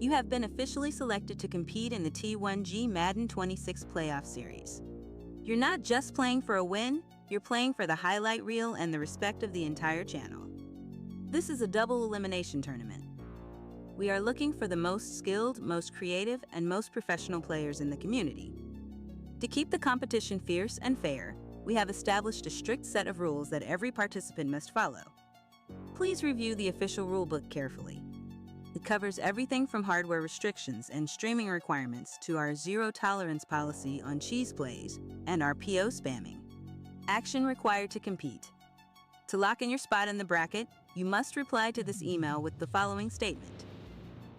You have been officially selected to compete in the T1G Madden 26 Playoff Series. You're not just playing for a win, you're playing for the highlight reel and the respect of the entire channel. This is a double elimination tournament. We are looking for the most skilled, most creative, and most professional players in the community. To keep the competition fierce and fair, we have established a strict set of rules that every participant must follow. Please review the official rulebook carefully. It covers everything from hardware restrictions and streaming requirements to our zero-tolerance policy on cheese plays and our PO spamming. Action required to compete. To lock in your spot in the bracket, you must reply to this email with the following statement.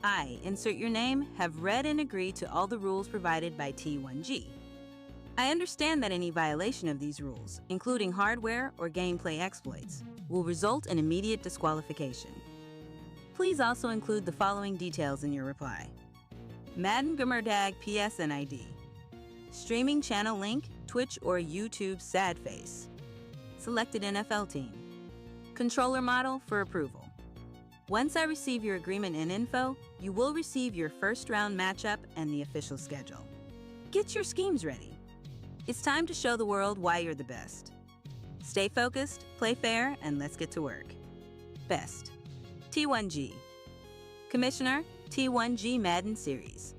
I, insert your name, have read and agreed to all the rules provided by T1G. I understand that any violation of these rules, including hardware or gameplay exploits, will result in immediate disqualification. Please also include the following details in your reply. Madden Gamerdag PSN ID. Streaming channel link, Twitch or YouTube sad face. Selected NFL team. Controller model for approval. Once I receive your agreement and info, you will receive your first round matchup and the official schedule. Get your schemes ready. It's time to show the world why you're the best. Stay focused, play fair, and let's get to work. Best. T1G. Commissioner, T1G Madden Series.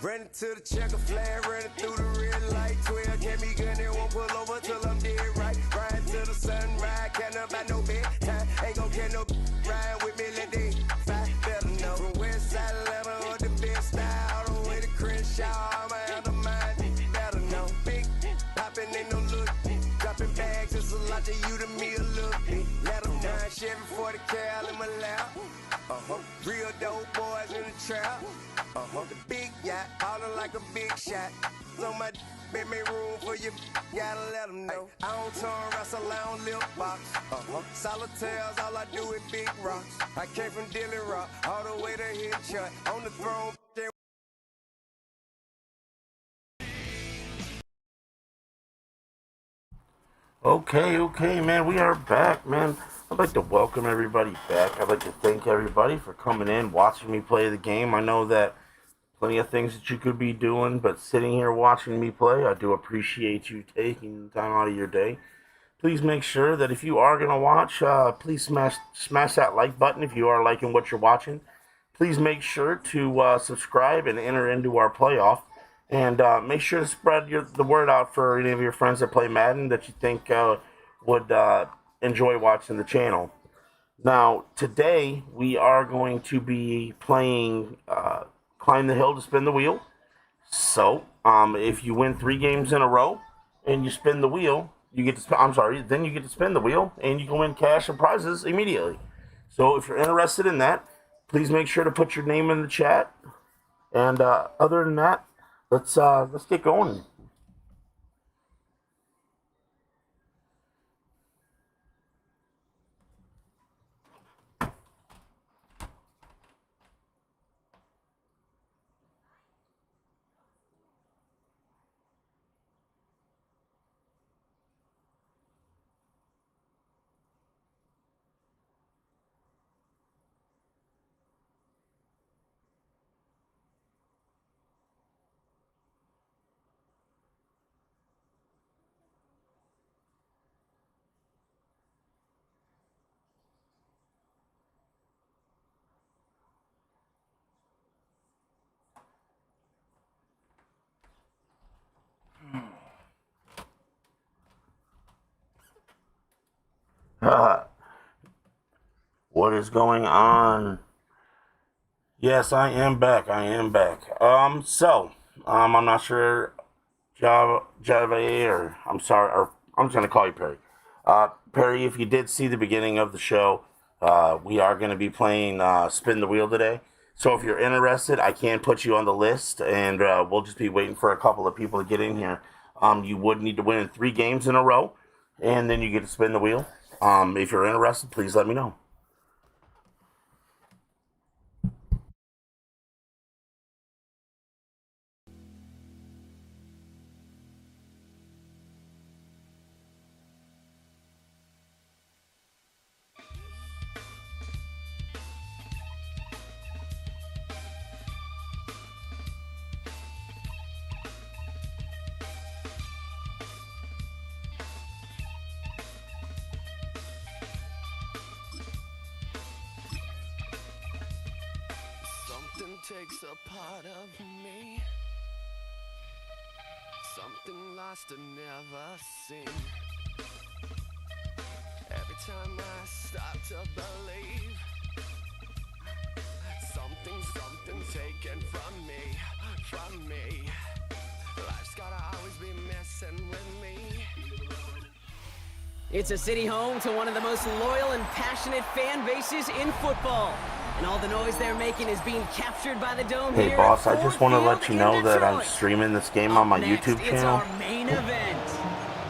Running to the checker flag, running through the red light. 12 can't be good, and won't pull over till I'm dead right. Riding to the sunrise, can't about no bedtime. Ain't gon' get no riding with me, let they fight. Better know from West Side Atlanta or the best style. All the way to Crenshaw, I'm out of mind. Better know. Big poppin', ain't no look. Dropping bags, it's a lot to you, to me a little bit. Let them down, Chevy 40 cal in my lap. Real dope boys in the trap. The big yacht, ballin' like a big shot. So my make me room for you, gotta let them know. I don't turn wrestle, I don't lip box. Solitaires, all I do is big rocks. I came from Dilly Rock, all the way to Hitchut. On the throne, Okay, man, we are back, man. I'd like to welcome everybody back. I'd like to thank everybody for coming in, watching me play the game. I know that plenty of things that you could be doing, but sitting here watching me play, I do appreciate you taking the time out of your day. Please make sure that if you are going to watch, please smash that like button if you are liking what you're watching. Please make sure to subscribe and enter into our playoff. And make sure to spread the word out for any of your friends that play Madden that you think would enjoy watching the channel. Now, today we are going to be playing Climb the Hill to Spin the Wheel. So, if you win 3 games in a row and you spin the wheel, you get to then you get to spin the wheel and you can win cash and prizes immediately. So, if you're interested in that, please make sure to put your name in the chat. And other than that, let's get going. What is going on? Yes, I am back. I am back. I'm not sure, Java, or I'm sorry, or I'm just gonna call you Perry. Perry, if you did see the beginning of the show, we are going to be playing Spin the Wheel today. So if you're interested, I can put you on the list, and we'll just be waiting for a couple of people to get in here. You would need to win in 3 games in a row, and then you get to spin the wheel. If you're interested, please let me know. Something takes a part of me, something lost and never seen. Every time I start to believe, something taken from me. Life's gotta always be messing with me. It's a city home to one of the most loyal and passionate fan bases in football. And all the noise they're making is being captured by the dome here. Hey, boss, I just want to let you know that I'm streaming this game on my YouTube channel.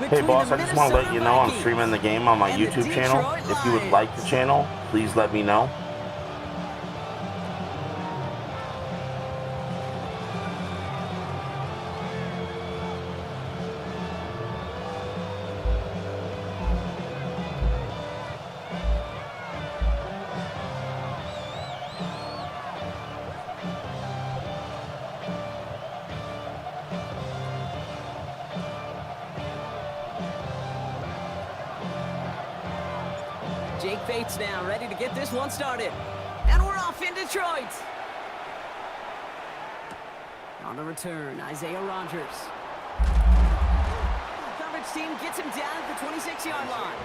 Hey, boss, I just want to let you know I'm streaming the game on my YouTube channel. If you would like the channel, please let me know. Jake Bates now, ready to get this one started. And we're off in Detroit. On the return, Isaiah Rodgers. Coverage team gets him down at the 26-yard line.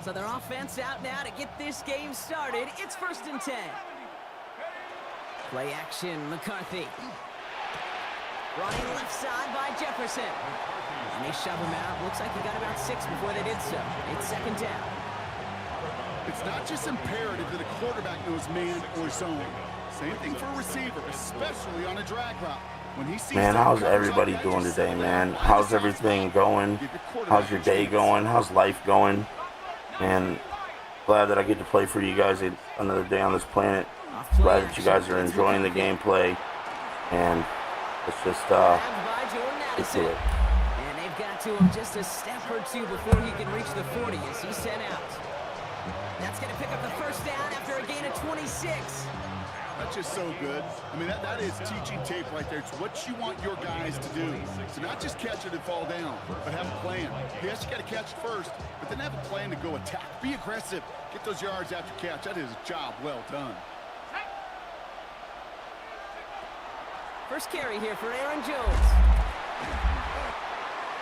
So their offense out now to get this game started. It's 1st and 10. Play action, McCarthy. Running left side by Jefferson. And they shove him out. Looks like he got about 6 before they did so. It's 2nd down. It's not just imperative that a quarterback knows man or zone. Same thing for a receiver, especially on a drag route. When he sees Man, how's everybody doing today, man? How's everything going? How's your day going? How's life going? And glad that I get to play for you guys another day on this planet. Glad that you guys are enjoying the gameplay. And it's just, let's do it. And they've got to him just a step or 2 before he can reach the 40 as he's sent out. That's going to pick up the 1st down after a gain of 26. That's just so good. I mean, that is teaching tape right there. It's what you want your guys to do. So not just catch it and fall down, but have a plan. Yes, you got to catch it first, but then have a plan to go attack. Be aggressive. Get those yards after catch. That is a job well done. First carry here for Aaron Jones.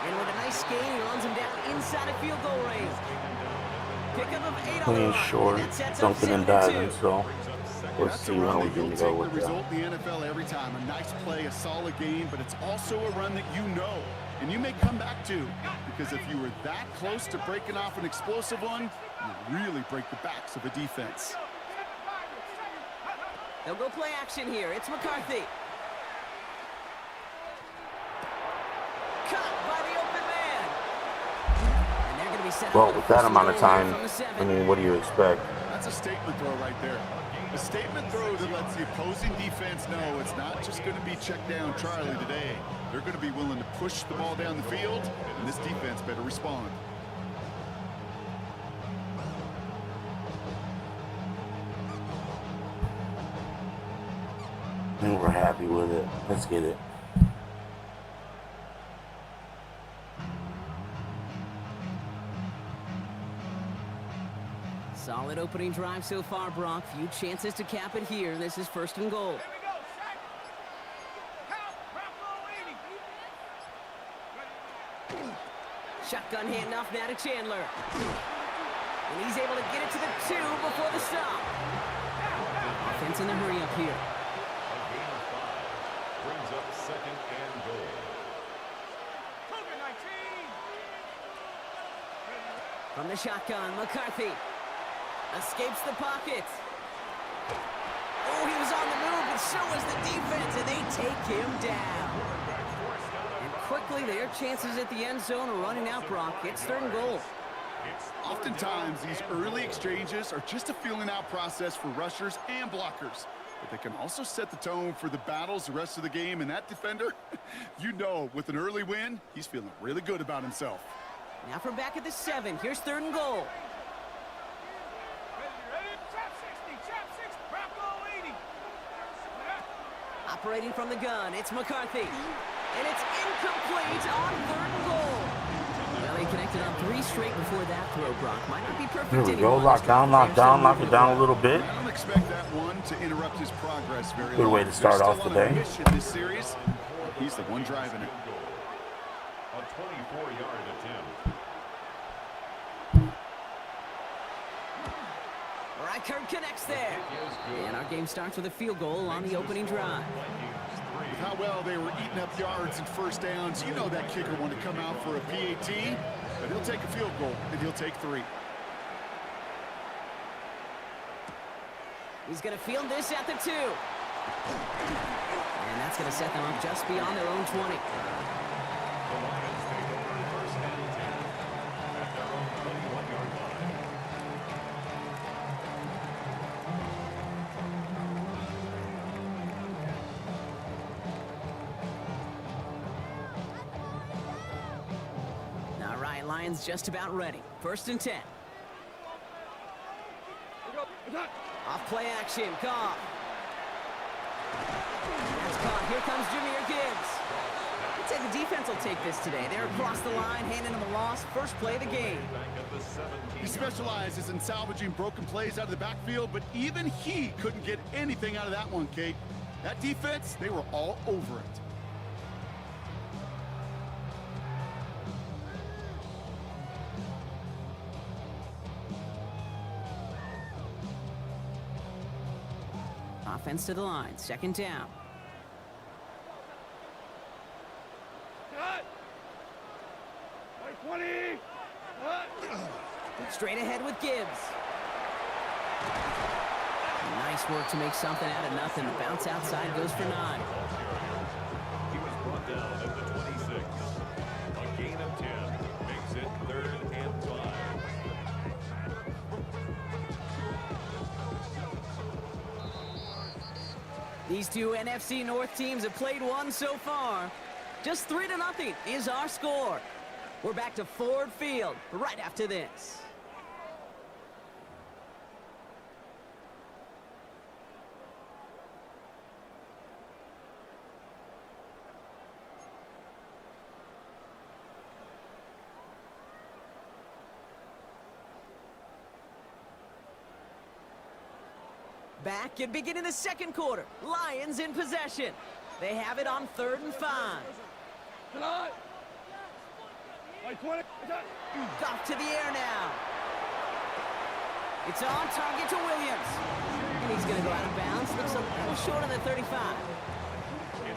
And with a nice gain, he runs him down inside a field goal range. Pickup of 8 on the line. Short, dunking and diving, so let's see how we can go with that. Result in the NFL every time. A nice play, a solid game, but it's also a run that you know, and you may come back to, because if you were that close to breaking off an explosive one, you really break the backs of a defense. They'll go play action here. It's McCarthy. Cut by the open man. And they're going to be set up. Well, with that amount of time, I mean, what do you expect? That's a statement throw right there. A statement throw that lets the opposing defense know it's not just going to be check down Charlie today. They're going to be willing to push the ball down the field, and this defense better respond. And we're happy with it. Let's get it. Solid opening drive so far, Brock. Few chances to cap it here. This is 1st and goal. Shotgun handoff now to Chandler. And he's able to get it to the 2 before the stop. Offense in the hurry up here. A gain of 5 brings up 2nd and goal. From the shotgun, McCarthy escapes the pocket. Oh, he was on the move, but so was the defense, and they take him down. And quickly, their chances at the end zone are running out, Brock. It's 3rd and goal. Oftentimes, these early exchanges are just a feeling-out process for rushers and blockers. But they can also set the tone for the battles the rest of the game. And that defender, you know, with an early win, he's feeling really good about himself. Now from back at the 7, here's 3rd and goal. Operating from the gun, it's McCarthy. And it's incomplete on 3rd and goal. Well, he connected on 3 straight before that throw, Brock. Might not be perfect. Here we go. Lock down, lock it down a little bit. I don't expect that one to interrupt his progress very Good long. way to start They're off still the on a day. mission this series. He's the one driving it. A 24-yard attempt. Reichert connects there. And our game starts with a field goal on the opening drive. With how well they were eating up yards and first downs, you know that kicker wanted to come out for a PAT, but he'll take a field goal, and he'll take 3. He's going to field this at the 2. And that's going to set them up just beyond their own 20. The Lions take over 1st and 10 at their own 21-yard line. All right, Lions just about ready. 1st and 10. Off play action, Goff. That's caught. Here comes Jahmyr Gibbs. I'd say the defense will take this today. They're across the line, handing them a loss. First play of the game. Back at the 17. He specializes in salvaging broken plays out of the backfield, but even he couldn't get anything out of that one, Kate. That defense, they were all over it. Offense to the line. 2nd down. Straight ahead with Gibbs. Nice work to make something out of nothing. The bounce outside goes for 9. He was brought down at the 26. A gain of 10 makes it 3rd and 5. These two NFC North teams have played one so far. Just 3-0 is our score. We're back to Ford Field right after this. Back and beginning the 2nd quarter. Lions in possession. They have it on 3rd and 5. Off to the air now. It's on target to Williams. And he's going to go out of bounds. Looks a little short on the 35.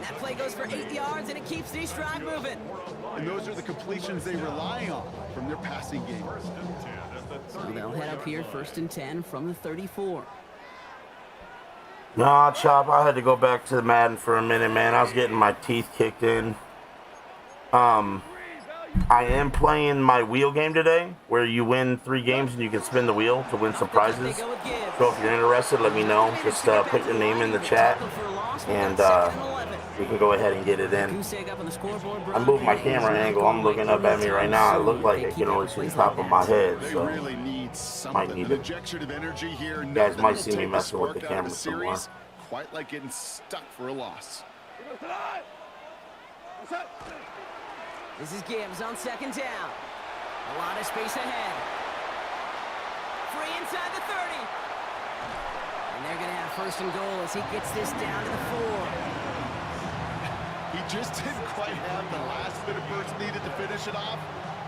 That play goes for 8 yards, and it keeps these drive moving. And those are the completions they rely on from their passing game. So they'll head up here 1st and 10 from the 34. Nah, Chop, I had to go back to the Madden for a minute, man. I was getting my teeth kicked in. I am playing my wheel game today, where you win 3 games and you can spin the wheel to win some prizes. So if you're interested, let me know. Just put your name in the chat, and we can go ahead and get it in. I moved my camera angle. I'm looking up at me right now. I look like I can only see the top of my head, They so really need something. An injection of energy here. you guys might see me messing with the camera somewhere. quite like getting stuck for a loss. This is Gibbs on second down. A lot of space ahead. Free inside the 30. And they're going to have first and goal as he gets this down to the 4. He just didn't quite have the last bit of burst needed to finish it off.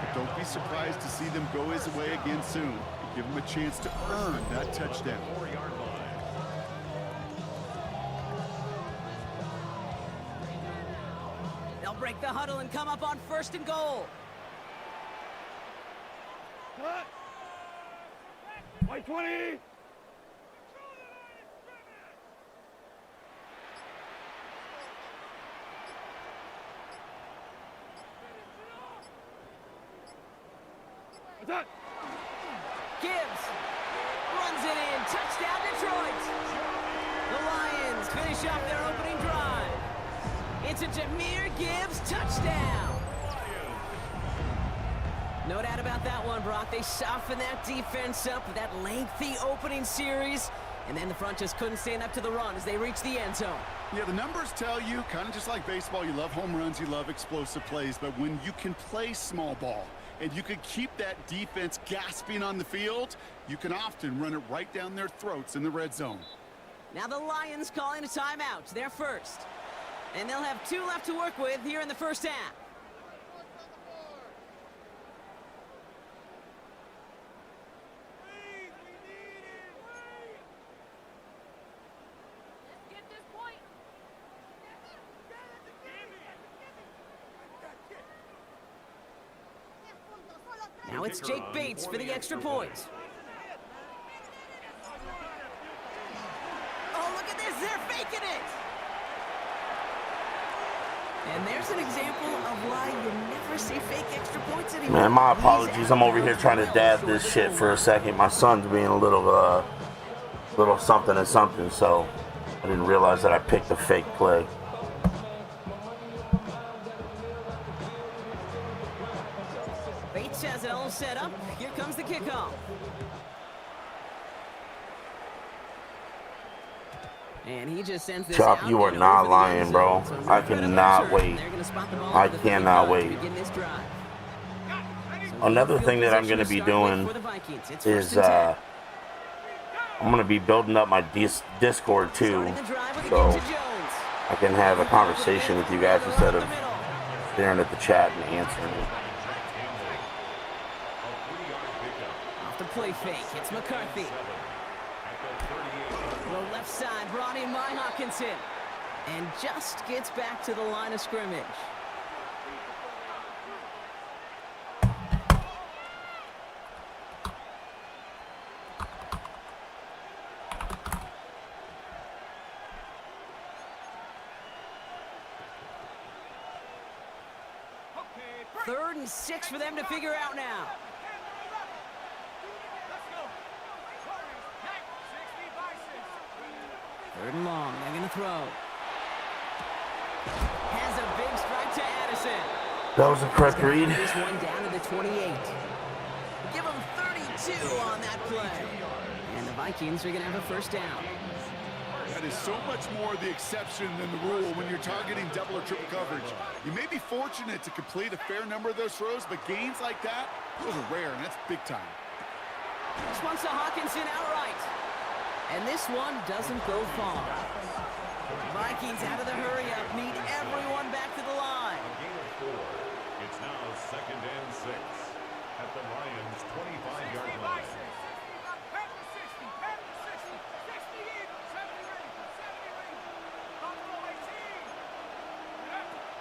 But don't be surprised to see them go his way again soon. Give him a chance to earn that touchdown. They'll break the huddle and come up on first and goal. White 20. Gibbs runs it in. Touchdown, Detroit. The Lions finish off their opening drive. It's a Jahmyr Gibbs touchdown. No doubt about that one, Brock. They softened that defense up with that lengthy opening series, and then the front just couldn't stand up to the run as they reached the end zone. Yeah, the numbers tell you, kind of just like baseball, you love home runs, you love explosive plays, but when you can play small ball and you can keep that defense gasping on the field, you can often run it right down their throats in the red zone. Now the Lions calling a timeout, their first. And they'll have 2 left to work with here in the first half. Now it's Jake Bates for the extra point. Oh, look at this. They're faking it. And there's an example of why you never see fake extra points anymore. Man, my apologies. I'm over here trying to dab this shit for a second. My son's being a little something and something, so I didn't realize that I picked a fake play. Bates has it all set up. Here comes the kickoff. And he just sends this Chop, out you are and not over the lying, end bro. zone. So I no credit cannot on wait. They're gonna spot the ball I at the cannot 55 to wait. begin this drive. Another thing that I'm going to be doing is I'm going to be building up my Discord too, so I can have a conversation with you guys instead of staring at the chat and answering it. Off the play fake, it's McCarthy. Throw left side, brought in by Hawkinson. And just gets back to the line of scrimmage. Third and 6 for them to figure out now. Third and long, they're going to throw. Has a big strike to Addison. That was a correct read. This one down to the 28. Give them 32 on that play. And the Vikings are going to have a first down. That is so much more the exception than the rule when you're targeting double or triple coverage. You may be fortunate to complete a fair number of those throws, but gains like that, those are rare, and that's big time. This one's to Hawkinson outright. And this one doesn't go far. Vikings out of the hurry-up, need everyone back to the line. Gain of 4. It's now 2nd and 6 at the Lions' 25-yard line.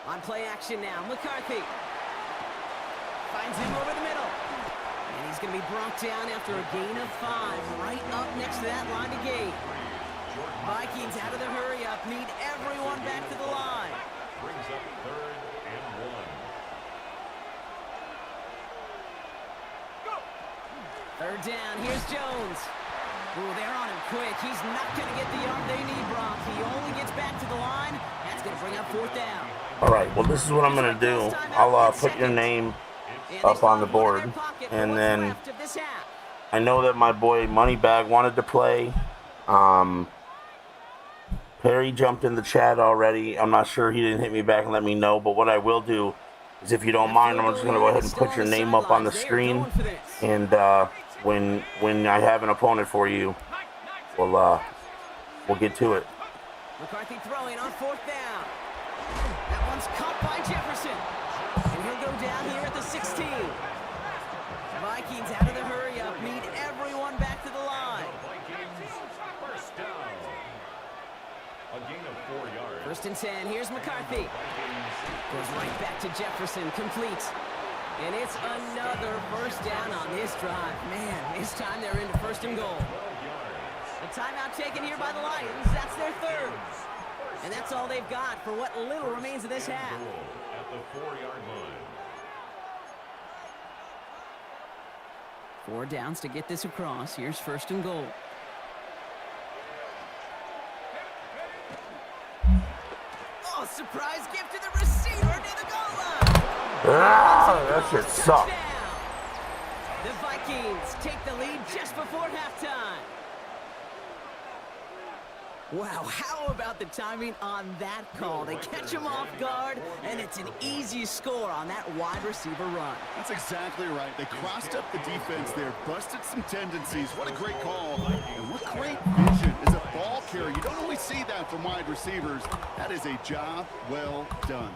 On play action now, McCarthy finds him over the middle. And he's going to be brought down after a gain of 5, right up next to that line of gate. Vikings out of the hurry-up, need everyone back to the line. Brings up 3rd and 1. Third down, here's Jones. Ooh, they're on him quick. He's not going to get the yard they need, Brock. He only gets back to the line. That's going to bring up 4th down. All right, well, this is what I'm going to do. I'll put your name up on the board, and then I know that my boy Moneybag wanted to play, because Perry jumped in the chat already. I'm not sure, he didn't hit me back and let me know, but what I will do is, if you don't mind, I'm just going to go ahead and put your name up on the screen, and when I have an opponent for you, we'll get to it. McCarthy throwing on 4th down. That one's caught by Jefferson. And he'll go down here at the 16. Vikings out of the hurry up, need everyone back to the line. First down. A gain of 4 yards. 1st and 10, here's McCarthy. Goes right back to Jefferson, complete. And it's another 1st down on this drive. Man, this time they're into 1st and goal. A timeout taken here by the Lions. That's their 3rd. And that's all they've got for what little remains of this half. At the 4-yard line. 4 downs to get this across. Here's 1st and goal. Oh, surprise gift to the receiver near the goal line. That shit sucked. The Vikings take the lead just before halftime. Wow, how about the timing on that call? They catch him off guard, and it's an easy score on that wide receiver run. That's exactly right. They crossed up the defense there, busted some tendencies. What a great call. And what great vision as a ball carrier. You don't always see that from wide receivers. That is a job well done.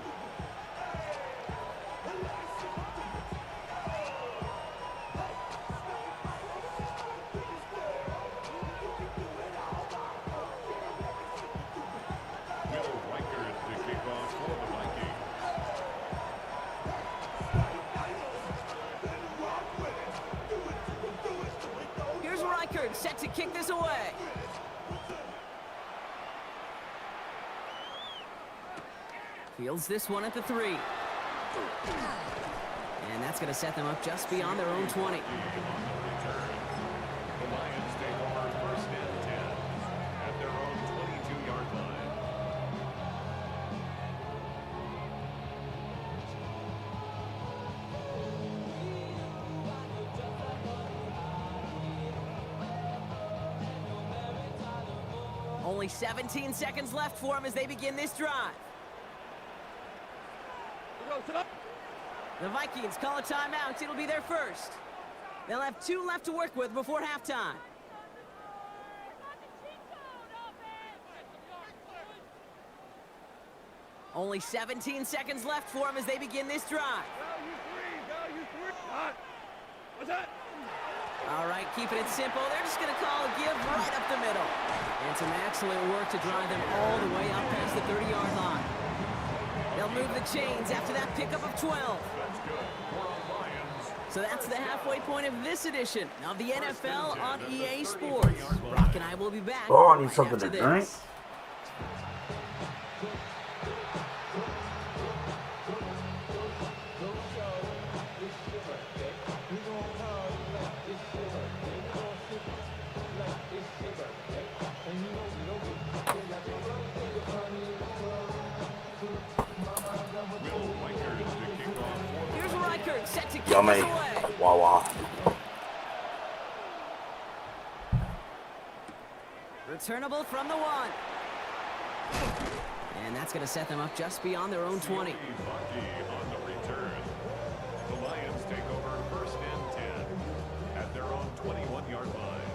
Set to kick this away. Fields this one at the 3. And that's going to set them up just beyond their own 20. The Lions take over 1st and 10 at their own 22-yard line. Only 17 seconds left for them as they begin this drive. The Vikings call a timeout. It'll be their 1st. They'll have 2 left to work with before halftime. Only 17 seconds left for them as they begin this drive. All right, keeping it simple. They're just going to call a give right up the middle. And some excellent work to drive them all the way up past the 30-yard line. They'll move the chains after that pickup of 12. So that's the halfway point of this edition of the NFL on EA Sports. Brock and I will be back. Oh, I need something to drink. Set to kick Yummy. Wawa. Returnable from the 1. And that's going to set them up just beyond their own 20. On the return. The Lions take over 1st and 10 at their own 21-yard line.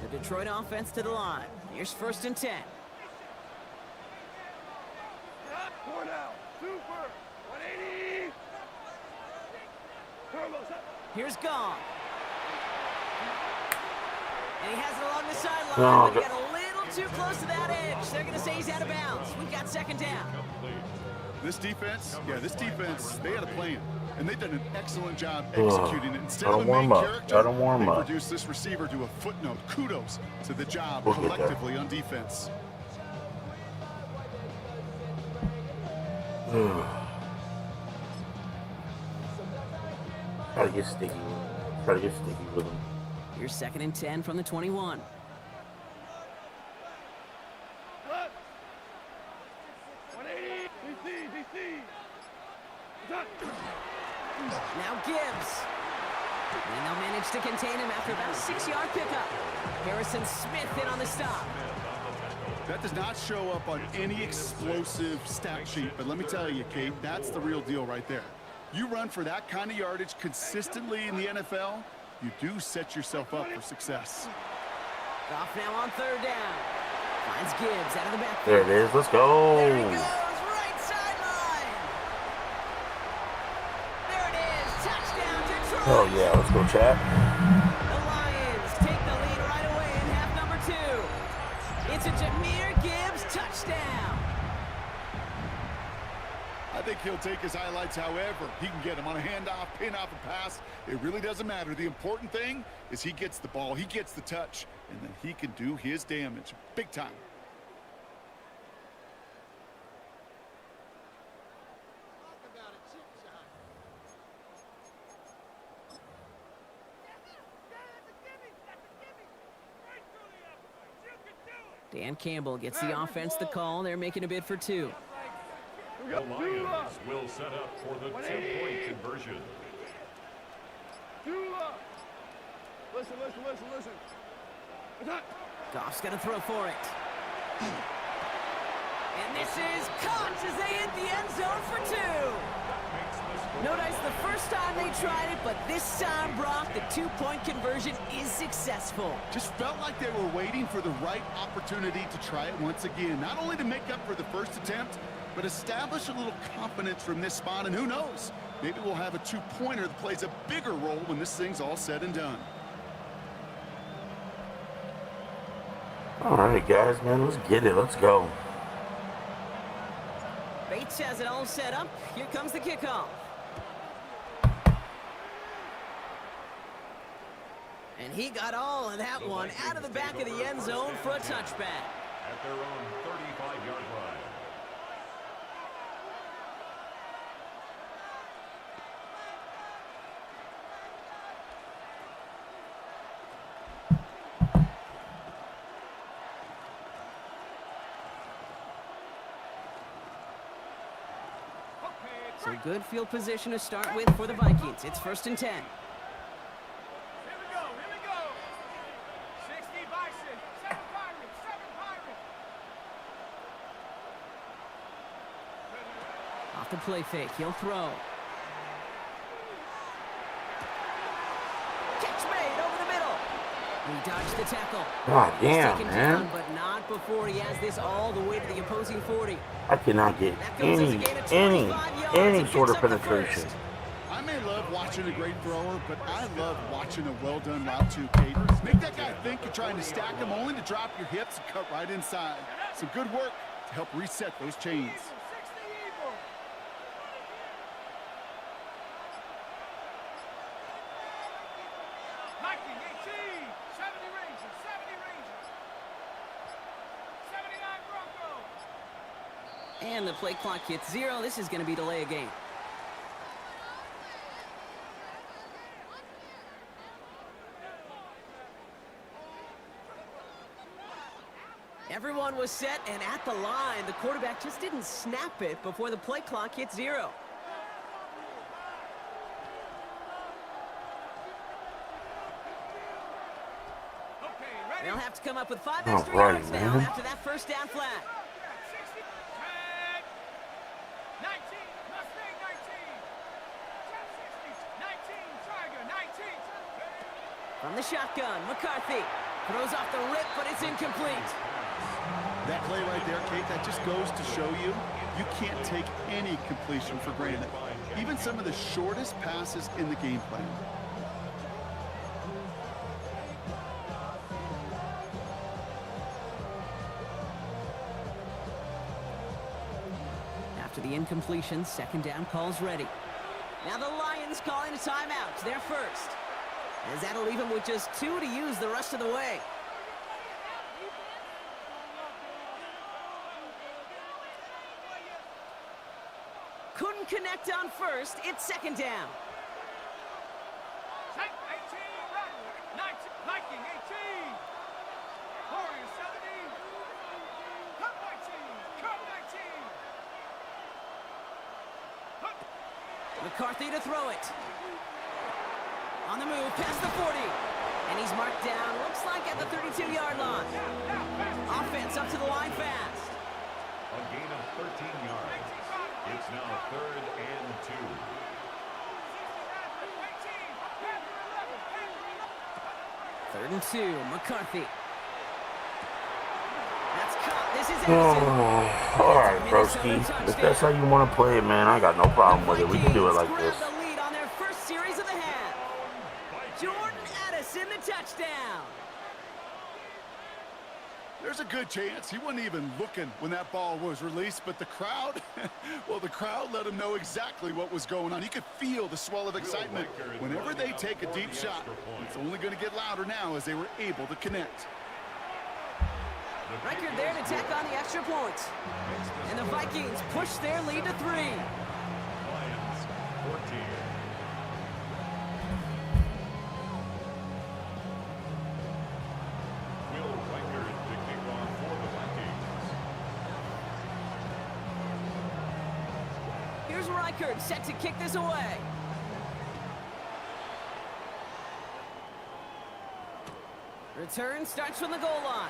The Detroit offense to the line. Here's 1st and 10. Here's Gong. And he has it along the sideline, but he got a little too close to that edge. They're going to say he's out of bounds. We've got 2nd down. This defense, they had a plan. And they've done an excellent job executing it. Instead of a main character, they reduced this receiver to a footnote. Kudos to the job collectively on defense. Try to get sticky. Try to get sticky with him. Here's 2nd and 10 from the 21. Now Gibbs. And they'll manage managed to contain him after about a 6-yard pickup. Harrison Smith in on the stop. That does not show up on any explosive stat sheet, but let me tell you, Kate, that's the real deal right there. You run for that kind of yardage consistently in the NFL, you do set yourself up for success. Goff now on 3rd down. Finds Gibbs out of the backfield. There it is. Let's go. There he goes, right sideline. There it is, touchdown Detroit. Oh yeah, let's go, chat. The Lions take the lead right away in half number 2. It's a Jahmyr Gibbs touchdown. I think he'll take his highlights however he can get them on a handoff, pin off a pass. It really doesn't matter. The important thing is he gets the ball, he gets the touch, and then he can do his damage big time. Dan Campbell gets the offense the call. They're making a bid for 2. The Lions will set up for the 2-point conversion. Listen. Goff's going to throw for it. And this is caught as they hit the end zone for 2. Notice the first time they tried it, but this time, Brock, the 2-point conversion is successful. Just felt like they were waiting for the right opportunity to try it once again. Not only to make up for the first attempt, but establish a little confidence from this spot. And who knows, maybe we'll have a 2-pointer that plays a bigger role when this thing's all said and done. All right, guys, man, let's get it. Let's go. Bates has it all set up. Here comes the kickoff. And he got all of that one out of the back of the end zone for a touchback. At their own 35-yard line. So good field position to start with for the Vikings. It's 1st and 10. Here we go. 60 Bison, 7 Pirates. Off the play fake, he'll throw. Catch made over the middle. He dodged the tackle. God He's damn, taken man. down, but not before he has this all the way to the opposing 40. I cannot get That goes as a gain of 25 yards any and sort of picks up the penetration. first. I may love watching a great thrower, but I love watching a well-done route too, Kate. Make that guy think you're trying to stack him only to drop your hips and cut right inside. Some good work to help reset those chains. 60 evil. Lightning, 18. 70 Rangers. 79 Broncos. And the play clock hits 0. This is going to be delay a game. Everyone was set and at the line. The quarterback just didn't snap it before the play clock hit 0. Okay, ready? They'll have to come up with 5 All extra right, yards now man. after that first down flag. 60. 19. Mustang 19. 1060. 19. Tiger 19. From the shotgun, McCarthy throws off the rip, but it's incomplete. That play right there, Kate, that just goes to show you, you can't take any completion for granted. Even some of the shortest passes in the game plan. After the incompletion, 2nd down call's ready. Now the Lions calling a timeout. They're first. As that'll leave them with just 2 to use the rest of the way. Couldn't connect on first. It's 2nd down. Tank 18. Rattler 19. Viking 18. Warriors 70. Cup 19. Cup 19. McCarthy to throw it. On the move, past the 40. And he's marked down, looks like at the 32-yard line. Offense up to the line fast. A gain of 13 yards. It's now 3rd and 2. 3rd and 2, McCarthy. That's caught. This is All right, broski. If that's how you want to play it, man, I got no problem with it. We can do it like this. The lead on their first series of the half. Jordan Addison, the touchdown. There's a good chance he wasn't even looking when that ball was released, but the crowd, well, the crowd let him know exactly what was going on. You could feel the swell of excitement. Whenever they take a deep shot, it's only going to get louder now as they were able to connect. Record there to tack on the extra points. And the Vikings push their lead to 3. Lions 14. Will Reichert to kick off for the Vikings. Here's Reichert set to kick this away. Return starts from the goal line.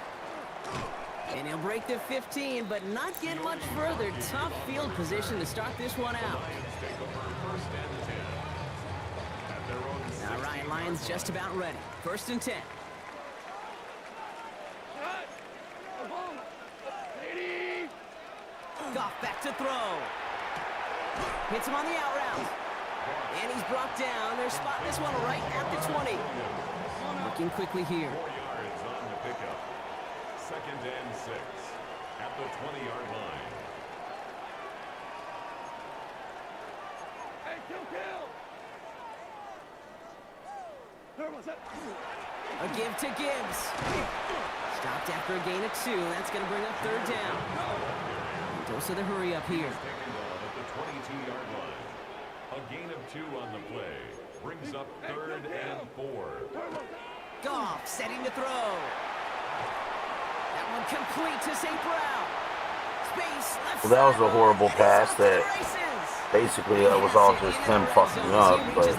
And he'll break the 15, but not get much further. Tough field position to start this one out. Take over 1st and 10. At their own All right, Lions just about ready. 1st and 10. Goff back to throw. Hits him on the out route. And he's brought down. They're spotting this one right at the 20. Working quickly here. 4 yards on the pickup. 2nd and 6 at the 20-yard line. Hey, kill! A give to Gibbs. Stopped after a gain of 2. That's going to bring up 3rd down. Dose of the hurry up here. Taken on at the 22-yard line. A gain of 2 on the play. Brings up 3rd and 4. Goff setting to throw. That one complete to St. Brown. Space left. Well, that was a horrible pass that basically was all just him fucking up, but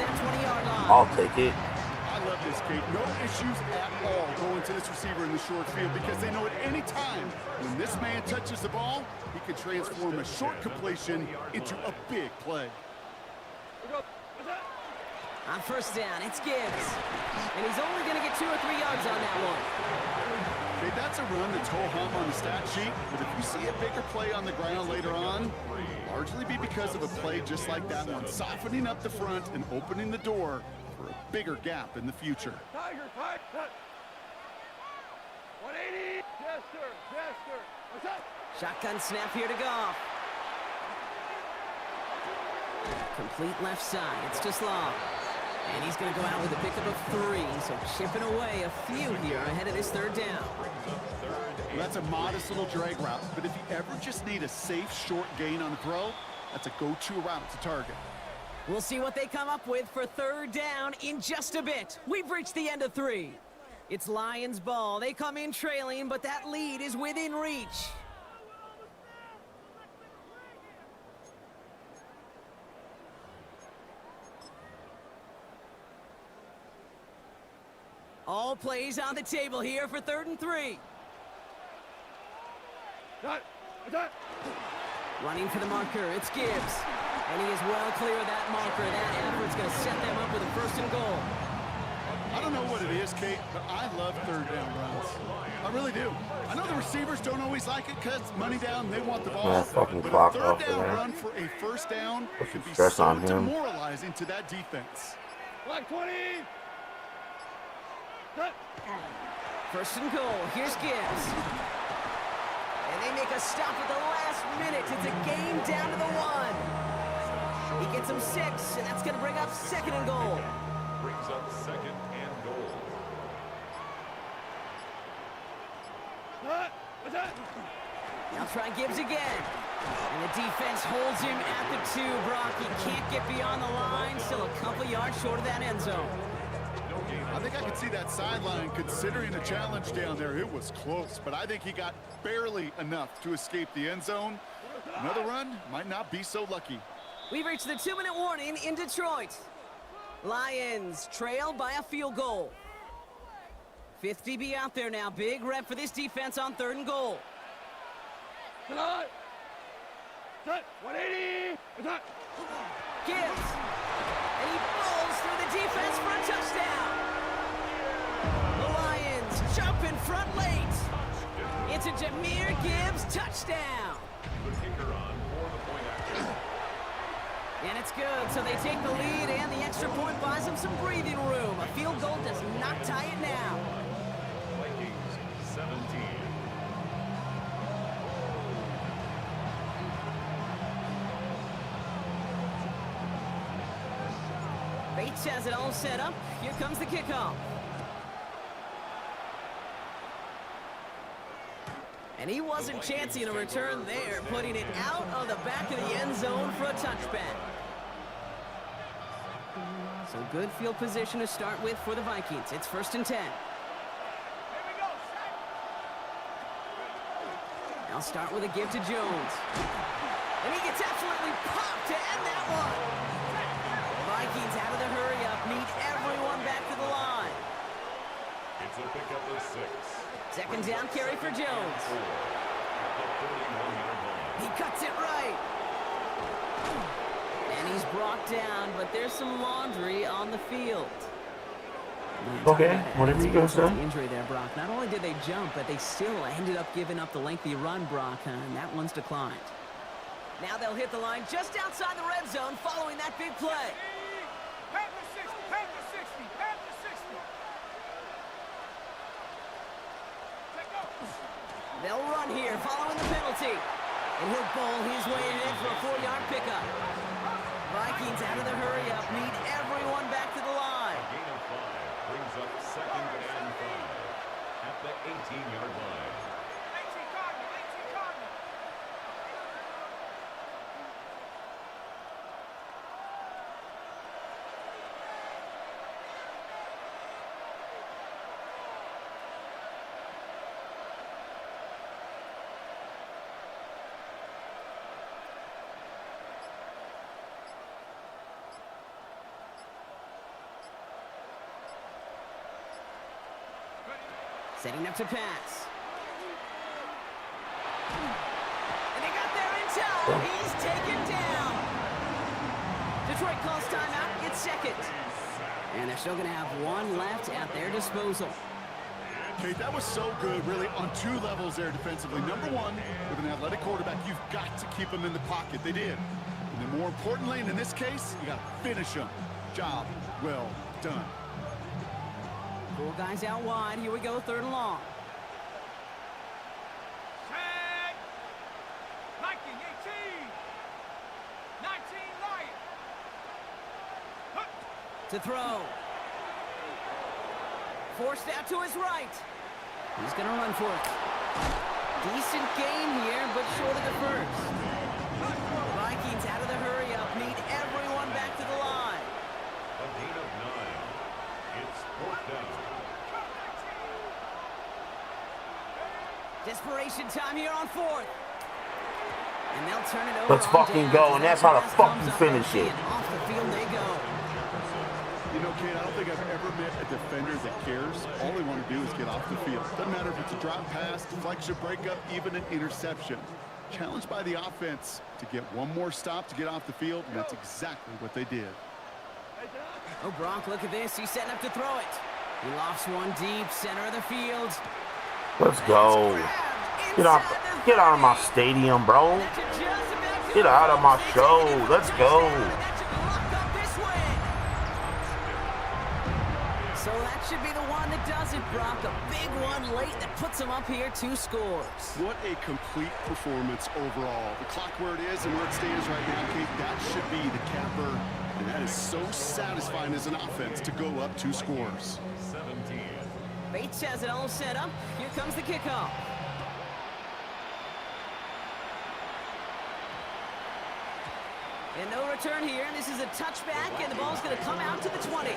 I'll take it. I love this, Kate. No issues at all going to this receiver in the short field because they know at any time when this man touches the ball, he can transform a short completion into a big play. On 1st down, it's Gibbs. And he's only going to get 2 or 3 yards on that one. Okay, that's a run that's ho-hum on the stat sheet, but if you see a bigger play on the ground later on, largely be because of a play just like that one, softening up the front and opening the door for a bigger gap in the future. Tiger, 180. Yes, sir. What's up? Shotgun snap here to Goff. Complete left side. It's just long. And he's going to go out with a pickup of 3. So chipping away a few here ahead of this 3rd down. Well, that's a modest little drag route, but if you ever just need a safe short gain on a throw, that's a go-to route to target. We'll see what they come up with for 3rd down in just a bit. We've reached the end of 3. It's Lions ball. They come in trailing, but that lead is within reach. All plays on the table here for 3rd and 3. Running for the marker, it's Gibbs. And he is well clear of that marker. That effort's going to set them up with a 1st and goal. I don't know what it is, Kate, but I love 3rd down runs. I really do. I know the receivers don't always like it because money down, they want the ball. Yeah, fucking but clock a 3rd off down there. run for a 1st down can be Stress so on him. demoralizing to that defense. Black 20. 1st and goal. Here's Gibbs. And they make a stop at the last minute. It's a game down to the 1. He gets him 6, and that's going to bring up 2nd and goal. Brings up 2nd and goal. Now try Gibbs again. And the defense holds him at the 2, Brock. He can't get beyond the line. Still a couple yards short of that end zone. I think I could see that sideline considering the challenge down there. It was close, but I think he got barely enough to escape the end zone. Another run might not be so lucky. We've reached the 2-minute warning in Detroit. Lions trail by a field goal. Fifth DB out there now. Big rep for this defense on 3rd and goal. Gibbs. And he falls through the defense for a touchdown. The Lions jump in front late. It's a Jahmyr Gibbs touchdown. The kicker on for the point action. And it's good, so they take the lead, and the extra point buys them some breathing room. A field goal does not tie it now. Vikings 17. Bates has it all set up. Here comes the kickoff. And he wasn't chancing a return there, putting it out of the back of the end zone for a touchback. So good field position to start with for the Vikings. It's 1st and 10. Now start with a give to Jones. And he gets absolutely popped to end that one. The Vikings out of the hurry-up need everyone back to the line. It's a pickup of 6. 2nd down carry for Jones. He cuts it right. And he's brought down, but there's some laundry on the field. Okay, whatever you go, sir. Injury there, Brock. Not only did they jump, but they still ended up giving up the lengthy run, Brock, and that one's declined. Now they'll hit the line just outside the red zone following that big play. Half the 60, half the 60, half the 60. Let go. They'll run here following the penalty. And he'll bowl his way ahead for a 4-yard pickup. Vikings out of the hurry-up need everyone back to the line. A gain of 5 brings up 2nd and 5 at the 18-yard line. 18 Cardinal, 18 Cardinal. Setting up to pass. And he got there in time. He's taken down. Detroit calls timeout. It's 2nd. And they're still going to have one left at their disposal. Kate, that was so good, really, on 2 levels there defensively. Number 1, with an athletic quarterback, you've got to keep him in the pocket. They did. And then more importantly, in this case, you got to finish him. Job well done. 4 guys out wide. Here we go, 3rd and long. Set. Viking 18. 19 Lion. Huh. To throw. Forced out to his right. He's going to run for it. Decent gain here, but short of the first. Vikings out of the hurry-up need everyone back to the line. A gain of 9. It's 4th down. Desperation time here on 4th. And they'll turn it over. Let's fucking go, and that's how the fuck you finish it. Off the field they go. You know, Kate, I don't think I've ever met a defender that cares. All they want to do is get off the field. Doesn't matter if it's a drop pass, deflection, breakup, even an interception. Challenged by the offense to get one more stop to get off the field, and that's exactly what they did. Oh, Brock, look at this. He's setting up to throw it. He lofts one deep, center of the field. Let's go. Get out of my stadium, bro. Get out of my show. Let's go. So that should be the one that does it, Brock. A big one late that puts him up here 2 scores. What a complete performance overall. The clock where it is and where it stands right now, Kate, that should be the capper. And that is so satisfying as an offense to go up 2 scores. 17. Bates has it all set up. Here comes the kickoff. And no return here. This is a touchback, and the ball's going to come out to the 20.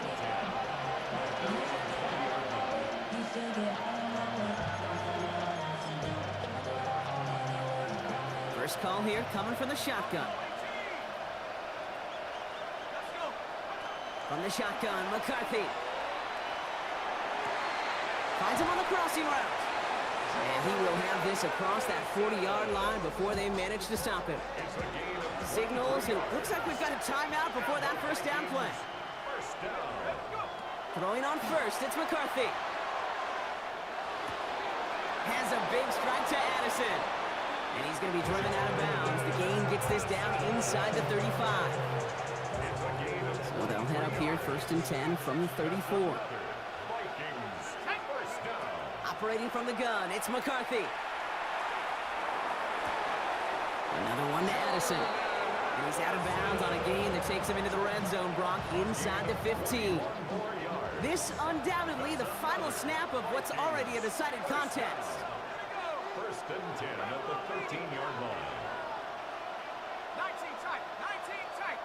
First call here coming from the shotgun. From the shotgun, McCarthy. Finds him on the crossing route. And he will have this across that 40-yard line before they manage to stop him. Signals, and looks like we've got a timeout before that first down play. Throwing on first, it's McCarthy. Has a big strike to Addison. And he's going to be driven out of bounds. The gain gets this down inside the 35. So they'll head up here, 1st and 10 from the 34. Operating from the gun, it's McCarthy. Another one to Addison. And he's out of bounds on a gain that takes him into the red zone, Brock, inside the 15. This undoubtedly the final snap of what's already a decided contest. 1st and 10 at the 13-yard line. 19 tight, 19 tight.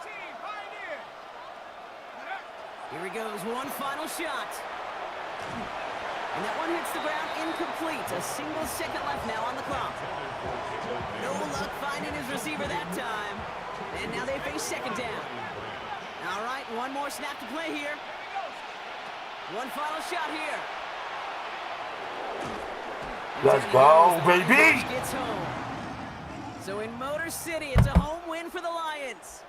18, bind in. Here he goes, one final shot. And that one hits the ground incomplete. A single second left now on the clock. No luck finding his receiver that time. And now they face 2nd down. All right, one more snap to play here. One final shot here. Let's go, baby! Gets home. So in Motor City, it's a home win for the Lions.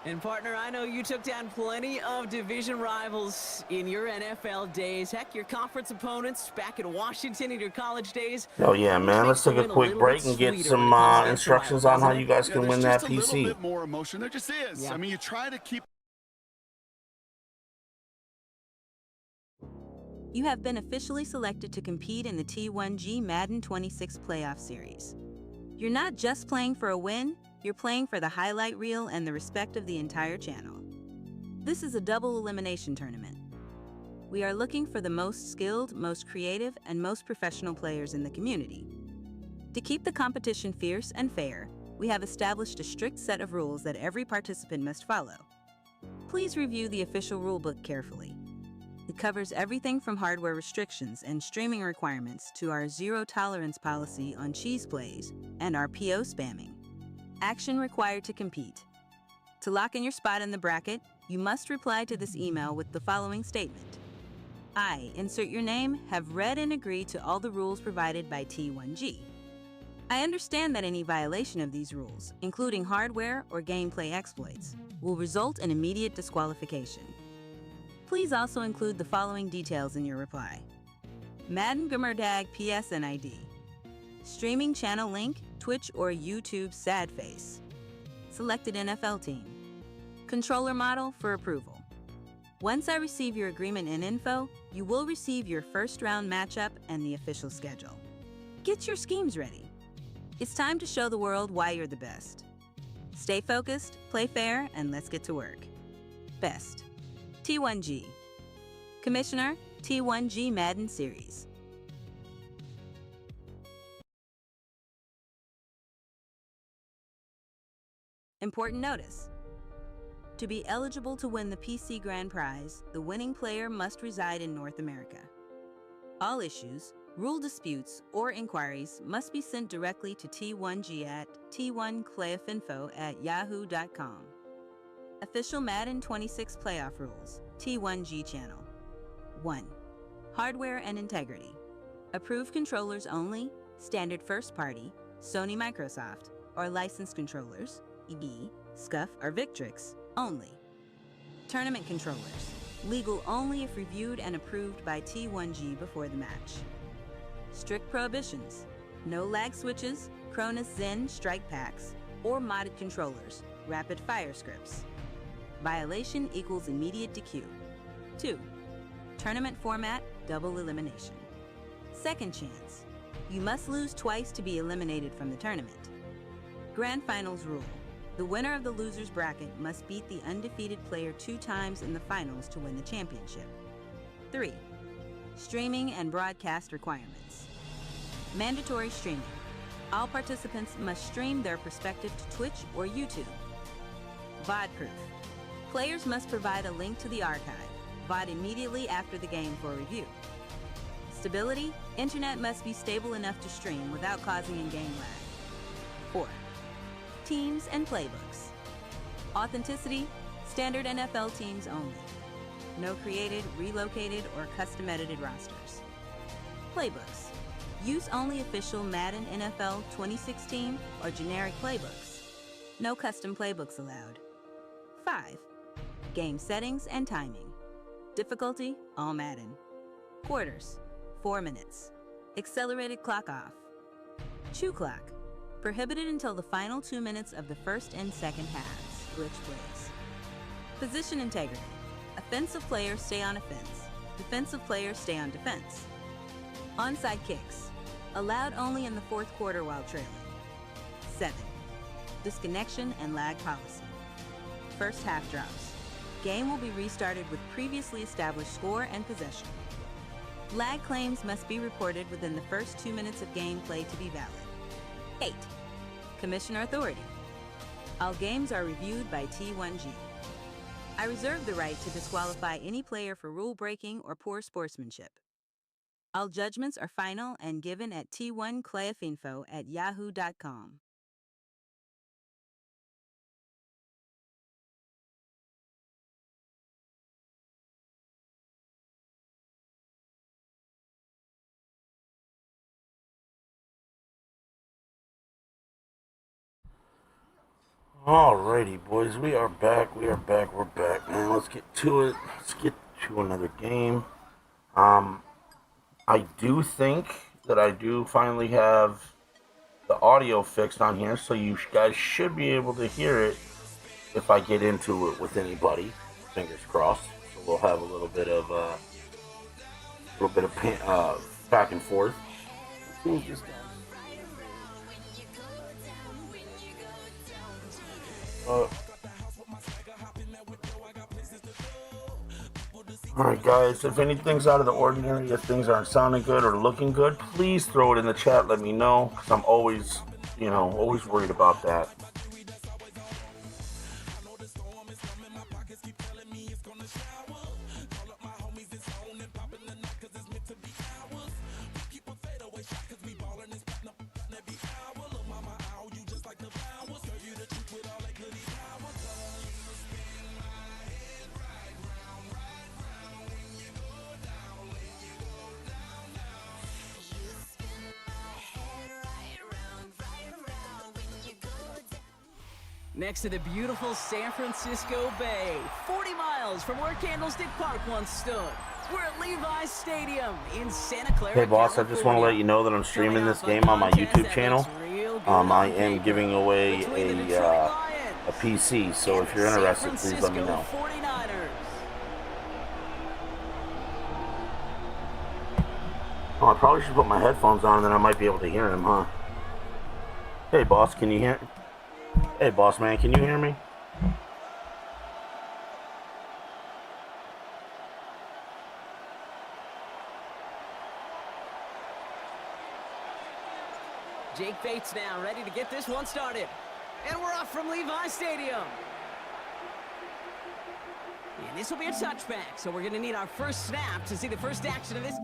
And partner, I know you took down plenty of division rivals in your NFL days. Heck, your conference opponents back in Washington in your college days. Oh yeah, man. Let's take a quick break and get some instructions on how you guys can win that PC. There's just a little bit more emotion. There just is. Yeah. I mean, you try to keep. You have been officially selected to compete in the T1G Madden 26 Playoff Series. You're not just playing for a win, you're playing for the highlight reel and the respect of the entire channel. This is a double elimination tournament. We are looking for the most skilled, most creative, and most professional players in the community. To keep the competition fierce and fair, we have established a strict set of rules that every participant must follow. Please review the official rulebook carefully. It covers everything from hardware restrictions and streaming requirements to our zero-tolerance policy on cheese plays and our PO spamming. Action required to compete. To lock in your spot in the bracket, you must reply to this email with the following statement. I, insert your name, have read and agreed to all the rules provided by T1G. I understand that any violation of these rules, including hardware or gameplay exploits, will result in immediate disqualification. Please also include the following details in your reply. Madden Gamerdag PSN ID. Streaming channel link, Twitch or YouTube sad face. Selected NFL team. Controller model for approval. Once I receive your agreement and info, you will receive your first round matchup and the official schedule. Get your schemes ready. It's time to show the world why you're the best. Stay focused, play fair, and let's get to work. Best. T1G. Commissioner, T1G Madden Series. Important notice. To be eligible to win the PC Grand Prize, the winning player must reside in North America. All issues, rule disputes, or inquiries must be sent directly to T1G at t1clayfinfo@yahoo.com. Official Madden 26 Playoff Rules, T1G Channel. 1. Hardware and integrity. Approved controllers only, standard first party, Sony Microsoft, or licensed controllers, EB, SCUF, or Victrix, only. Tournament controllers, legal only if reviewed and approved by T1G before the match. Strict prohibitions, no lag switches, Cronus Zen strike packs, or modded controllers, rapid fire scripts. Violation equals immediate DQ. 2. Tournament format, double elimination. Second chance. You must lose twice to be eliminated from the tournament. Grand Finals rule. The winner of the loser's bracket must beat the undefeated player 2 times in the finals to win the championship. 3. Streaming and broadcast requirements. Mandatory streaming. All participants must stream their perspective to Twitch or YouTube. VOD proof. Players must provide a link to the archive, VOD immediately after the game for review. Stability. Internet must be stable enough to stream without causing in-game lag. 4. Teams and playbooks. Authenticity. Standard NFL teams only. No created, relocated, or custom-edited rosters. Playbooks. Use only official Madden NFL 2016 or generic playbooks. No custom playbooks allowed. 5. Game settings and timing. Difficulty, all Madden. Quarters, 4 minutes. Accelerated clock off. Chew clock. Prohibited until the final 2 minutes of the first and second halves. Glitch plays. Position integrity. Offensive players stay on offense. Defensive players stay on defense. Onside kicks. Allowed only in the fourth quarter while trailing. 7. Disconnection and lag policy. First half drops. Game will be restarted with previously established score and possession. Lag claims must be reported within the first 2 minutes of gameplay to be valid. 8. Commissioner authority. All games are reviewed by T1G. I reserve the right to disqualify any player for rule breaking or poor sportsmanship. All judgments are final and given at t1claifinfo@yahoo.com. Alrighty, boys, we are back, we're back, man. Let's get to it. Let's get to another game. I do think that I do finally have the audio fixed on here, so you guys should be able to hear it if I get into it with anybody. Fingers crossed. So we'll have a little bit of back and forth. Alright guys, if anything's out of the ordinary, if things aren't sounding good or looking good, please throw it in the chat, let me know, because I'm always, always worried about that. Next to the beautiful San Francisco Bay, 40 miles from where Candlestick Park once stood. We're at Levi's Stadium in Santa Clara, Hey boss, California. I just want to let you know that I'm streaming this game on my YouTube channel. I am giving away a PC, so if you're interested, please let me know. 49ers. Oh, I probably should put my headphones on, and then I might be able to hear him, huh? Hey boss, can you hear? Hey boss man, can you hear me? Jake Bates now ready to get this one started. And we're off from Levi's Stadium. And this will be a touchback, so we're going to need our first snap to see the first action of this.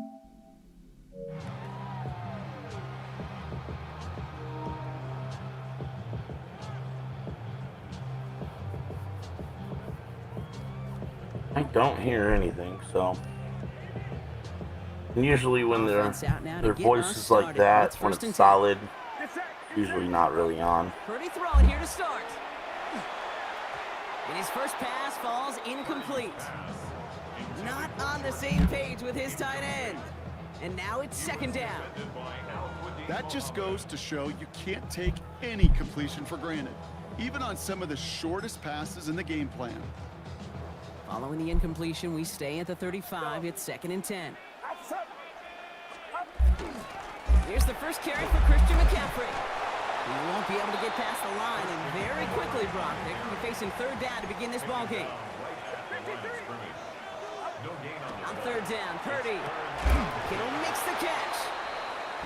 I don't hear anything, so. And usually when their voice is like that, when it's solid, usually not really on. Purdy throwing here to start. And his first pass falls incomplete. Not on the same page with his tight end. And now it's second down. That just goes to show you can't take any completion for granted, even on some of the shortest passes in the game plan. Following the incompletion, we stay at the 35. It's second and 10. Here's the first carry for Christian McCaffrey. He won't be able to get past the line, and very quickly, Brock, they're going to be facing third down to begin this ball game. On third down, Purdy. Kittle makes the catch.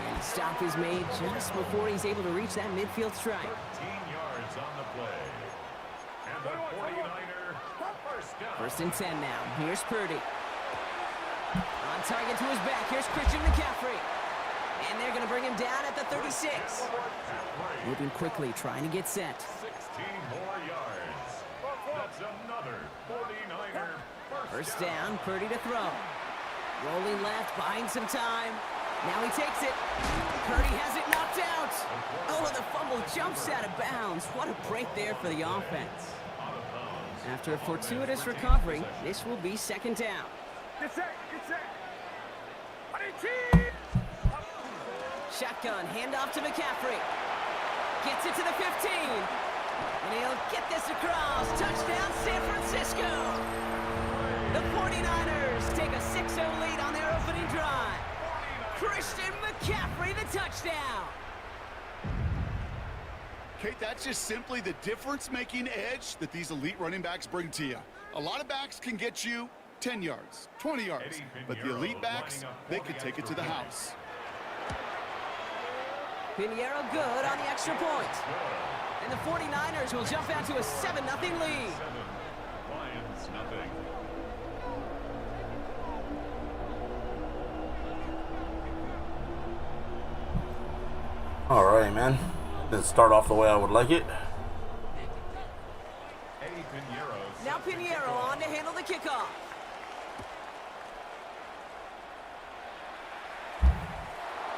And the stop is made just before he's able to reach that midfield strike. 13 yards on the play. And the 49er first down. First and 10 now. Here's Purdy. On target to his back. Here's Christian McCaffrey. And they're going to bring him down at the 36. Moving quickly, trying to get set. 16 more yards. That's another 49er. First down, Purdy to throw. Rolling left, buying some time. Now he takes it. Purdy has it knocked out. Oh, the fumble jumps out of bounds. What a break there for the offense. After a fortuitous recovery, this will be second down. Get set. Shotgun, handoff to McCaffrey. Gets it to the 15. And he'll get this across. Touchdown, San Francisco. The 49ers take a 6-0 lead on their opening drive. Christian McCaffrey, the touchdown. Kate, that's just simply the difference-making edge that these elite running backs bring to you. A lot of backs can get you 10 yards, 20 yards, but the elite backs, they could take it to the house. Pinheiro good on the extra point. And the 49ers will jump out to a 7-0 lead. Lions nothing. All right, man. Didn't start off the way I would like it. Now Pinheiro on to handle the kickoff.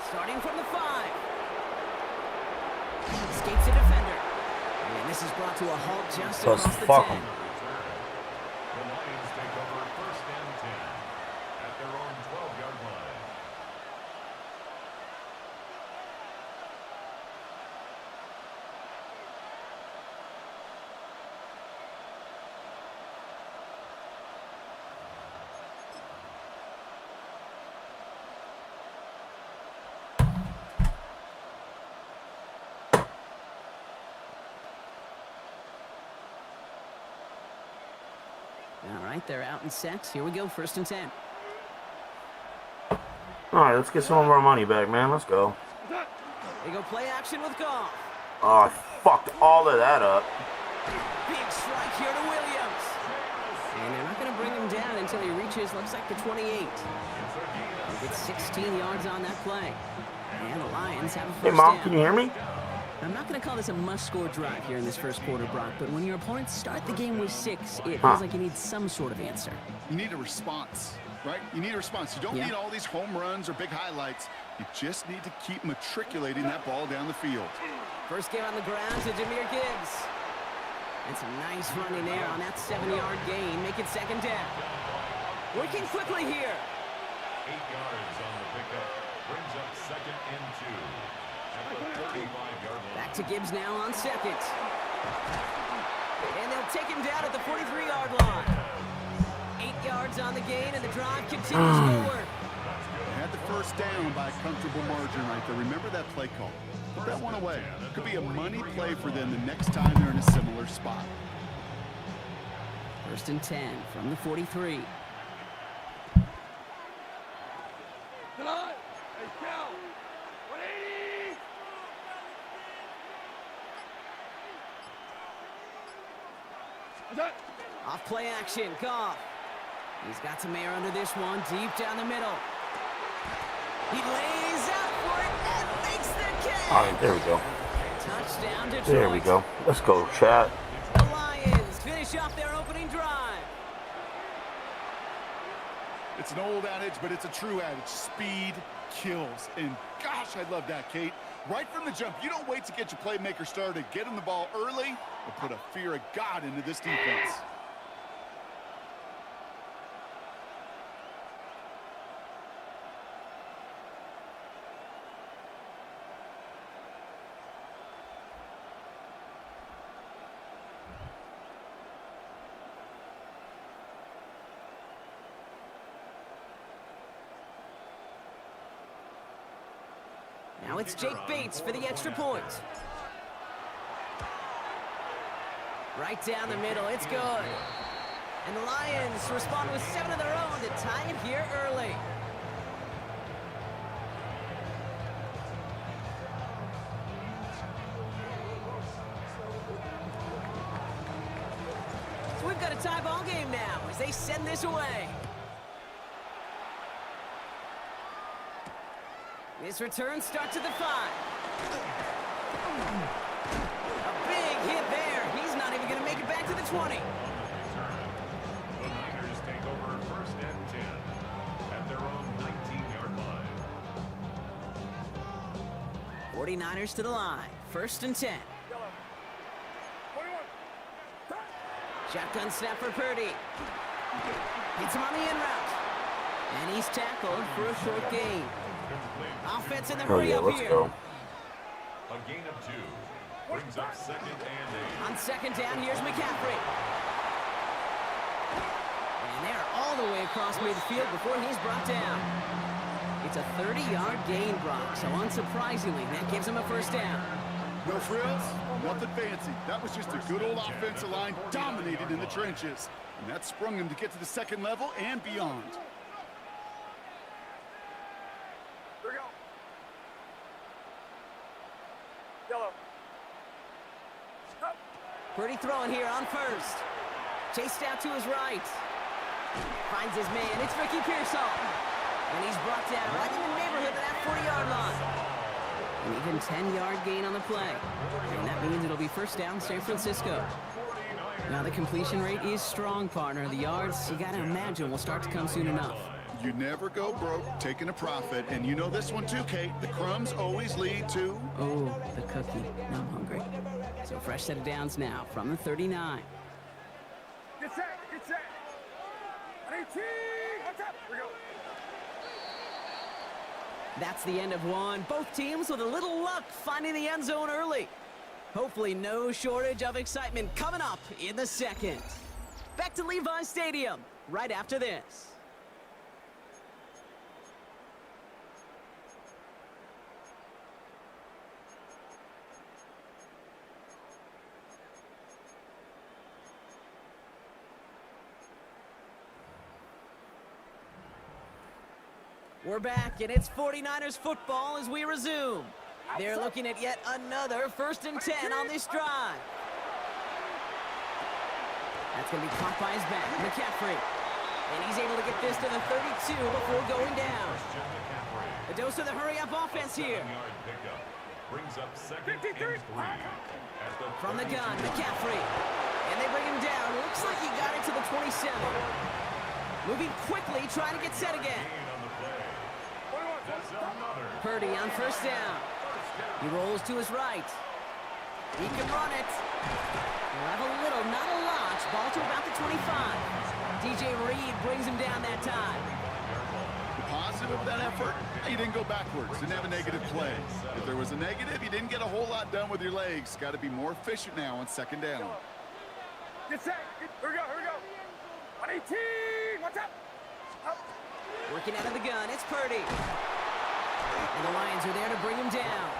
Starting from the 5. Escapes a defender. And this is brought to a halt just across the 10. The Lions take over first and 10 at their own 12-yard line. All right, they're out in sets. Here we go, first and 10. All right, let's get some of our money back, man. Let's go. They go play action with Goff. Oh, I fucked all of that up. Big strike here to Williams. And they're not going to bring him down until he reaches, looks like the 28. He gets 16 yards on that play. And the Lions have a first Hey, Mom, down. can you hear me? I'm not going to call this a must-score drive here in this first quarter, Brock, but when your opponents start the game with 6, it feels like you need some sort of answer. You need a response, right? You need a response. You don't need all these home runs or big highlights. You just need to keep matriculating that ball down the field. First game on the ground to Jahmyr Gibbs. And some nice running there on that 7-yard gain. Make it second down. Working quickly here. 8 yards on the pickup. Brings up second and 2. At the 35-yard line. Back to Gibbs now on second. And they'll take him down at the 43-yard line. 8 yards on the gain, and the drive continues forward. They had the first down by a comfortable margin right there. Remember that play call. Put that one away. Could be a money play for them the next time they're in a similar spot. First and 10 from the 43. Off play action, Goff. He's got some air under this one, deep down the middle. He lays out for it and makes the catch. All right, there we go. Touchdown, Detroit. There we go. Let's go, chat. The Lions finish off their opening drive. It's an old adage, but it's a true adage. Speed kills. And gosh, I love that, Kate. Right from the jump, you don't wait to get your playmaker started. Get him the ball early or put a fear of God into this defense. Now it's Jake Bates for the extra point. Right down the middle, it's good. And the Lions respond with 7 of their own to tie it here early. So we've got a tie ball game now as they send this away. This return starts at the 5. A big hit there. He's not even going to make it back to the 20. The Niners take over first and 10 at their own 19-yard line. 49ers to the line. First and 10. Shotgun snap for Purdy. Hits him on the in route. And he's tackled for a short gain. Offense in the hurry up let's here. go. A gain of 2 brings up second and 8. On second down, here's McCaffrey. And they're all the way across midfield before he's brought down. It's a 30-yard gain, Brock, so unsurprisingly, that gives him a first down. No frills, nothing fancy. That was just a good old offensive line dominated in the trenches. And that sprung him to get to the second level and beyond. Here we go. Yellow. Purdy throwing here on first. Chased out to his right. Finds his man. It's Ricky Pearsall. And he's brought down right in the neighborhood of that 40-yard line. An even 10-yard gain on the play. And that means it'll be first down San Francisco. Now the completion rate is strong, partner. The yards, you got to imagine, will start to come soon enough. You never go broke taking a profit. And you know this one too, Kate. The crumbs always lead to... Oh, the cookie. Now I'm hungry. So fresh set of downs now from the 39. Get set. Get set. 18. What's up? Here we go. That's the end of one. Both teams with a little luck finding the end zone early. Hopefully no shortage of excitement coming up in the second. Back to Levi Stadium right after this. We're back, and it's 49ers football as we resume. They're looking at yet another first and 10 on this drive. That's going to be caught by his back, McCaffrey. And he's able to get this to the 32 before going down. A dose of the hurry-up offense here. Brings up second and 3. From the gun, McCaffrey. And they bring him down. Looks like he got it to the 27. Moving quickly, trying to get set again. Purdy on first down. He rolls to his right. He can run it. He'll have a little, not a lot. Ball to about the 25. DJ Reed brings him down that time. The positive of that effort, he didn't go backwards, didn't have a negative play. If there was a negative, you didn't get a whole lot done with your legs. Got to be more efficient now on second down. Get set. Here we go. Here we go. 18. What's up? Up. Working out of the gun, it's Purdy. And the Lions are there to bring him down.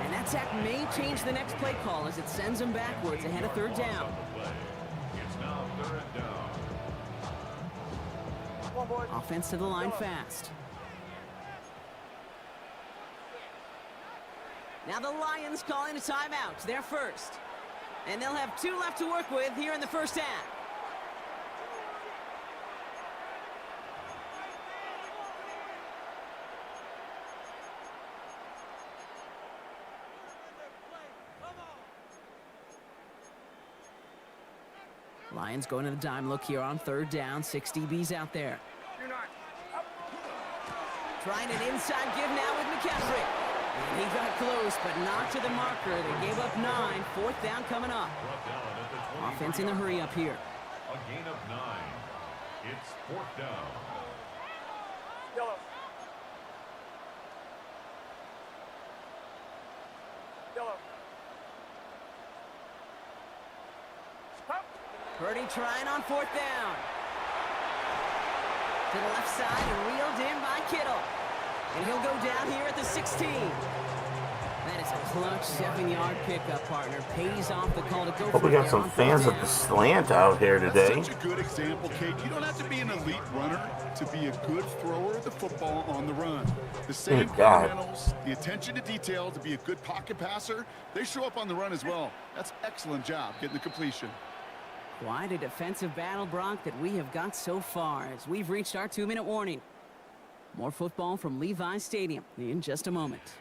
And that sack may change the next play call as it sends him backwards ahead of third down. It's now third down. Come on, boys. Offense to the line fast. Now the Lions calling a timeout. They're first. And they'll have 2 left to work with here in the first half. Lions going to the dime look here on third down. 6 DBs out there. You're not. Up. Trying an inside give now with McCaffrey. And he got close, but not to the marker. They gave up 9. Fourth down coming up. Brought down at the 23. Offense in the hurry up here. A gain of 9. It's fourth down. Yellow. Yellow. Up. Purdy trying on fourth down. To the left side and reeled in by Kittle. And he'll go down here at the 16. That is a clutch 7-yard pickup, partner. Pays off the call to go Hope for we it got there some on fans fourth at the down. slant out here today. That's such a good example, Kate. You don't have to be an elite runner to be a good thrower of the football on the run. The same Good God. fundamentals, the attention to detail to be a good pocket passer, they show up on the run as well. That's excellent job getting the completion. Quite a defensive battle, Brock, that we have got so far as we've reached our 2-minute warning. More football from Levi Stadium in just a moment.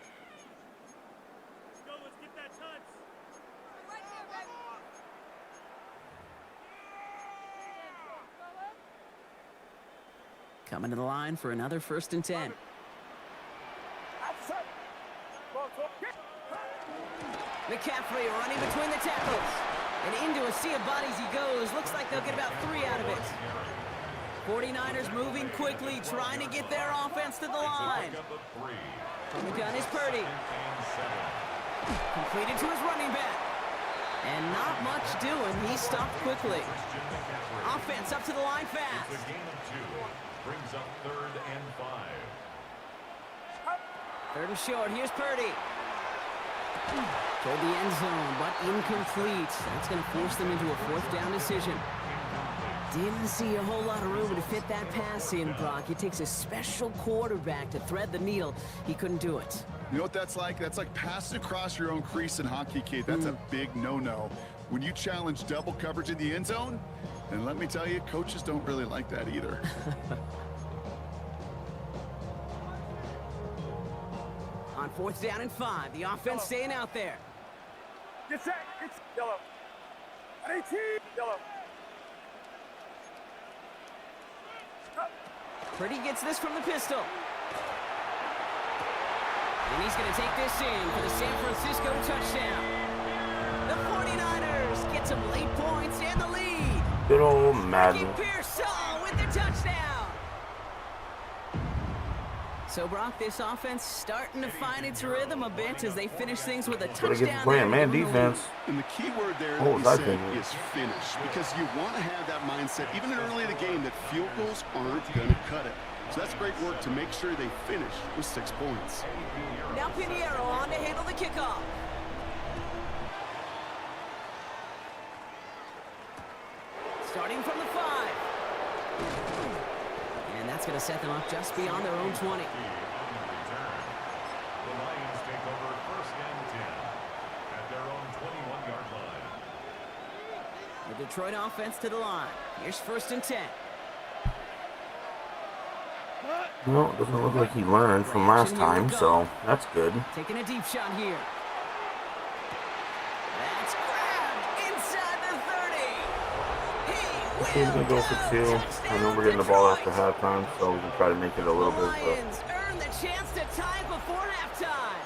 Coming to the line for another 1st and 10. McCaffrey running between the tackles. And into a sea of bodies he goes. Looks like they'll get about 3 out of it. 49ers moving quickly, trying to get their offense to the line. From the gun is Purdy. Completed to his running back. And not much doing. He stopped quickly. Offense up to the line fast. It's a gain of 2. Brings up 3rd and 5. 3rd and short. Here's Purdy. Toward the end zone, but incomplete. That's going to force them into a 4th down decision. Didn't see a whole lot of room to fit that pass in, Brock. It takes a special quarterback to thread the needle. He couldn't do it. You know what that's like? That's like passing across your own crease in hockey, Kate. That's a big no-no. When you challenge double coverage in the end zone, and let me tell you, coaches don't really like that either. On 4th down and 5, the offense staying out there. Get set. It's yellow. 18. Yellow. Purdy gets this from the pistol. And he's going to take this in for the San Francisco touchdown. The 49ers get some late points and the lead. Good old Madden. Pearsall with the touchdown. So, Brock, this offense starting to find its rhythm a bit as they finish things with a touchdown. Gotta get the plan, man. Defense. And the key word there Oh, that that's you it. said is finish, because you want to have that mindset, even early in the game, that field goals aren't going to cut it. So that's great work to make sure they finish with 6 points. Now Pinheiro on to handle the kickoff. Starting from the 5. And that's going to set them up just beyond their own 20. The Lions take over 1st and 10 at their own 21-yard line. The Detroit offense to the line. Here's 1st and 10. Well, it doesn't look like he learned from last time, so that's good. Taking a deep shot here. That's grabbed inside the 30. He's gonna go for 2. I know we're getting the ball after halftime, so we can try to make it a little bit. Lions earn the chance to tie it before halftime.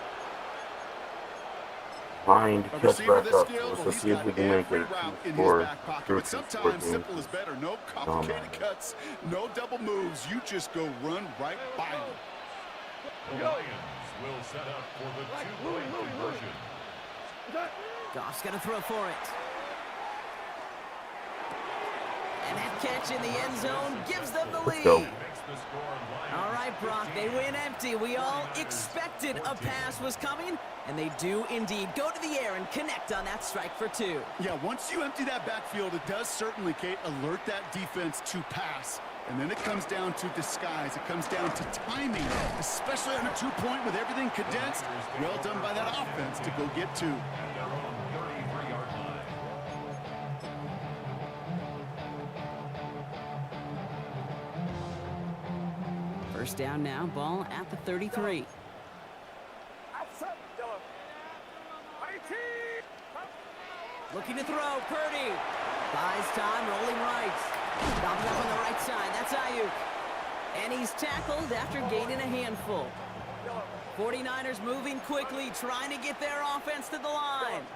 Fine to A catch receiver back this up. skilled, well, Let's he's see if got we can make every it. route in his Score. back pocket, Sure, but sometimes score. simple is better. No complicated cuts, no double moves. You just go run right by them. The Lions will set up for the 2-point conversion. Goff's going to throw for it. And that catch in the end zone gives them the lead. go. Makes the score Lions All right, Brock, they win empty. We all expected a pass was coming, and they do indeed go to the air and connect on that strike for 2. Yeah, once you empty that backfield, it does certainly, Kate, alert that defense to pass. And then it comes down to disguise. It comes down to timing, especially on a 2-point with everything condensed. Well done by that offense to go get 2. at their own 33-yard line. First down now, ball at the 33. Outside. Yellow. 18. Looking to throw, Purdy. Buys time, rolling right. Stopping up on the right side, that's Ayuk. And he's tackled after gaining a handful. 49ers moving quickly, trying to get their offense to the line.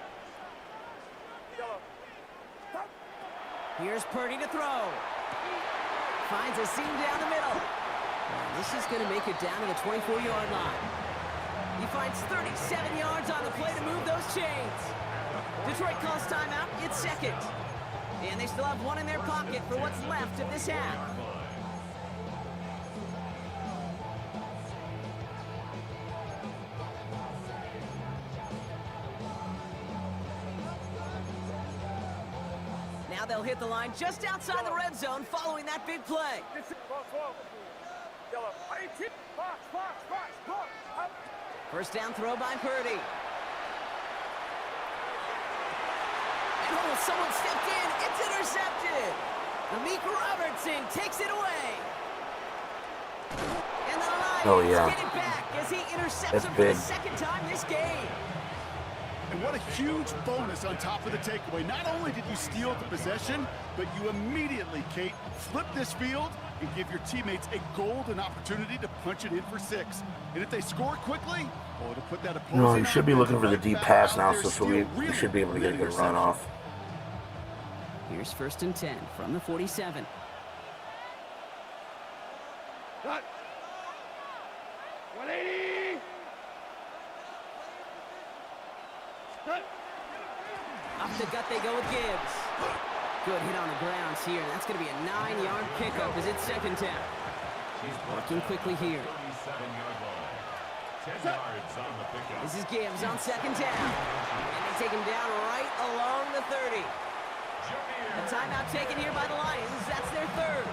Here's Purdy to throw. Finds a seam down the middle. This is going to make it down to the 24-yard line. He finds 37 yards on the play to move those chains. Detroit calls timeout. It's second. And they still have 1 in their pocket for what's left of this half. Now they'll hit the line just outside the red zone following that big play. Yellow. 18. Box. Up. First down throw by Purdy. And oh, someone stepped in. It's intercepted. Amik Robertson takes it away. And the Lions get it back as he intercepts him for the 2nd time this game. And what a huge bonus on top of the takeaway. Not only did you steal the possession, but you immediately, Kate, flipped this field and give your teammates a golden opportunity to punch it in for 6. And if they score quickly, well, it'll put that opposing No, you should be looking for the offense deep back pass out now, there so still we really should be able to get a good run interception. off. Here's 1st and 10 from the 47. Cut. 180. Cut. Up the gut they go with Gibbs. Good hit on the grounds here. That's going to be a 9-yard pickup as it's 2nd down. Working quickly here. 37-yard line. 10 yards on the pickup. This is Gibbs on 2nd down. And they take him down right along the 30. A timeout taken here by the Lions. That's their 3rd.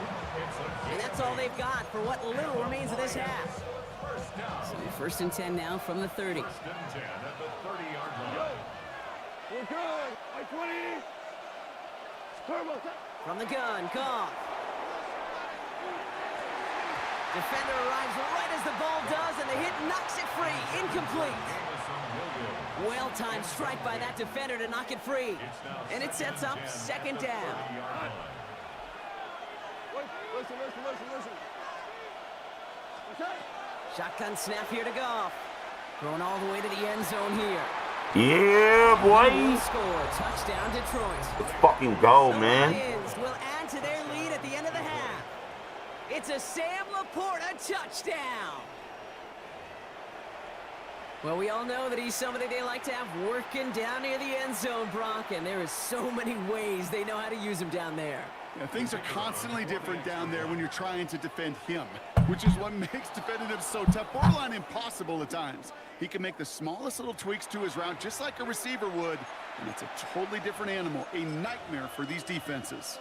And that's all they've got for what little remains of this half. So 1st and 10 now from the 30. 1st and 10 at the 30-yard line. We're good. By 20. Turbo. From the gun, Goff. Defender arrives right as the ball does, and the hit knocks it free. Incomplete. Well-timed strike by that defender to knock it free. And it sets up 2nd down. Listen. Shotgun snap here to Goff. Going all the way to the end zone here. Yeah, boy. Score, touchdown Detroit. Let's fucking go, The man. Lions will add to their lead at the end of the half. It's a Sam Laporta touchdown. Well, we all know that he's somebody they like to have working down near the end zone, Brock, and there is so many ways they know how to use him down there. Yeah, things are constantly different down there when you're trying to defend him, which is what makes defending him so tough, borderline impossible at times. He can make the smallest little tweaks to his route just like a receiver would, and it's a totally different animal, a nightmare for these defenses.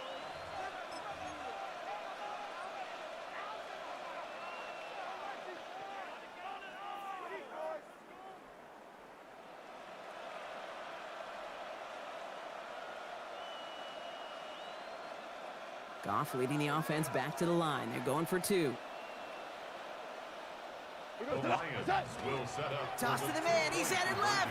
Goff leading the offense back to the line. They're going for 2. The Lions will set up. Toss to the man. He's headed left.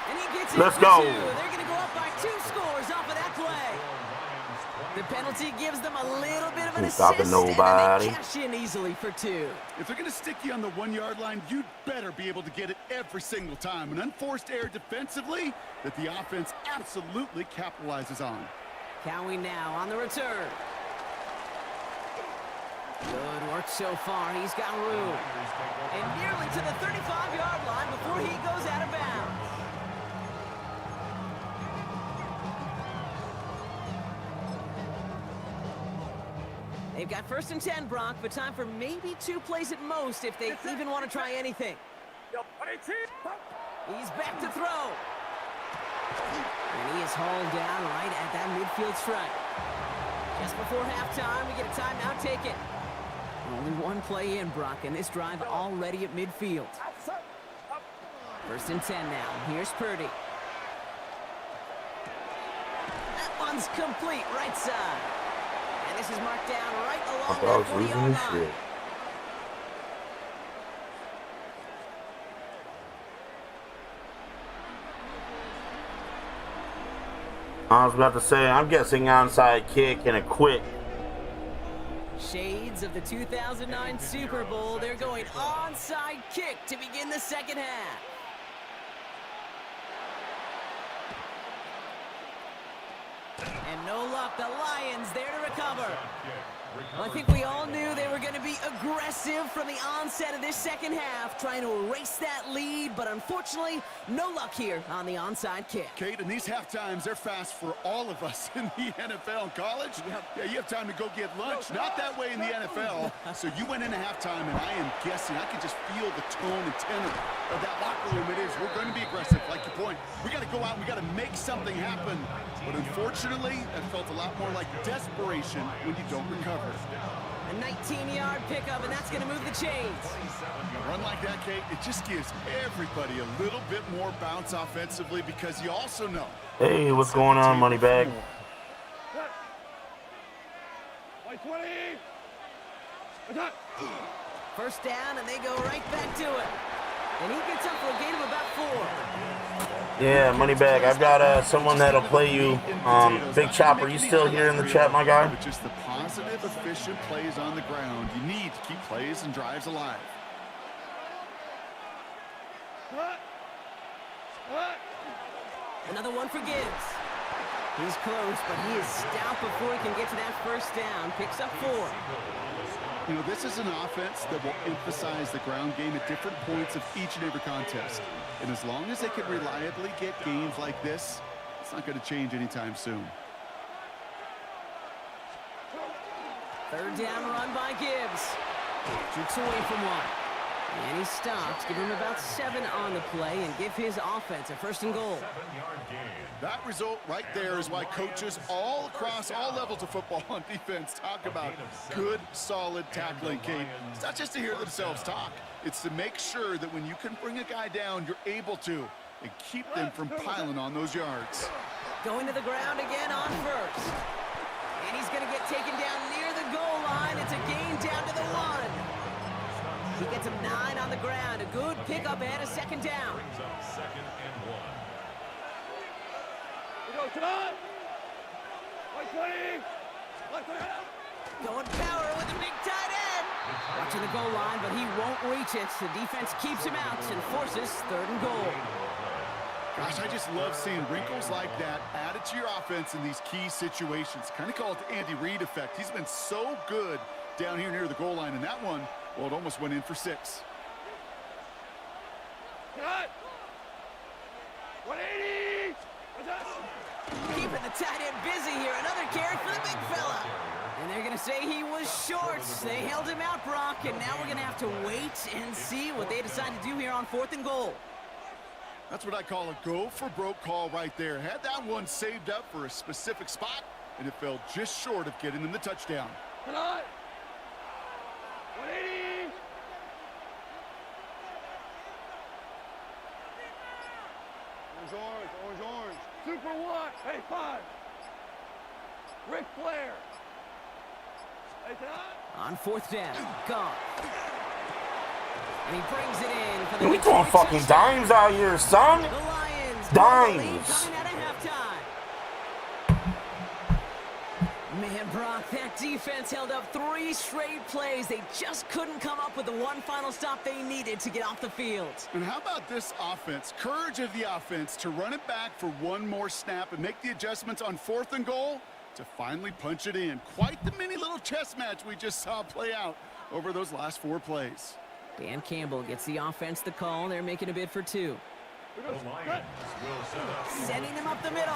And he gets it Let's for go. 2. They're going to go up by 2 scores off of that play. The penalty gives them a little bit of an Ain't assist, stopping nobody. and they cash in easily for 2. If they're going to stick you on the 1-yard line, you'd better be able to get it every single time. An unforced error defensively that the offense absolutely capitalizes on. Cowie now on the return. Good work so far. He's got room. And nearly to the 35-yard line before he goes out of bounds. They've got 1st and 10, Brock, but time for maybe 2 plays at most if they even want to try anything. He's back to throw. And he is hauled down right at that midfield stripe. Just before halftime, we get a timeout taken. Only 1 play in, Brock, and this drive already at midfield. 1st and 10 now. Here's Purdy. That one's complete right side. And this is marked down right along I was that losing 40-yard this line. shit. I was about to say, I'm guessing onside kick and a quick. Shades of the 2009 Super Bowl. They're going onside kick to begin the 2nd half. And no luck, the Lions there to recover. Well, I think we all knew they were going to be aggressive from the onset of this 2nd half, trying to erase that lead, but unfortunately, no luck here on the onside kick. Kate, and these half times, they're fast for all of us in the NFL and college. Yeah, you have time to go get lunch. Not that way in the NFL. So you went into halftime, and I am guessing, I can just feel the tone and tenor of that locker room. It is, we're going to be aggressive, like your point. We got to go out, and we got to make something happen. But unfortunately, that felt a lot more like desperation when you don't recover. A 19-yard pickup, and that's going to move the chains. A run like that, Kate, it just gives everybody a little bit more bounce offensively because you also know. Hey, what's going on, money bag? By 20. Attack. 1st down, and they go right back to it. And he gets up for a gain of about 4. Yeah, money bag. I've got someone that'll play you. Big Chopper, you still here in the chat, my guy? But just the positive, efficient plays on the ground. You need to keep plays and drives alive. Another one for Gibbs. He's close, but he is stout before he can get to that first down. Picks up 4. You know, this is an offense that will emphasize the ground game at different points of each and every contest. And as long as they can reliably get games like this, it's not going to change anytime soon. Third down run by Gibbs. Jukes away from 1. And he stops. Give him about 7 on the play and give his offense a first and goal. That result right there is why coaches all across all levels of football on defense talk about good, solid tackling, Kate. It's not just to hear themselves talk. It's to make sure that when you can bring a guy down, you're able to, and keep them from piling on those yards. Going to the ground again on first. And he's going to get taken down near the goal line. It's a gain down to the 1. He gets him 9 on the ground. A good pickup and a second down. Second and 1. Going power with a big tight end. Watching the goal line, but he won't reach it. The defense keeps him out and forces third and goal. Gosh, I just love seeing wrinkles like that added to your offense in these key situations. Kind of call it the Andy Reid effect. He's been so good down here near the goal line, and that one, well, it almost went in for 6. Cut! 180! Keeping the tight end busy here. Another carry for the big fella. And they're going to say he was short. They held him out, Brock, and now we're going to have to wait and see what they decide to do here on 4th and goal. That's what I call a go-for-broke call right there. Had that one saved up for a specific spot, and it fell just short of getting them the touchdown. Come on! 180! Orange. Super 1. Hey, 5. Ric Flair. Hey, on 4th down, gone. And he brings it in for the We throwing fucking dimes out here, son. The Lions Dimes. coming out of halftime. Man, Brock, that defense held up 3 straight plays. They just couldn't come up with the one final stop they needed to get off the field. And how about this offense? Courage of the offense to run it back for one more snap and make the adjustments on 4th and goal to finally punch it in. Quite the mini little chess match we just saw play out over those last 4 plays. Dan Campbell gets the offense the call. They're making a bid for 2. Sending him up the middle.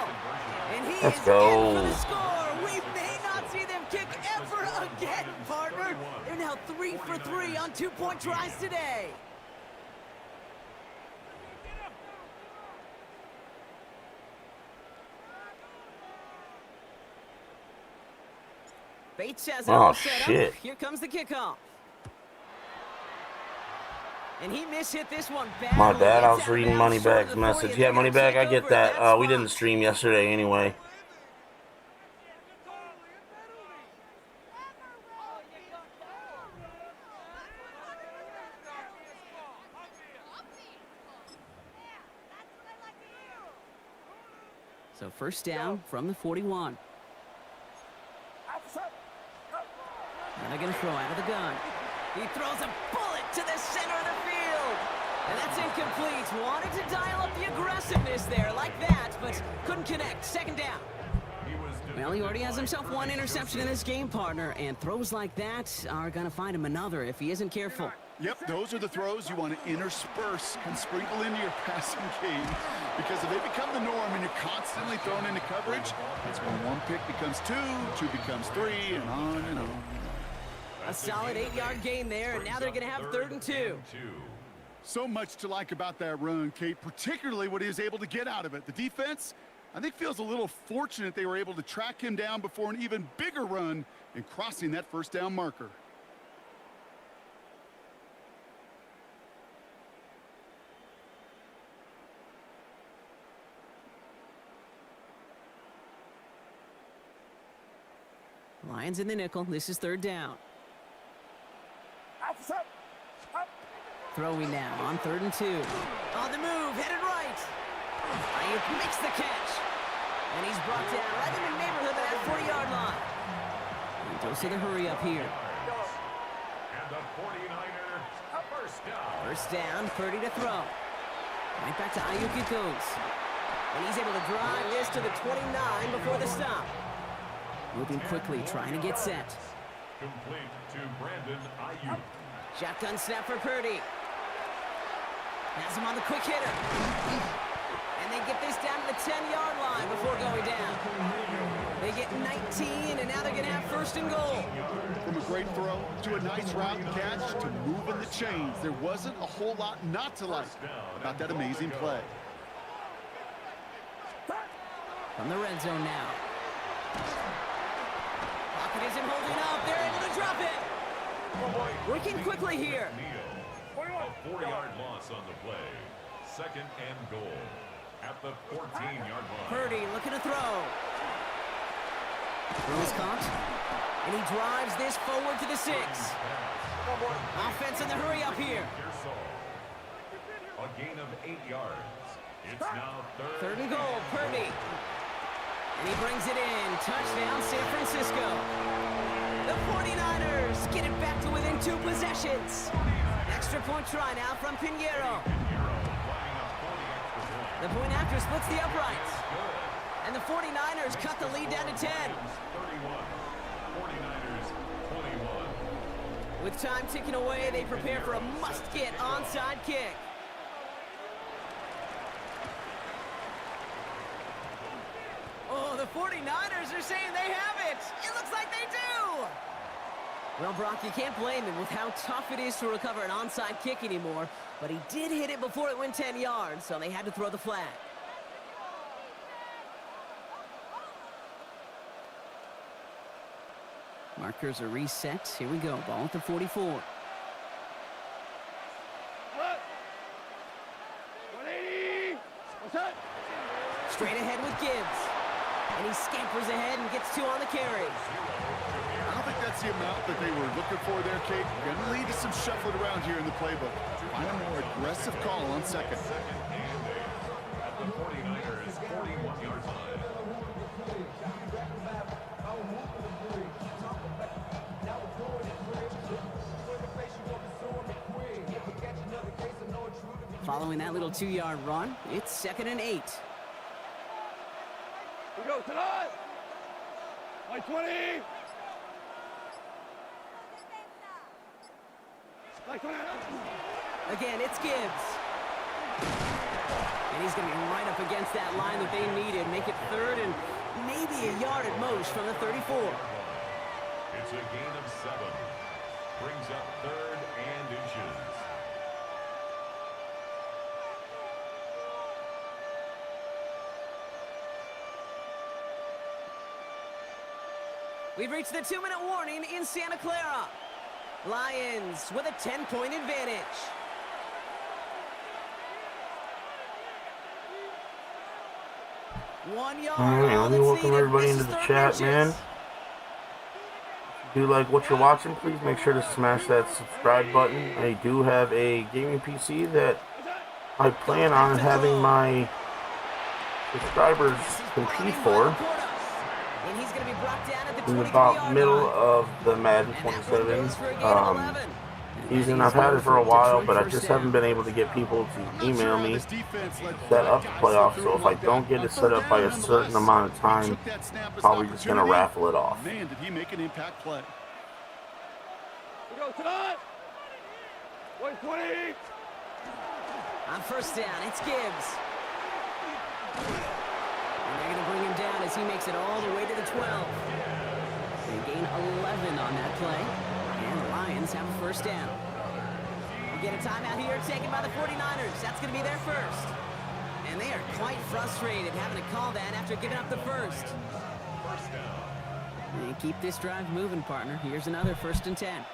And he Let's is go. in for the score. We may not see them kick ever again, partner. They're now 3 for 3 on 2-point tries today. Bates has it all set shit. up. Here comes the kickoff. And he mishit this one bad. My bad, I was reading Moneybag's message. Yeah, Moneybag, I get that. We didn't stream yesterday anyway. So first down from the 41. And they're going to throw out of the gun. He throws a bullet to the center of the field. And that's incomplete. Wanted to dial up the aggressiveness there like that, but couldn't connect. Second down. Well, he already has himself 1 interception in this game, partner, and throws like that are going to find him another if he isn't careful. Yep, those are the throws you want to intersperse and sprinkle into your passing game, because if they become the norm and you're constantly thrown into coverage, that's when 1 pick becomes 2, 2 becomes 3, and on and on. A solid 8-yard gain there, and now they're going to have 3rd and 2. So much to like about that run, Kate, particularly what he was able to get out of it. The defense, I think, feels a little fortunate they were able to track him down before an even bigger run in crossing that first down marker. Lions in the nickel. This is 3rd down. Throwing now on 3rd and 2. On the move, headed right. Ayuk makes the catch. And he's brought down right in the neighborhood of that 40-yard line. And don't see the hurry up here. And the 49er, first down. First down, Purdy to throw. Right back to Ayuk it goes. And he's able to drive this to the 29 before the stop. Moving quickly, trying to get set. Complete to Brandon Ayuk. Shotgun snap for Purdy. Has him on the quick hitter. And they get this down to the 10-yard line before going down. They get 19, and now they're going to have first and goal. From a great throw to a nice route and catch to moving the chains, there wasn't a whole lot not to like about that amazing play. From the red zone now. Pocket isn't holding up. They're able to drop it. Working quickly here. A 4-yard loss on the play. Second and goal at the 14-yard line. Purdy looking to throw. Throw is caught. And he drives this forward to the 6. Offense in the hurry up here. A gain of 8 yards. It's now Third and goal, Purdy. And he brings it in. Touchdown, San Francisco. The 49ers get it back to within 2 possessions. Extra point try now from Pinheiro. The point after splits the uprights. And the 49ers cut the lead down to 10. 31. 49ers 21. With time ticking away, they prepare for a must-get onside kick. Oh, the 49ers are saying they have it. It looks like they do. Well, Brock, you can't blame him with how tough it is to recover an onside kick anymore. But he did hit it before it went 10 yards, so they had to throw the flag. Markers are reset. Here we go. Ball at the 44. 180. What's that? Straight ahead with Gibbs. And he scampers ahead and gets 2 on the carry. I don't think that's the amount that they were looking for there, Kate. Going to lead to some shuffling around here in the playbook. Find a more aggressive call on second. Second and 8 at the 49ers 41-yard line. Following that little 2-yard run, it's 2nd and 8. We go tonight. Like 20. Like 20. Again, it's Gibbs. And he's going to be right up against that line that they needed. Make it 3rd and maybe a yard at most from the 34. It's a gain of 7. Brings up 3rd and inches. We've reached the 2-minute warning in Santa Clara. Lions with a 10-point advantage. One yard. All right, let me welcome everybody into the chat, man. If you do like what you're watching, please make sure to smash that subscribe button. I do have a gaming PC that I plan on having my subscribers compete for And he's going to be brought down at the in about middle of the Madden 27 season. I've had it for a while, but I just haven't been able to get people to email me set up the playoffs. So if I don't get it set up by a certain amount of time, probably just going to raffle it off. Man, did he make an impact play. We go tonight. 120. On first down, it's Gibbs. And they're going to bring him down as he makes it all the way to the 12. They gain 11 on that play. And the Lions have a first down. We get a timeout here taken by the 49ers. That's going to be their first. And they are quite frustrated having to call that after giving up the first. And keep this drive moving, partner. Here's another 1st and 10.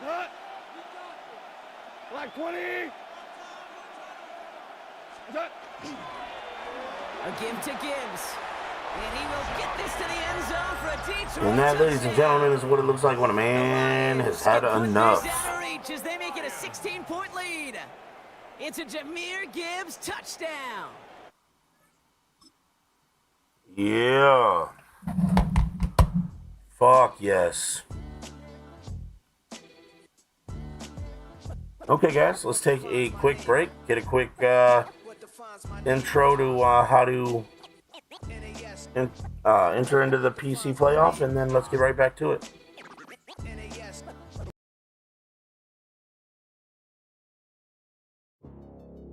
Cut. Like 20. Cut. A give to Gibbs. And he will get this to the end zone for a Detroit And that, ladies and gentlemen, is what it looks like when a man has had enough. Down to reach as they make it a 16-point lead. It's a Jahmyr Gibbs touchdown. Yeah. Fuck yes. Okay, guys, let's take a quick break. Get a quick intro to how to enter into the PC playoff, and then let's get right back to it.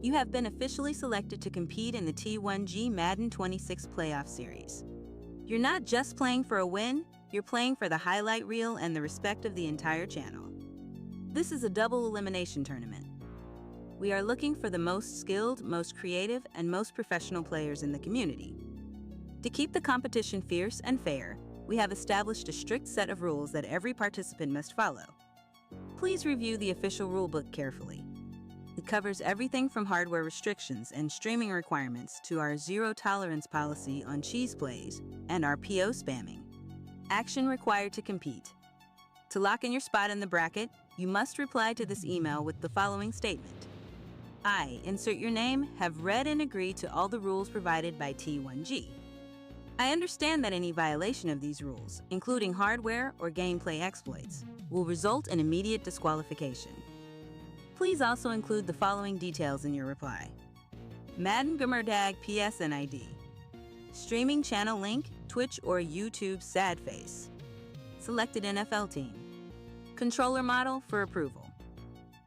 You have been officially selected to compete in the T1G Madden 26 playoff series. You're not just playing for a win, you're playing for the highlight reel and the respect of the entire channel. This is a double elimination tournament. We are looking for the most skilled, most creative, and most professional players in the community. To keep the competition fierce and fair, we have established a strict set of rules that every participant must follow. Please review the official rulebook carefully. It covers everything from hardware restrictions and streaming requirements to our zero-tolerance policy on cheese plays and our PO spamming. Action required to compete. To lock in your spot in the bracket, you must reply to this email with the following statement. I, insert your name, have read and agreed to all the rules provided by T1G. I understand that any violation of these rules, including hardware or gameplay exploits, will result in immediate disqualification. Please also include the following details in your reply. Madden Gamerdag PSN ID. Streaming channel link, Twitch or YouTube sad face. Selected NFL team. Controller model for approval.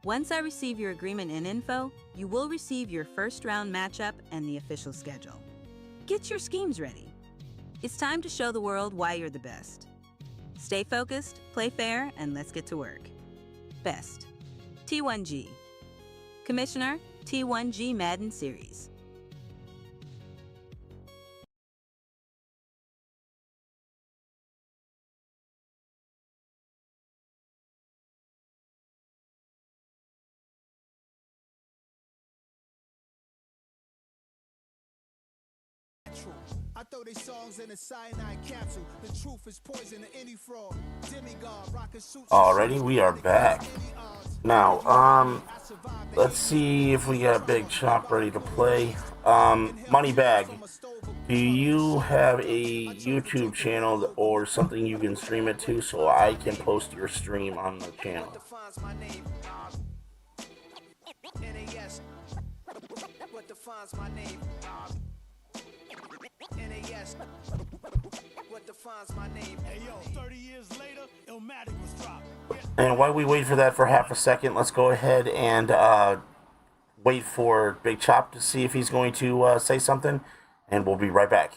Once I receive your agreement and info, you will receive your first round matchup and the official schedule. Get your schemes ready. It's time to show the world why you're the best. Stay focused, play fair, and let's get to work. Best. T1G. Commissioner, T1G Madden Series. I throw these songs in a cyanide capsule. The truth is poison to any fraud. Demigod, rocket suits. Alrighty, we are back. Now, let's see if we got Big Chop ready to play. Moneybag, do you have a YouTube channel or something you can stream it to so I can post your stream on the channel? What defines my name? What defines my name? Hey yo, 30 years later, Elite Madden was dropped. And while we wait for that for half a second, let's go ahead and wait for Big Chop to see if he's going to say something, and we'll be right back.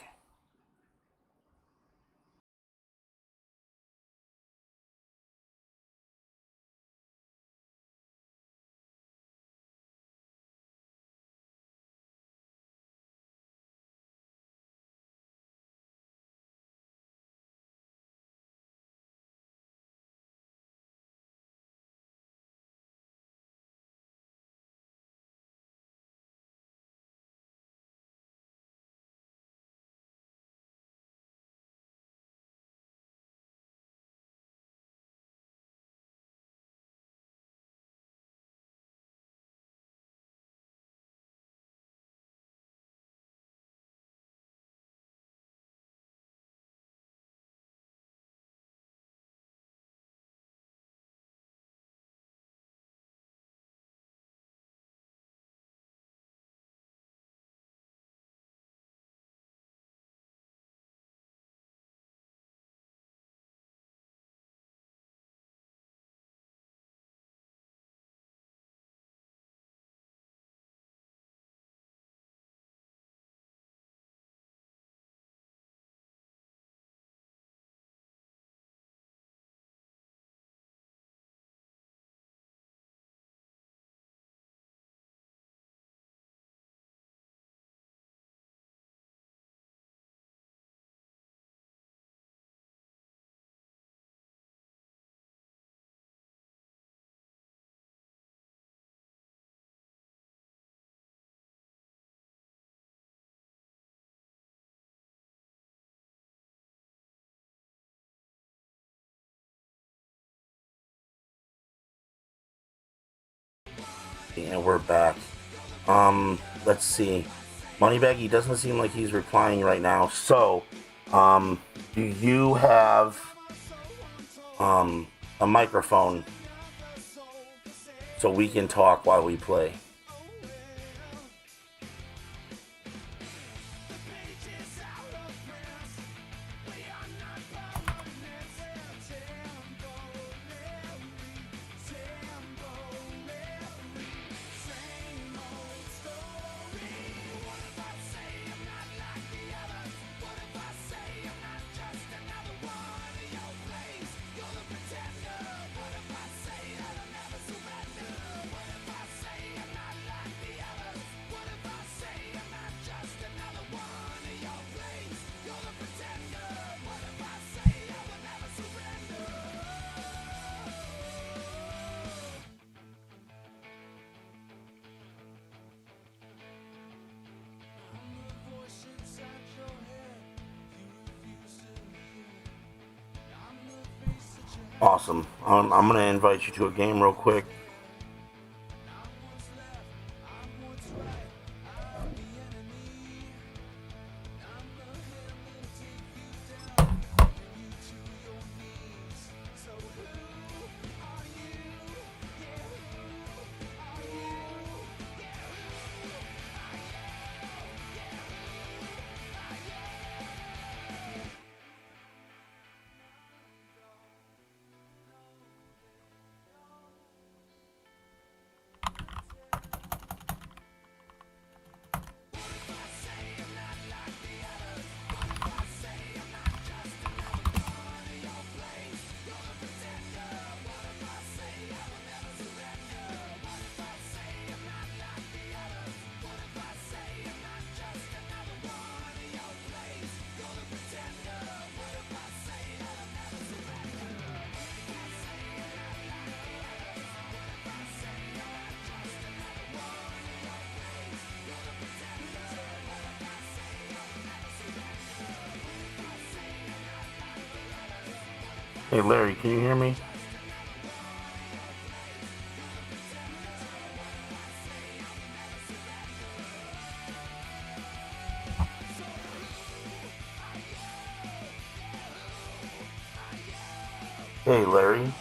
And we're back. Let's see. Moneybag, he doesn't seem like he's replying right now. So, do you have a microphone so we can talk while we play? Awesome. I'm going to invite you to a game real quick. Hey Larry, can you hear me? Hey Larry.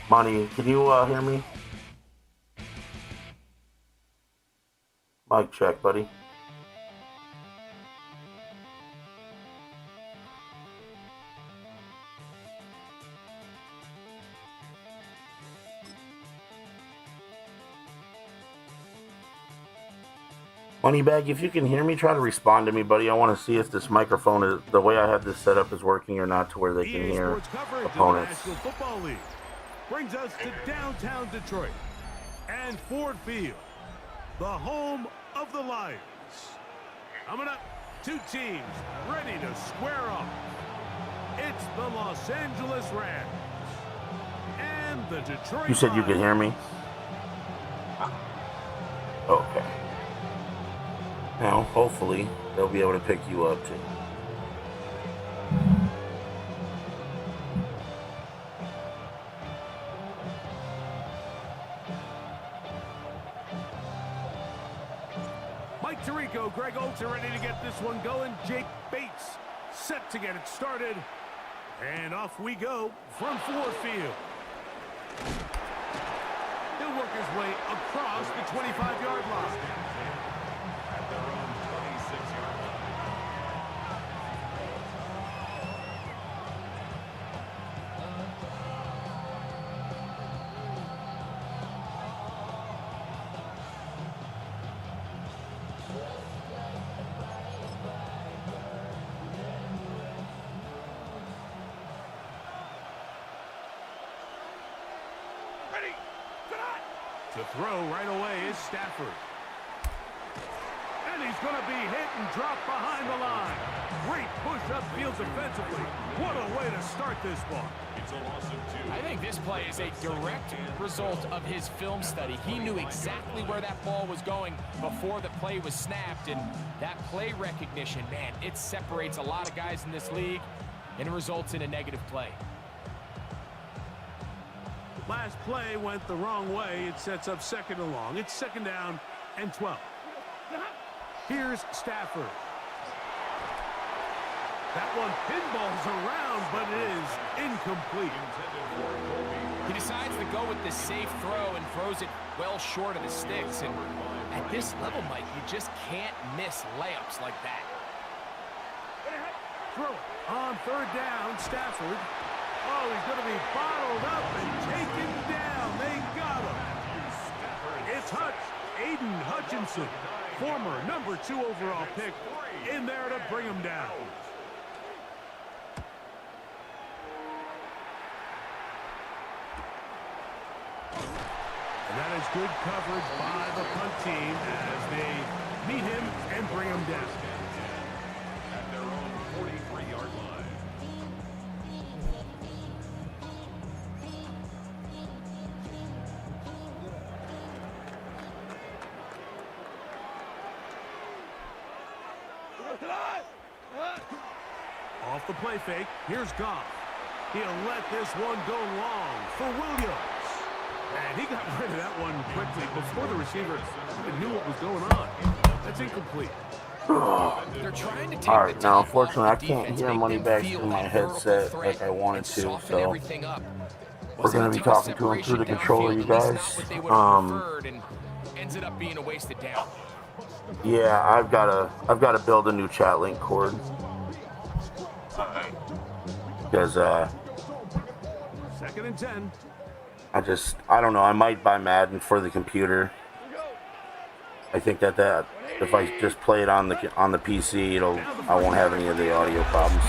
Monty, can you hear me? Mic check, buddy. Moneybag, if you can hear me, try to respond to me, buddy. I want to see if this microphone, is the way I have this set up, is working or not to where they can hear opponents. National Football League brings us to downtown Detroit and Ford Field, the home of the Lions. Coming up, two teams ready to square off. It's the Los Angeles Rams and the Detroit You said you could hear me? Okay. Now, hopefully, they'll be able to pick you up, too. Mike Tirico, Greg Oates are ready to get this one going. Jake Bates set to get it started. And off we go from Ford Field. He'll work his way across the 25-yard line. At their own 26-yard line. Ready, set. To throw right away is Stafford. And he's going to be hit and dropped behind the line. Great push upfield defensively. What a way to start this ball. It's a loss of 2. I think this play is a direct result of his film study. He knew exactly where that ball was going before the play was snapped, and that play recognition, man, it separates a lot of guys in this league, and it results in a negative play. Last play went the wrong way. It sets up second and long. It's second down and 12. Here's Stafford. That one pinballs around, but it is incomplete. He decides to go with the safe throw and throws it well short of the sticks. And at this level, Mike, you just can't miss layups like that. Throw it on third down, Stafford. Oh, he's going to be bottled up and taken down. They got him. It's Aiden Hutchinson, former number 2 overall pick, in there to bring him down. And that is good coverage by the punt team as they meet him and bring him down. At their own 43-yard line. Off the play fake, here's Goff. He'll let this one go long for Williams. And he got rid of that one quickly before the receiver even knew what was going on. That's incomplete. They're trying to take All right, now unfortunately I can't hear Moneybags through my headset like I wanted to, so we're going to be talking to him through the controller, you guys. Ended up being a wasted down. Yeah, I've got to build a new chat link cord. Because 2nd and 10. I don't know, I might buy Madden for the computer. I think that if I just play it on the PC, I won't have any of the audio problems.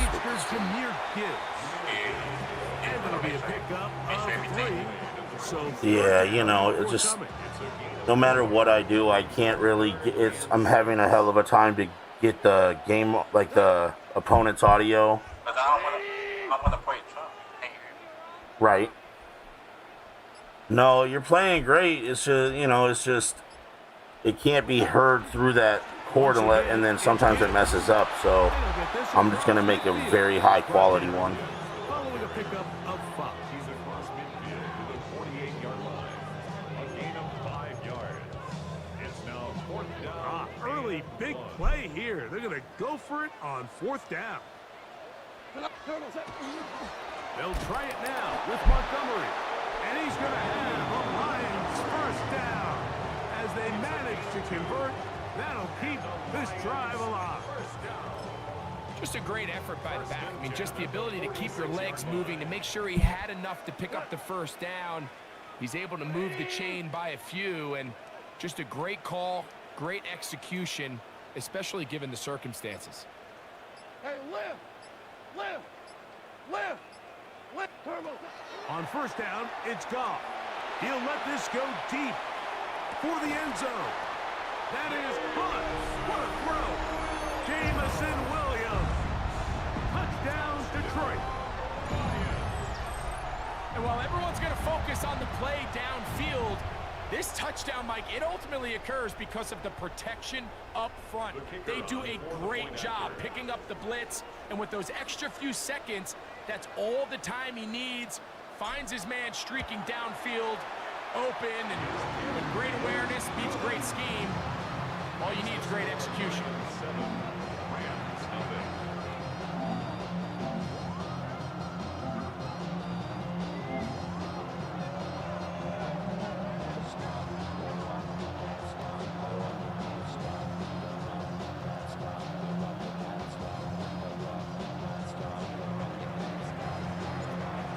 Yeah, you know, it just, no matter what I do, I can't really I'm having a hell of a time to get the game, like the opponent's audio. But I want to play Trump. Right. No, you're playing great. It's just, you know, it can't be heard through that cord and then sometimes it messes up. So I'm just going to make a very high quality one. Following a pickup of 5. He's across midfield to the 48-yard line. A gain of 5 yards. It's now 4th down. Early big play here. They're going to go for it on 4th down. They'll try it now with Montgomery. And he's going to have the Lions first down. As they manage to convert, that'll keep this drive alive. Just a great effort by the back. I mean, just the ability to keep your legs moving, to make sure he had enough to pick up the first down. He's able to move the chain by a few, and just a great call, great execution, especially given the circumstances. Hey, lift! Turbo! On first down, it's Goff. He'll let this go deep for the end zone. That is Hunt. What a throw. Jamison Williams. Touchdown, Detroit. And while everyone's going to focus on the play downfield, this touchdown, Mike, it ultimately occurs because of the protection up front. They do a great job picking up the blitz, and with those extra few seconds, that's all the time he needs. Finds his man streaking downfield, open, and with great awareness meets great scheme. All you need is great execution.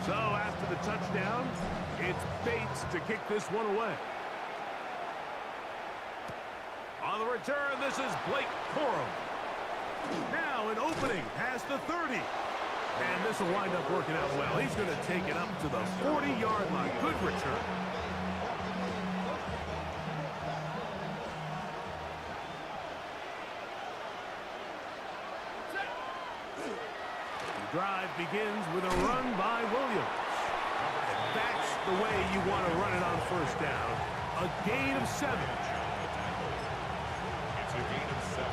So after the touchdown, it's Bates to kick this one away. On the return, this is Blake Corum. Now an opening past the 30. And this will wind up working out well. He's going to take it up to the 40-yard line. Good return. The drive begins with a run by Williams. And that's the way you want to run it on first down. A gain of 7. It's a gain of 7.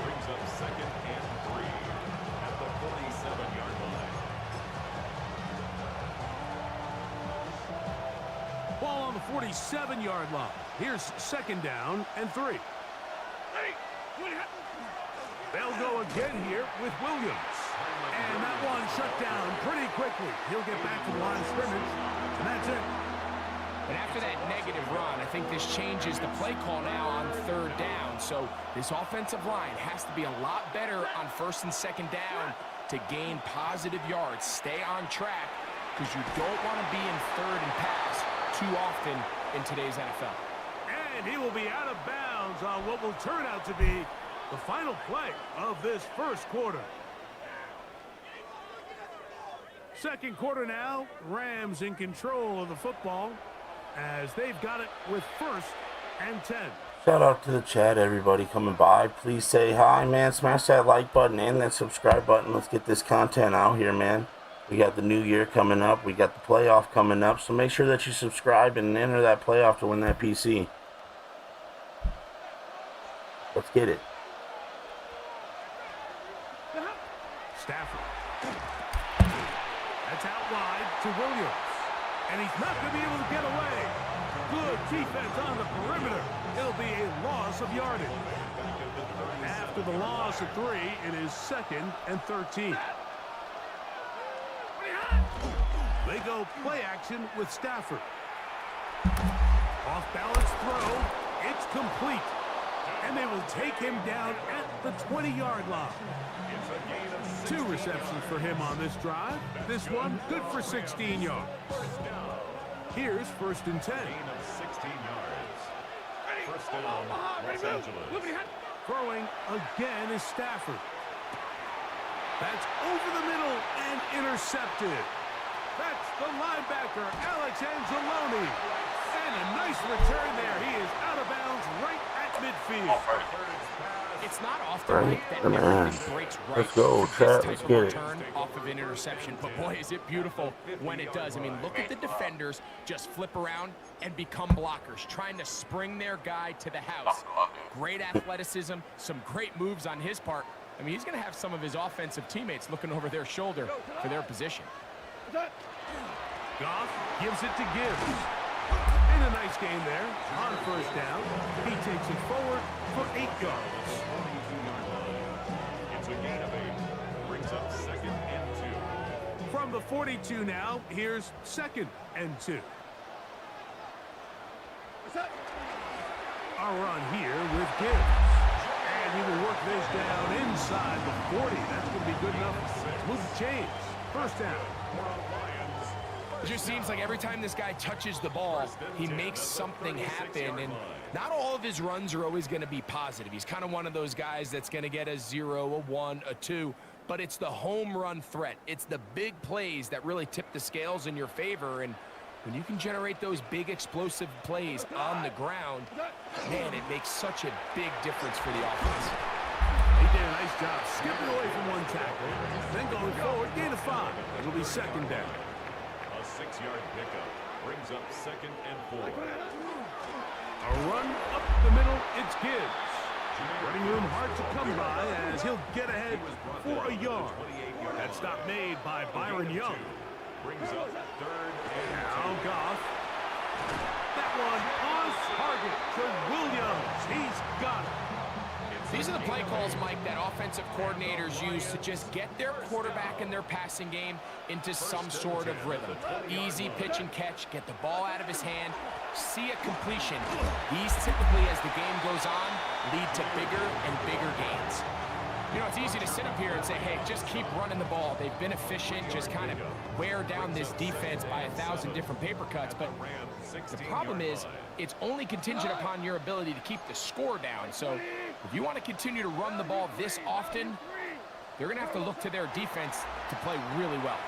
Brings up 2nd and 3 at the 47-yard line. Ball on on the 47-yard line. Here's 2nd down and 3. They'll go again here with Williams. And that one shut down pretty quickly. He'll get back to the line of scrimmage, and that's it. And after that negative run, I think this changes the play call now on 3rd down. So this offensive line has to be a lot better on 1st and 2nd down to gain positive yards. Stay on track, because you don't want to be in 3rd and pass too often in today's NFL. And he will be out of bounds on what will turn out to be the final play of this 1st quarter. 2nd quarter now, Rams in control of the football as they've got it with 1st and 10. Shout out to the chat, everybody coming by. Please say hi, man. Smash that like button and that subscribe button. Let's get this content out here, man. We got the new year coming up. We got the playoff coming up. So make sure that you subscribe and enter that playoff to win that PC. Let's get it. Stafford. That's out wide to Williams. And he's not going to be able to get away. Good defense on the perimeter. It'll be a loss of yardage. After the loss of 3, it is 2nd and 13. They go play action with Stafford. Off balance throw. It's complete. And they will take him down at the 20-yard line. 2 receptions for him on this drive. This one good for 16 yards. Here's 1st and 10. 16 yards. 1st down, Los Angeles. Throwing again is Stafford. That's over the middle and intercepted. That's the linebacker, Alex Anzalone. And a nice return there. He is out of bounds right at midfield. It's not often that everything breaks right. Let's go, chat. Let's get it. Off of an interception, but boy, is it beautiful when it does. I mean, look at the defenders just flip around and become blockers, trying to spring their guy to the house. Great athleticism, some great moves on his part. I mean, he's going to have some of his offensive teammates looking over their shoulder for their position. Goff gives it to Gibbs. And a nice game there on 1st down. He takes it forward for 8 yards. It's a gain of 8. Brings up 2nd and 2. From the 42 now, here's 2nd and 2. A run here with Gibbs. And he will work this down inside the 40. That's going to be good enough to move the chains. 1st down. It just seems like every time this guy touches the ball, he makes something happen, and not all of his runs are always going to be positive. He's kind of one of those guys that's going to get a 0, a 1, a 2, but it's the home run threat. It's the big plays that really tip the scales in your favor, and when you can generate those big explosive plays on the ground, man, it makes such a big difference for the offense. He did a nice job skipping away from one tackle, then going forward, gain of 5. It'll be 2nd down. 6-yard pickup brings up 2nd and 4. A run up the middle, it's Gibbs. Running room hard to come by as he'll get ahead for a yard. That stop made by Byron Young. Brings up 3rd and 2. Now Goff. That one on target to Williams. He's got it. These are the play calls, Mike, that offensive coordinators use to just get their quarterback and their passing game into some sort of rhythm. Easy pitch and catch, get the ball out of his hand, see a completion. These typically, as the game goes on, lead to bigger and bigger gains. You know, it's easy to sit up here and say, hey, just keep running the ball. They've been efficient, just kind of wear down this defense by 1,000 different paper cuts. But the problem is, it's only contingent upon your ability to keep the score down. So if you want to continue to run the ball this often, they're going to have to look to their defense to play really well.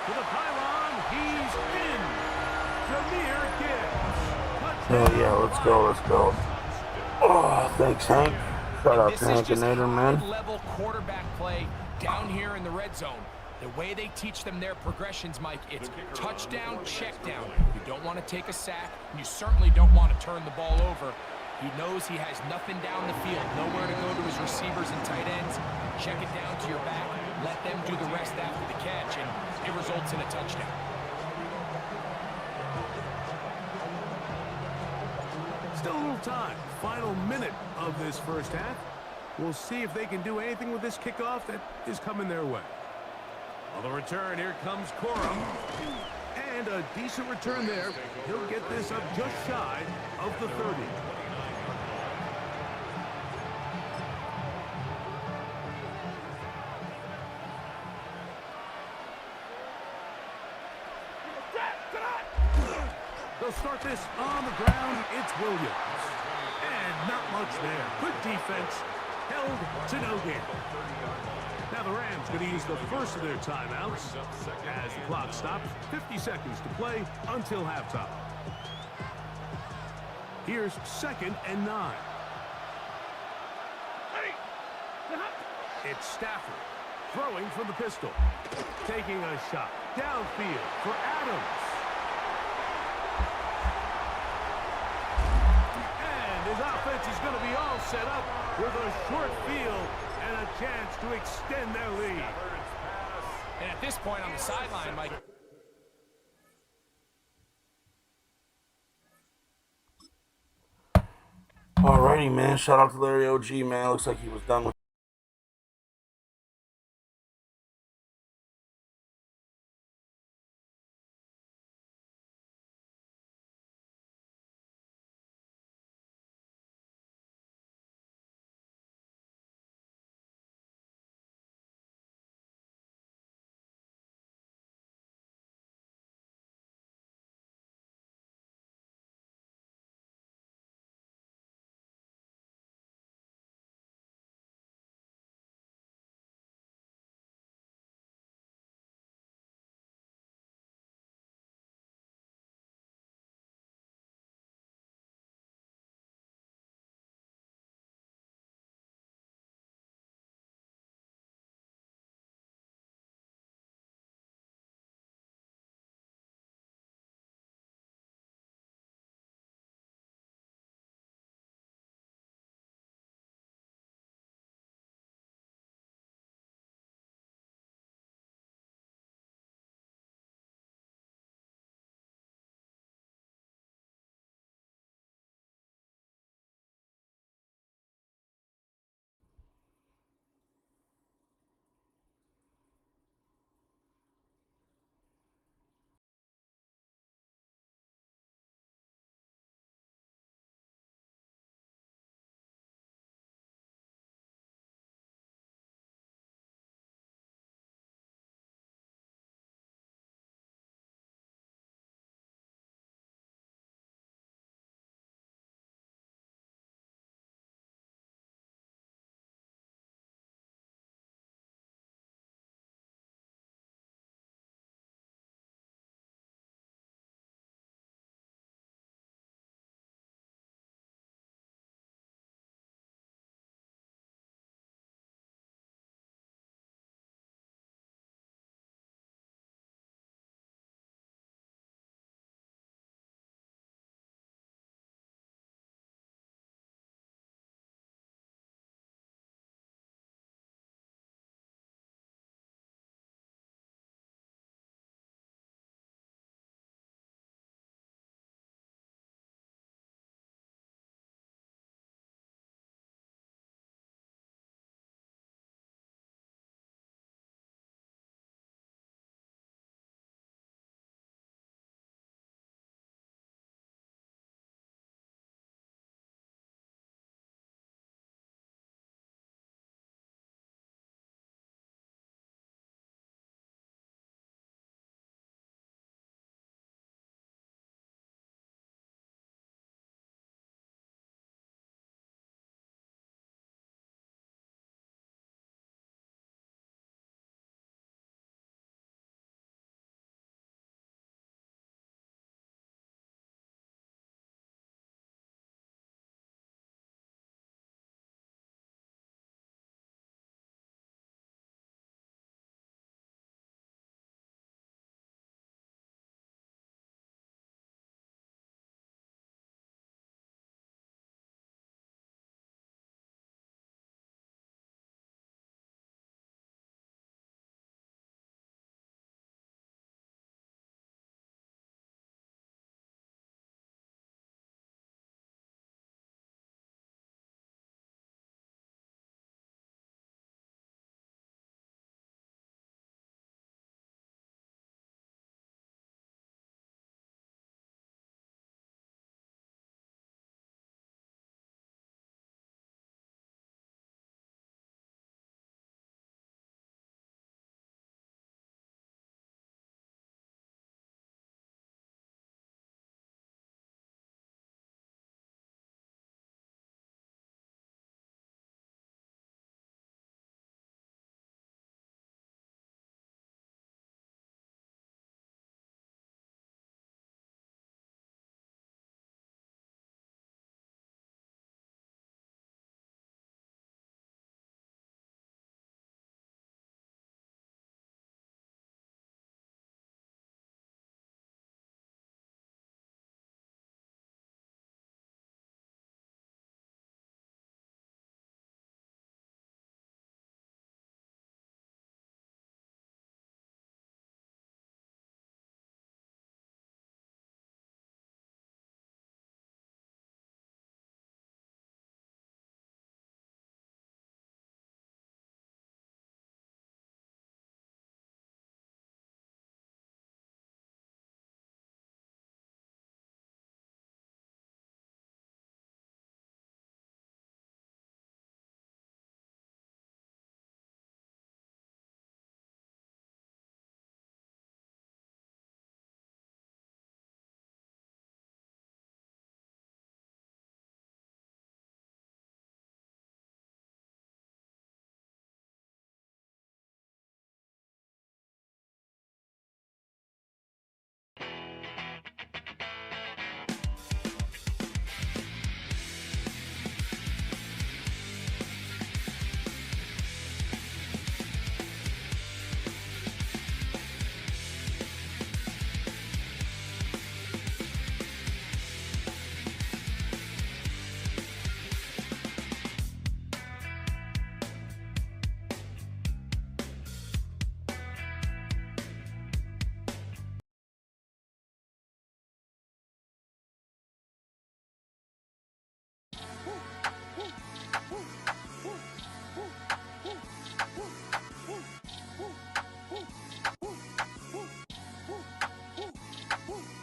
To the pylon, he's in. Jahmyr Gibbs. Oh, yeah, let's go, let's go. Oh, thanks, Hank. Shout out to Hank and Nader, man. Level quarterback play down here in the red zone. The way they teach them their progressions, Mike, it's touchdown, check down. You don't want to take a sack, and you certainly don't want to turn the ball over. He knows he has nothing down the field, nowhere to go to his receivers and tight ends. Check it down to your back, let them do the rest after the catch, and it results in a touchdown. Still a little time. Final minute of this first half. We'll see if they can do anything with this kickoff that is coming their way. On the return, here comes Cora. And a decent return there. He'll get this up just shy of the 30. They'll start this on the ground. It's Williams. And not much there. Good defense. Held to no gain. Now the Rams going to use the first of their timeouts as the clock stops. 50 seconds to play until halftime. Here's 2nd and 9. It's Stafford throwing from the pistol. Taking a shot downfield for Adams. His offense is going to be all set up with a short field and a chance to extend their lead. And at this point on the sideline, Mike. Alrighty, man. Shout out to Larry OG, man. Looks like he was done with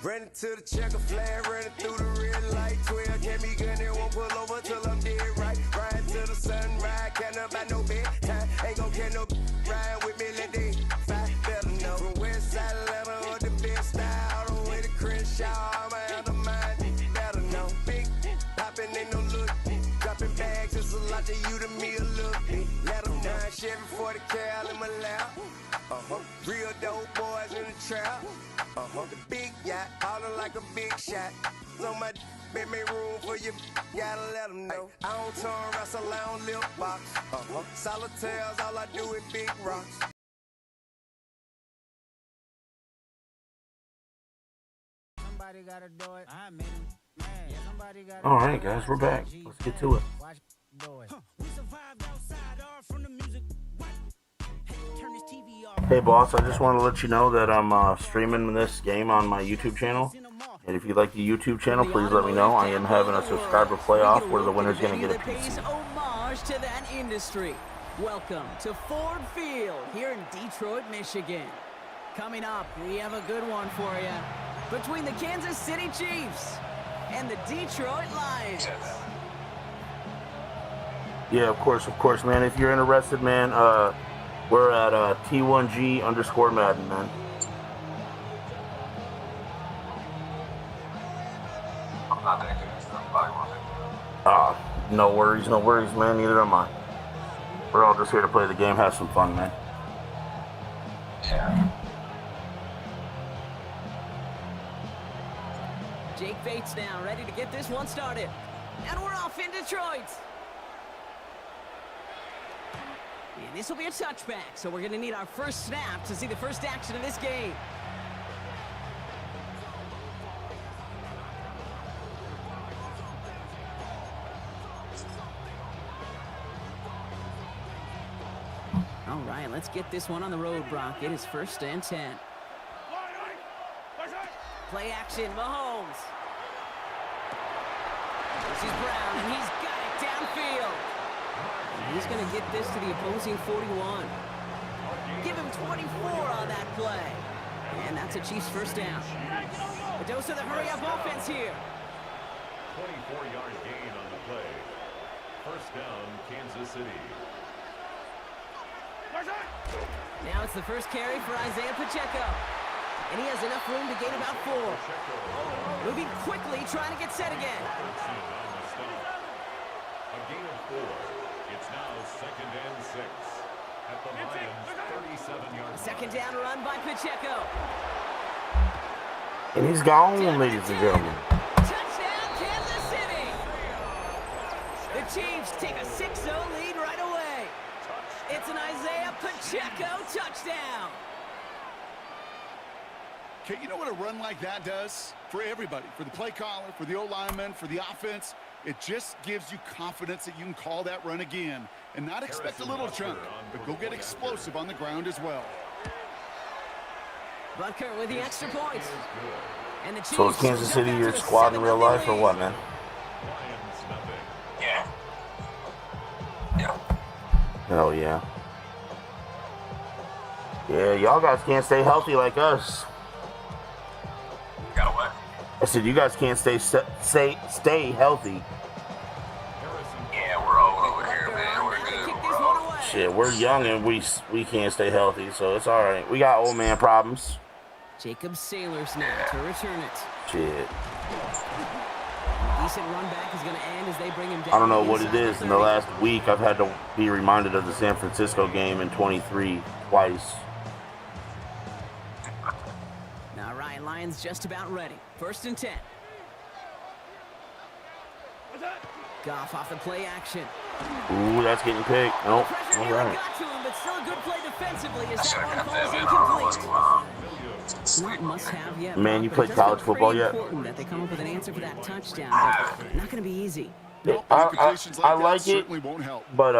Running to the checker flag, running through the red light. 12 can't be good, and won't pull over till I'm dead right. Riding to the sunrise, can't about no bedtime. Ain't gon' get no ride with me, let they fight better know. From West Side Atlanta or the best style, all the way to Crenshaw, I'ma have the mind, better know. Big poppin', ain't no look. Dropping bags, it's a lot to you, to me a little bit. Let them down, Chevy 40 cal in my lap. Real dope boys in the trap. The big yacht, ballin' like a big shot. So my make me room for you, gotta let them know. I don't turn wrestle, I don't lip box. Solitaires, all I do is big rocks. Somebody gotta do it. I made him. Man, somebody gotta All right, guys, we're back. Let's get to it. Hey, boss, I just want to let you know that I'm streaming this game on my YouTube channel. And if you like the YouTube channel, please let me know. I am having a subscriber playoff where the winner's going to get a PC. Homage to that industry. Welcome to Ford Field here in Detroit, Michigan. Coming up, we have a good one for you. Between the Kansas City Chiefs and the Detroit Lions. Yeah, of course, man. If you're interested, man, we're at T1G_Madden, man. I'm not that good. So I'm probably won't. No worries, man. Neither am I. We're all just here to play the game, have some fun, man. Yeah. Jake Bates now, ready to get this one started. And we're off in Detroit. And this will be a touchback, so we're going to need our first snap to see the first action of this game. All right, let's get this one on the road, Brock. It is 1st and 10. Play action, Mahomes. This is Brown, and he's got it downfield. He's going to get this to the opposing 41. Give him 24 on that play. And that's a Chiefs first down. A dose of the hurry-up offense here. 24-yard gain on the play. First down, Kansas City. Now it's the first carry for Isaiah Pacheco. And he has enough room to gain about 4. Moving quickly, trying to get set again. A gain of 4. It's now 2nd and 6 at the Lions' 37-yard Second down run by Pacheco. And he's gone, ladies and gentlemen. Touchdown, Kansas City. The Chiefs take a 6-0 lead right away. It's an Isaiah Pacheco touchdown. Okay, you know what a run like that does? For everybody, for the play caller, for the O-lineman, for the offense, it just gives you confidence that you can call that run again and not expect a little chunk, but go get explosive on the ground as well. Butker with the extra point. And the Chiefs So is Kansas City your squad in real life or what, man? Yeah. Yeah. Hell yeah. Yeah, y'all guys can't stay healthy like us. Got what? I said you guys can't stay healthy. Yeah, we're old over here, man. We're good. We're old. Shit, we're young and we can't stay healthy, so it's all right. We got old man problems. Jacob Sailors now to return it. Shit. Decent run back is going to end as they bring him down. I don't know what it is. In the last week, I've had to be reminded of the San Francisco game in 23 twice. Now Ryan Lyons just about ready. 1st and 10. Goff off the play action. Ooh, that's getting picked. Nope. Pressure All nearly right. got to him, but still a good play defensively as that one falls incomplete. Not must have yet. Man, you but played it does college feel football pretty yet? important that they come up with an answer for that touchdown, but not going to be easy. No, I completions like that it, certainly won't help. but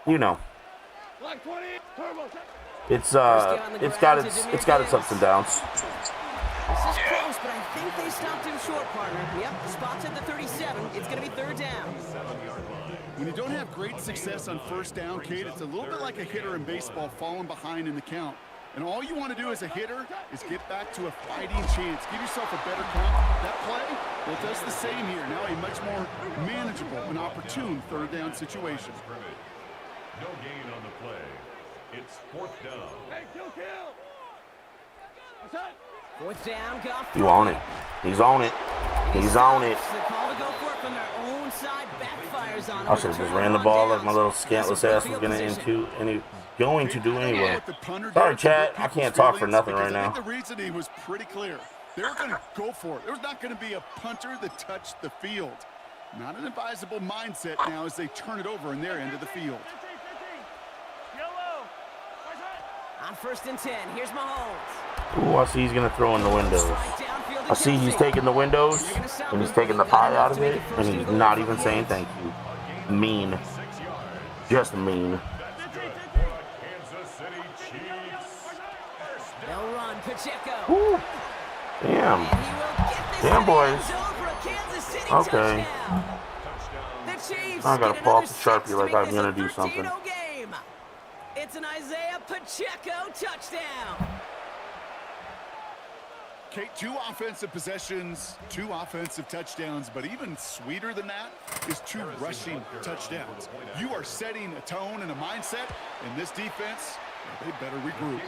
you know, it's got its ups and downs. This is close, but I think they stopped him short, partner. Yep, spots at the 37. It's going to be 3rd down. When you don't have great success on 1st down, Kate, it's a little bit like a hitter in baseball falling behind in the count. And all you want to do as a hitter is get back to a fighting chance. Give yourself a better count. That play, well, it does the same here. Now a much more manageable and opportune third down situation. No gain on the play. It's 4th down. Hey, kill! What's that? 4th down, Goff. You on it. He's on it. He's on it. The call to go for it from their own side backfires on him. I should have just ran the ball like my little scantless ass was going to do anyway. Sorry, Chad. I can't talk for nothing right now. I think the reasoning was pretty clear. They were going to go for it. There was not going to be a punter that touched the field. Not an advisable mindset now as they turn it over in their end of the field. On 1st and 10, here's Mahomes. Ooh, I see he's going to throw in the windows. I see he's taking the windows, and he's taking the pie out of it, and he's not even saying thank you. Mean. Just mean. They'll run, Pacheco. Woo. Damn. Damn, boys. Okay. I gotta pull off the Sharpie like I'm gonna do something. It's an Isaiah Pacheco touchdown. Kate, 2 offensive possessions, 2 offensive touchdowns, but even sweeter than that is 2 rushing touchdowns. You are setting a tone and a mindset, and this defense, they better regroup.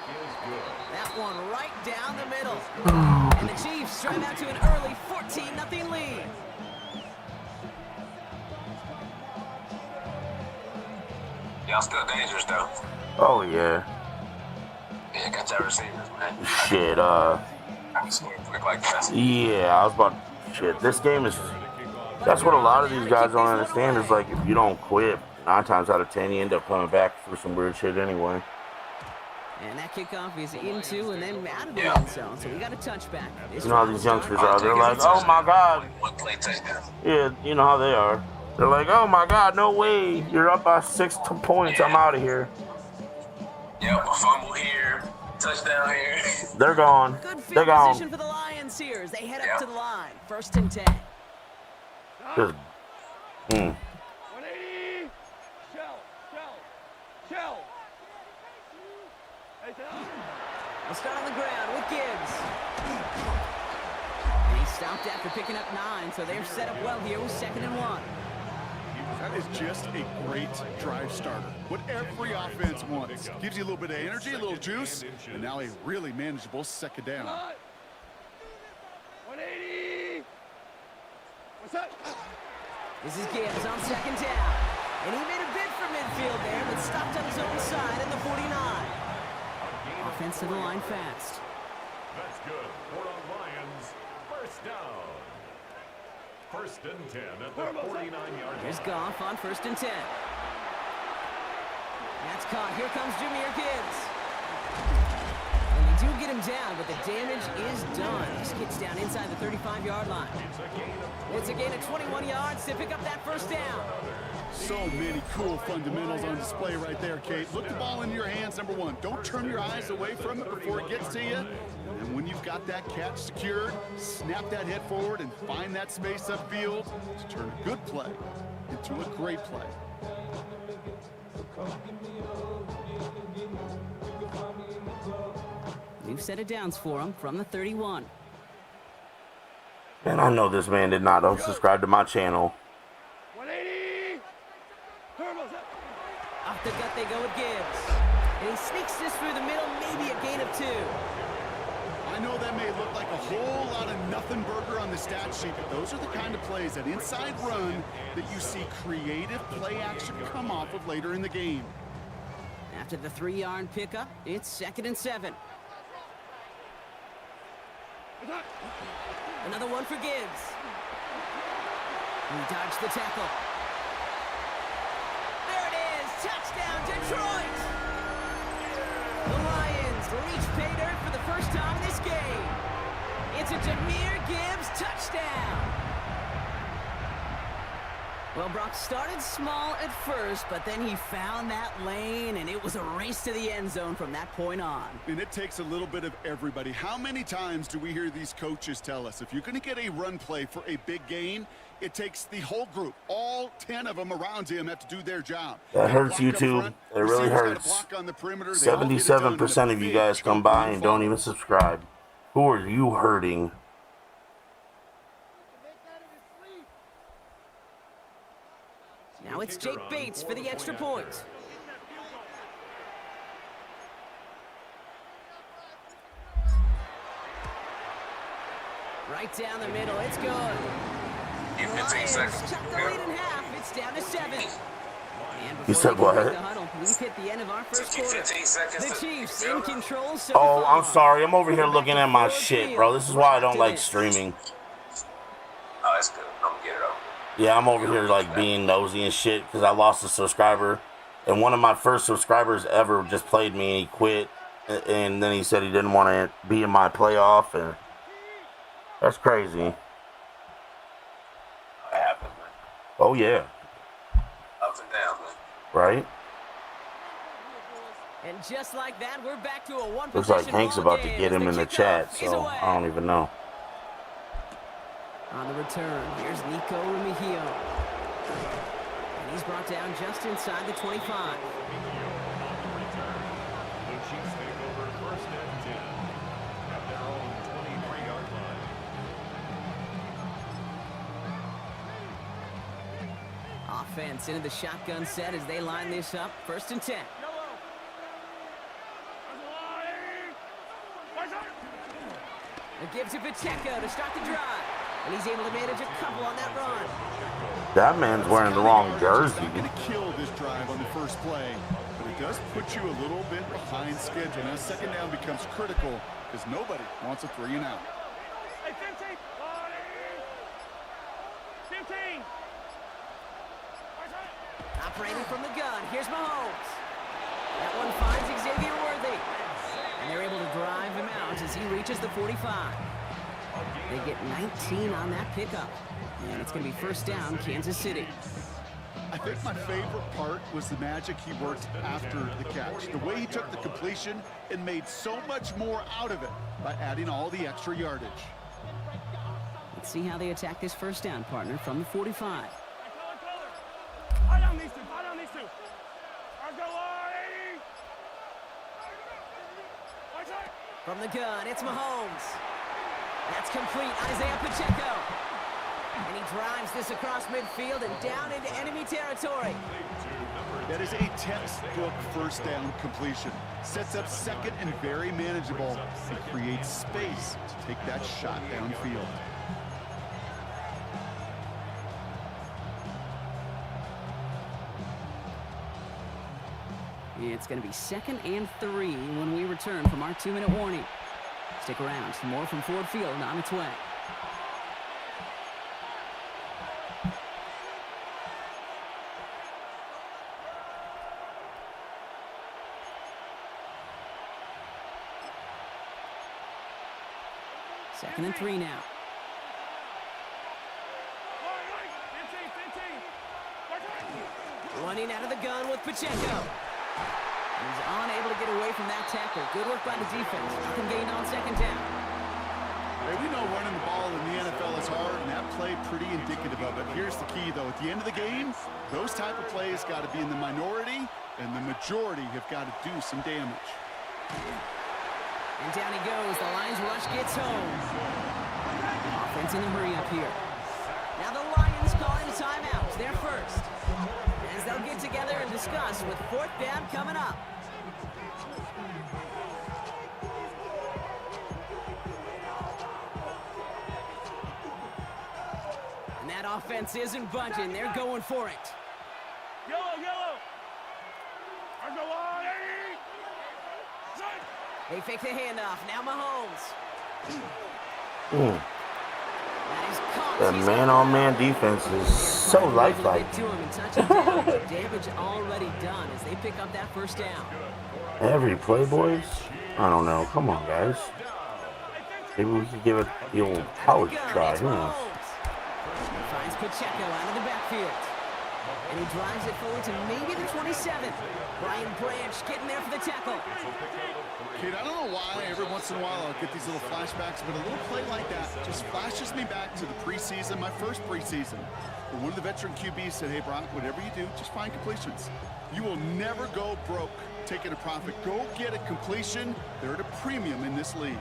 That one right down the middle. And the Chiefs drive out to an early 14-0 lead. Y'all still dangerous, though. Oh, yeah. Yeah, got your receivers, man. Shit, yeah, I was about shit. This game is, that's what a lot of these guys don't understand is like if you don't quit, 9 times out of 10 you end up coming back for some weird shit anyway. And that kickoff is into and then out of the end zone, so we got a touchback. You know how these youngsters are. They're like, oh my God. Yeah, you know how they are. They're like, oh my God, no way. You're up by 6 points. I'm out of here. Yep, a fumble here. Touchdown here. They're gone. Good They're field gone. position for the Lions here as they head up to the line. 1st and 10. Good. 180. Shell. We'll start on the ground with Gibbs. And he stopped after picking up 9, so they're set up well here with 2nd and 1. That is just a great drive starter. What every offense wants. Gives you a little bit of energy, a little juice, and now a really manageable 2nd down. 180. What's that? This is Gibbs on 2nd down. And he made a bid for midfield there, but stopped on his own side at the 49. Offense to the line fast. That's good. For the Lions, 1st down. 1st and 10 at the 49-yard line. Here's Goff on 1st and 10. That's caught. Here comes Jahmyr Gibbs. And they do get him down, but the damage is done. This gets down inside the 35-yard line. It's a gain of 21 yards to pick up that 1st down. So many cool fundamentals on display right there, Kate. Look the ball in your hands, number 1. Don't turn your eyes away from it before it gets to you. And when you've got that catch secured, snap that head forward and find that space upfield to turn a good play into a great play. New set of downs for him from the 31. And I know this man did not unsubscribe to my channel. 180. Off the gut they go with Gibbs. And he sneaks this through the middle, maybe a gain of 2. I know that may look like a whole lot of nothing burger on the stat sheet, but those are the kind of plays, that inside run, that you see creative play action come off of later in the game. After the 3-yard pickup, it's 2nd and 7. Another one for Gibbs. He dodged the tackle. There it is! Touchdown, Detroit! The Lions reach pay dirt for the first time this game. It's a Jahmyr Gibbs touchdown. Well, Brock started small at first, but then he found that lane, and it was a race to the end zone from that point on. And it takes a little bit of everybody. How many times do we hear these coaches tell us, if you're going to get a run play for a big gain, it takes the whole group. All 10 of them around him have to do their job. That hurts YouTube. It really hurts. 77% of you guys come by and don't even subscribe. Who are you hurting? Now it's Jake Bates for the extra point. Right down the middle, it's good. 15 seconds. Cut the lead in half. It's down to 7. You said what? We've hit the end of our first quarter. 15 seconds. The Chiefs in control so Oh, far. I'm sorry. I'm over here looking at my shit, bro. This is why I don't like streaming. Oh, that's good. I'm gonna get it over. Yeah, I'm over here like being nosy and shit because I lost a subscriber. And one of my first subscribers ever just played me and he quit. And then he said he didn't want to be in my playoff. And that's crazy. That happens, man. Oh, yeah. Ups and downs, man. Right? And just like that, we're back to a one Looks like Hank's about to get him in the chat, so I don't even know. On the return, here's Nico Remigio. And he's brought down just inside the 25. The Chiefs take over first and 10 at their own 23-yard line. Offense into the shotgun set as they line this up. First and 10. It gives to Pacheco to start the drive. And he's able to manage a couple on that run. That man's wearing the wrong jersey. Not going to kill this drive on the first play, but it does put you a little bit behind schedule. Now second down becomes critical because nobody wants a 3 and out. Hey, 15. 15. Operating from the gun. Here's Mahomes. That one finds Xavier Worthy. And they're able to drive him out as he reaches the 45. They get 19 on that pickup. And it's going to be first down, Kansas City. I think my favorite part was the magic he worked after the catch. The way he took the completion and made so much more out of it by adding all the extra yardage. Let's see how they attack this first down, partner, from the 45. Hold on these two. Hold on these two. Let's go, Lottie. From the gun, it's Mahomes. That's complete. Isaiah Pacheco. And he drives this across midfield and down into enemy territory. That is a textbook first down completion. Sets up second and very manageable and creates space to take that shot downfield. It's going to be 2nd and 3 when we return from our 2-minute warning. Stick around. More from Ford Field on its way. Second and 3 now. Running out of the gun with Pacheco. He's unable to get away from that tackle. Good work by the defense. Nothing gained on second down. Hey, we know running the ball in the NFL is hard, and that play pretty indicative of it. Here's the key, though. At the end of the game, those type of plays got to be in the minority, and the majority have got to do some damage. And down he goes. The Lions rush gets home. Offense in a hurry up here. Now the Lions calling a timeout. They're first. As they'll get together and discuss with fourth down coming up. And that offense isn't budging. They're going for it. Yellow. Let's go, Lottie. They fake the handoff. Now Mahomes. That is caught. That man-on-man defense is so lifelike. Damage already done as they pick up that first down. Every play, boys? I don't know. Come on, guys. Maybe we could give it the old college try. Who knows? Finds Pacheco out of the backfield. And he drives it forward to maybe the 27. Brian Branch getting there for the tackle. Kid, I don't know why every once in a while I'll get these little flashbacks, but a little play like that just flashes me back to the preseason, my first preseason. Where one of the veteran QBs said, hey, Brock, whatever you do, just find completions. You will never go broke taking a profit. Go get a completion. They're at a premium in this league.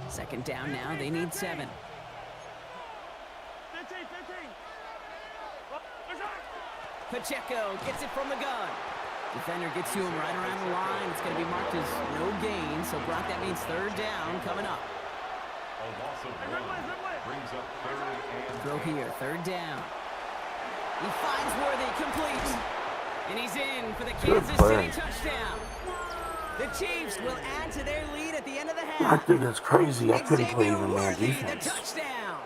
Second down now. They need 7. Pacheco gets it from the gun. Defender gets to him right around the line. It's going to be marked as no gain. So, Brock, that means third down coming up. A loss of 1 brings up third and Throw here, third down. He finds Worthy, complete. And he's in for the Kansas City touchdown. The Chiefs will add to their lead at the end of the I half. think that's crazy. I couldn't play Xavier even man Worthy, the defense. touchdown.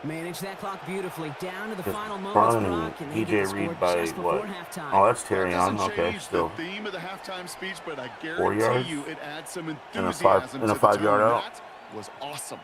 Manage that clock beautifully down to the Just final moments, Brown Brock, and and they get the DJ score Reed by just before what? halftime. Oh, that's Terry on. Doesn't Okay, change still. the theme of the halftime speech, but I 4 yards? guarantee you it adds some And a enthusiasm to the 5 yard tone. out. That was awesome.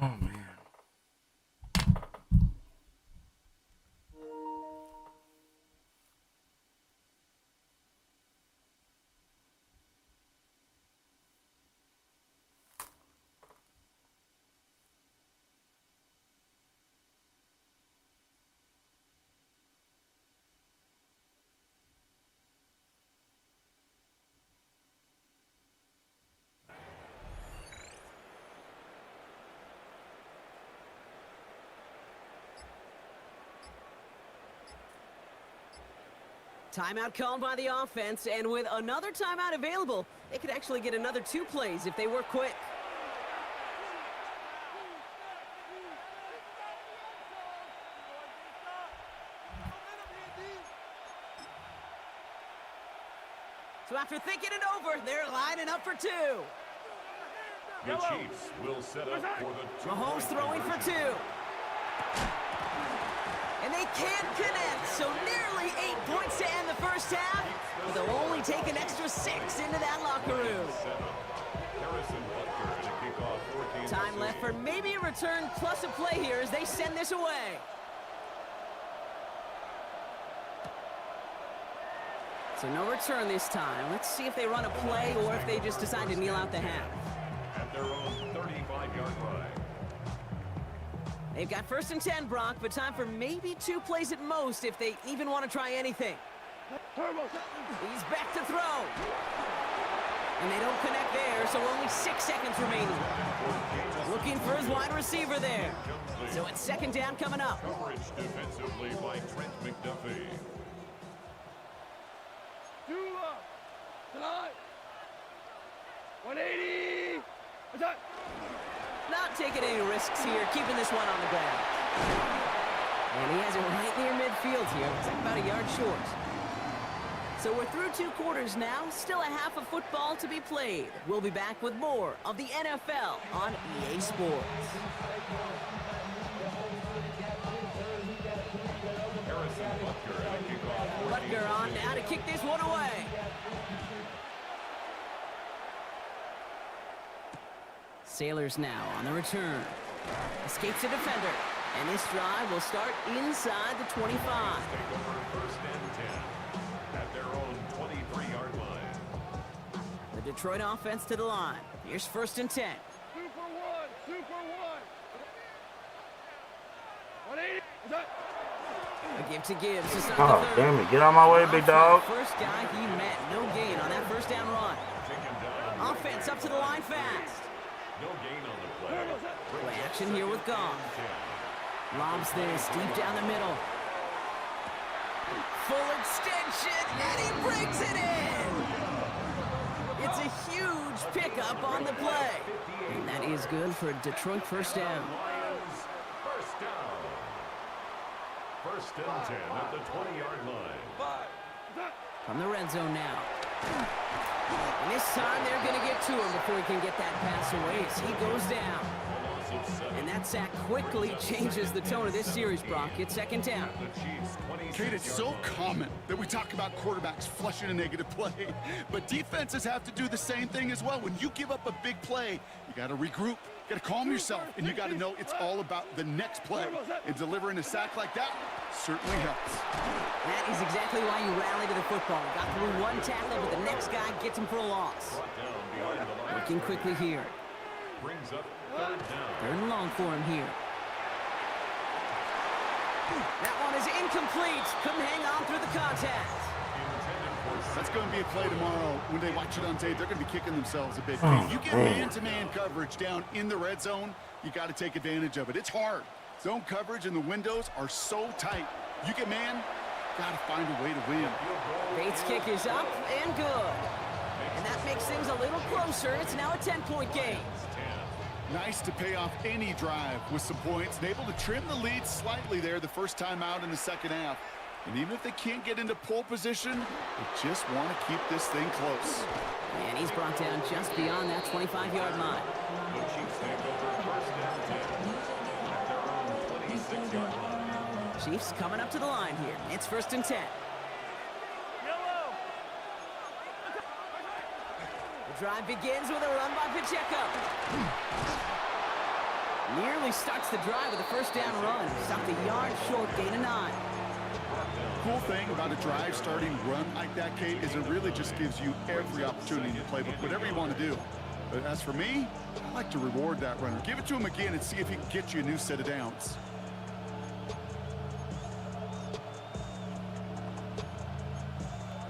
Oh, man. Timeout called by the offense, and with another timeout available, they could actually get another 2 plays if they work quick. So after thinking it over, they're lining up for 2. the Chiefs will set up for the Mahomes throwing for 2. And they can't connect, so nearly 8 points to end the first half, but they'll only take an extra 6 into that locker room. Time left for maybe a return plus a play here as they send this away. So no return this time. Let's see if they run a play or if they just decide to kneel out the half. At their own 35-yard line. They've got 1st and 10, Brock, but time for maybe 2 plays at most if they even want to try anything. He's back to throw. And they don't connect there, so only 6 seconds remaining. Looking for his wide receiver there. So it's 2nd down coming up. Coverage defensively by Trent McDuffie. Tonight. 180. Attack. Not taking any risks here, keeping this one on the ground. And he has it right near midfield here. It's like about a yard short. So we're through 2 quarters now. Still a half of football to be played. We'll be back with more of the NFL on EA Sports. Butker on now to kick this one away. Sailors now on the return. Escapes a defender. And this drive will start inside the 25. Take over 1st and 10 at their own 23-yard line. The Detroit offense to the line. Here's 1st and 10. Super 1. 180. Attack. A give to Gibbs to start Oh, the 3rd. damn it. Get out my way, big dog. First guy he met. No gain on that 1st down run. Offense up to the line fast. No gain on the play. Play action here with Goff. Lobs this deep down the middle. Full extension, and he brings it in! It's a huge pickup on the play. And that is good for a Detroit 1st down. Lions, 1st down. 1st and 10 at the 20-yard line. From the red zone now. And this time they're going to get to him before he can get that pass away as he goes down. And that sack quickly changes the tone of this series, Brock. It's 2nd down. Kate, it's so common that we talk about quarterbacks flushing a negative play, but defenses have to do the same thing as well. When you give up a big play, you got to regroup, you got to calm yourself, and you got to know it's all about the next play. And delivering a sack like that certainly helps. That is exactly why you rally to the football. Got through one tackle, but the next guy gets him for a loss. Working quickly here. Brings up 3rd down. 3rd and long for him here. That one is incomplete. Couldn't hang on through the contact. That's going to be a play tomorrow. When they watch it on tape, they're going to be kicking themselves a bit. You get man-to-man coverage down in the red zone, you got to take advantage of it. It's hard. Zone coverage and the windows are so tight. You get man, got to find a way to win. Bates' kick is up and good. And that makes things a little closer. It's now a 10-point game. Nice to pay off any drive with some points and able to trim the lead slightly there the first time out in the 2nd half. And even if they can't get into pole position, they just want to keep this thing close. And he's brought down just beyond that 25-yard line. The Chiefs take over 1st and 10 at their own 26-yard line. Chiefs coming up to the line here. It's 1st and 10. The drive begins with a run by Pacheco. Nearly starts the drive with a 1st down run. Stopped a yard short, gain of 9. Cool thing about a drive starting run like that, Kate, is it really just gives you every opportunity to play whatever you want to do. But as for me, I like to reward that runner. Give it to him again and see if he can get you a new set of downs.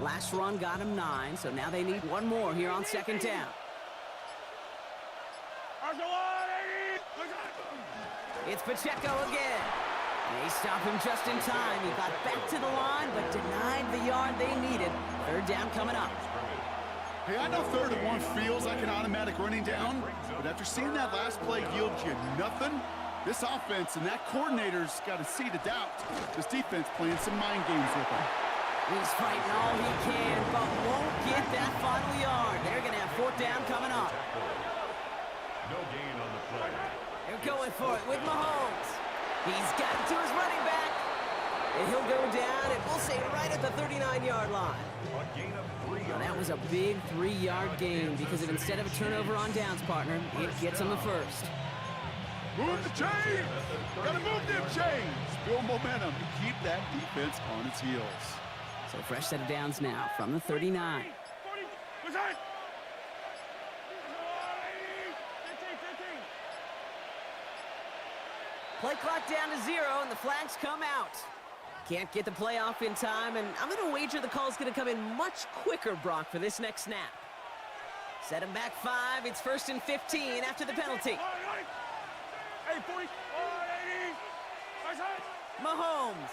Last run got him 9, so now they need one more here on 2nd down. It's Pacheco again. They stop him just in time. He got back to the line, but denied the yard they needed. 3rd down coming up. Hey, I know 3rd and 1 feels like an automatic running down, but after seeing that last play yield you nothing, this offense and that coordinator's got a seed of doubt. This defense playing some mind games with him. He's fighting all he can, but won't get that final yard. They're going to have 4th down coming up. No gain on the play. They're going for it with Mahomes. He's got it to his running back. And he'll go down, and we'll say right at the 39-yard line. A gain of 3 yards. Now that was a big 3-yard gain because instead of a turnover on downs, partner, it gets him the 1st. Move the chains! Gotta move them chains! Build momentum to keep that defense on its heels. So fresh set of downs now from the 39. Play clock down to 0, and the flags come out. Can't get the play off in time, and I'm going to wager the call's going to come in much quicker, Brock, for this next snap. Set him back 5. It's 1st and 15 after the penalty. Hey, 40, 80. Mahomes.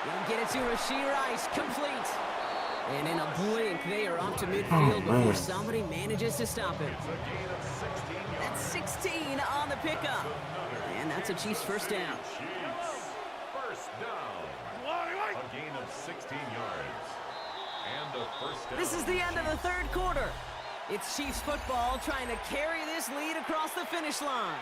He'll get it to Rashee Rice, complete. And in a blink, they are off to midfield before somebody manages to stop him. That's 16 on the pickup. And that's a Chiefs first down. First down. A gain of 16 yards. And a first down. This is the end of the third quarter. It's Chiefs football trying to carry this lead across the finish line.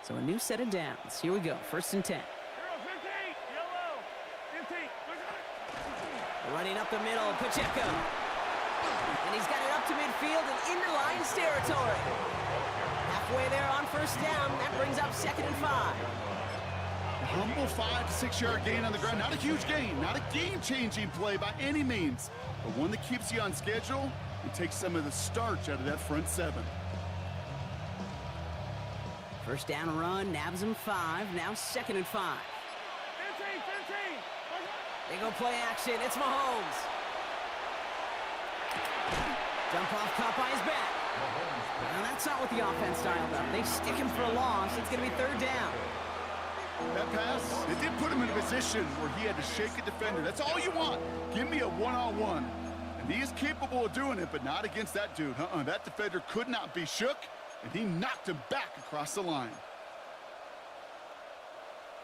So a new set of downs. Here we go. 1st and 10. Running up the middle, Pacheco. And he's got it up to midfield and into Lions territory. Halfway there on 1st down. That brings up 2nd and 5. A humble 5 to 6 yard gain on the ground. Not a huge gain, not a game-changing play by any means, but one that keeps you on schedule and takes some of the starch out of that front 7. 1st down run, nabs him 5. Now 2nd and 5. They go play action. It's Mahomes. Jump off caught by his back. Now that's not what the offense styled up. They stick him for a loss. It's going to be 3rd down. That pass, it did put him in a position where he had to shake a defender. That's all you want. Give me a one-on-one. And he is capable of doing it, but not against that dude. That defender could not be shook, and he knocked him back across the line.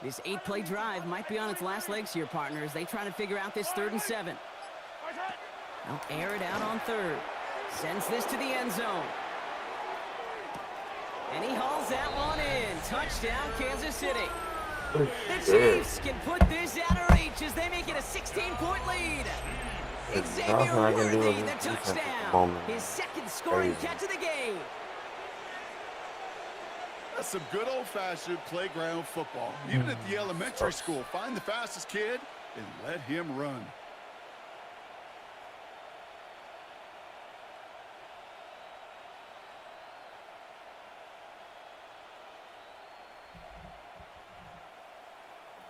This 8-play drive might be on its last legs here, partners. They try to figure out this 3rd and 7. They'll air it out on 3rd. Sends this to the end zone. And he hauls that one in. Touchdown, Kansas City. The Chiefs can put this out of reach as they make it a 16-point lead. Xavier Worthy, the touchdown. His 2nd scoring catch of the game. That's some good old-fashioned playground football. Even at the elementary school, find the fastest kid and let him run.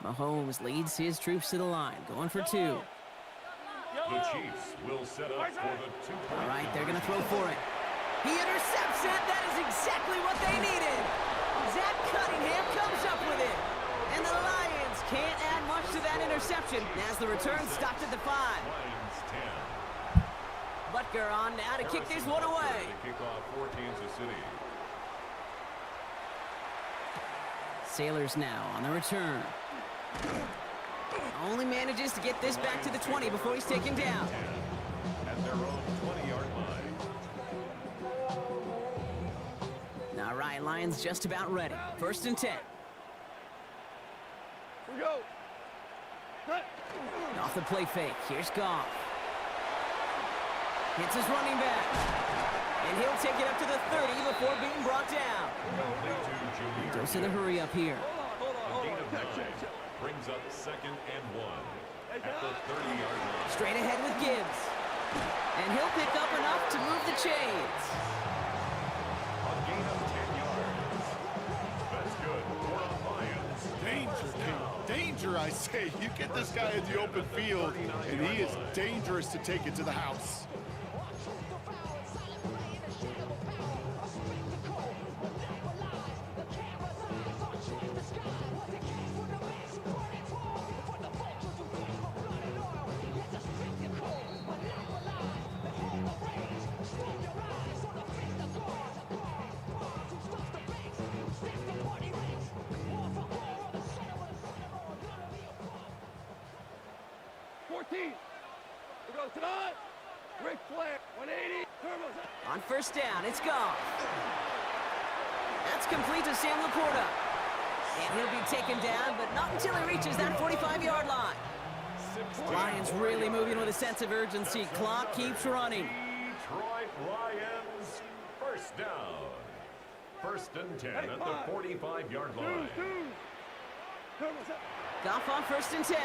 Mahomes leads his troops to the line, going for 2. The Chiefs will set up for the 2-point. All right, they're going to throw for it. He intercepts it. That is exactly what they needed. Zach Cunningham comes up with it. And the Lions can't add much to that interception as the return stopped at the 5. Lions 10. Butker on now to kick this one away. Kick off for Kansas City. Sailors now on the return. Only manages to get this back to the 20 before he's taken down. At their own 20-yard line. All right, Lions just about ready. 1st and 10. Here we go. Off the play fake. Here's Goff. Hits his running back. And he'll take it up to the 30 before being brought down. Goes to the hurry up here. A gain of 9 brings up 2nd and 1 at the 30-yard line. Straight ahead with Gibbs. And he'll pick up enough to move the chains. A gain of 10 yards. That's good for the Lions. Danger, King. Danger, I say. You get this guy in the open field, and he is dangerous to take it to the house. On 1st down, it's Goff. That's complete to Sam Laporta. And he'll be taken down, but not until he reaches that 45-yard line. Lions really moving with a sense of urgency. Clock keeps running. Detroit Lions, first down. First and 10 at the 45-yard line. Goff on first and 10.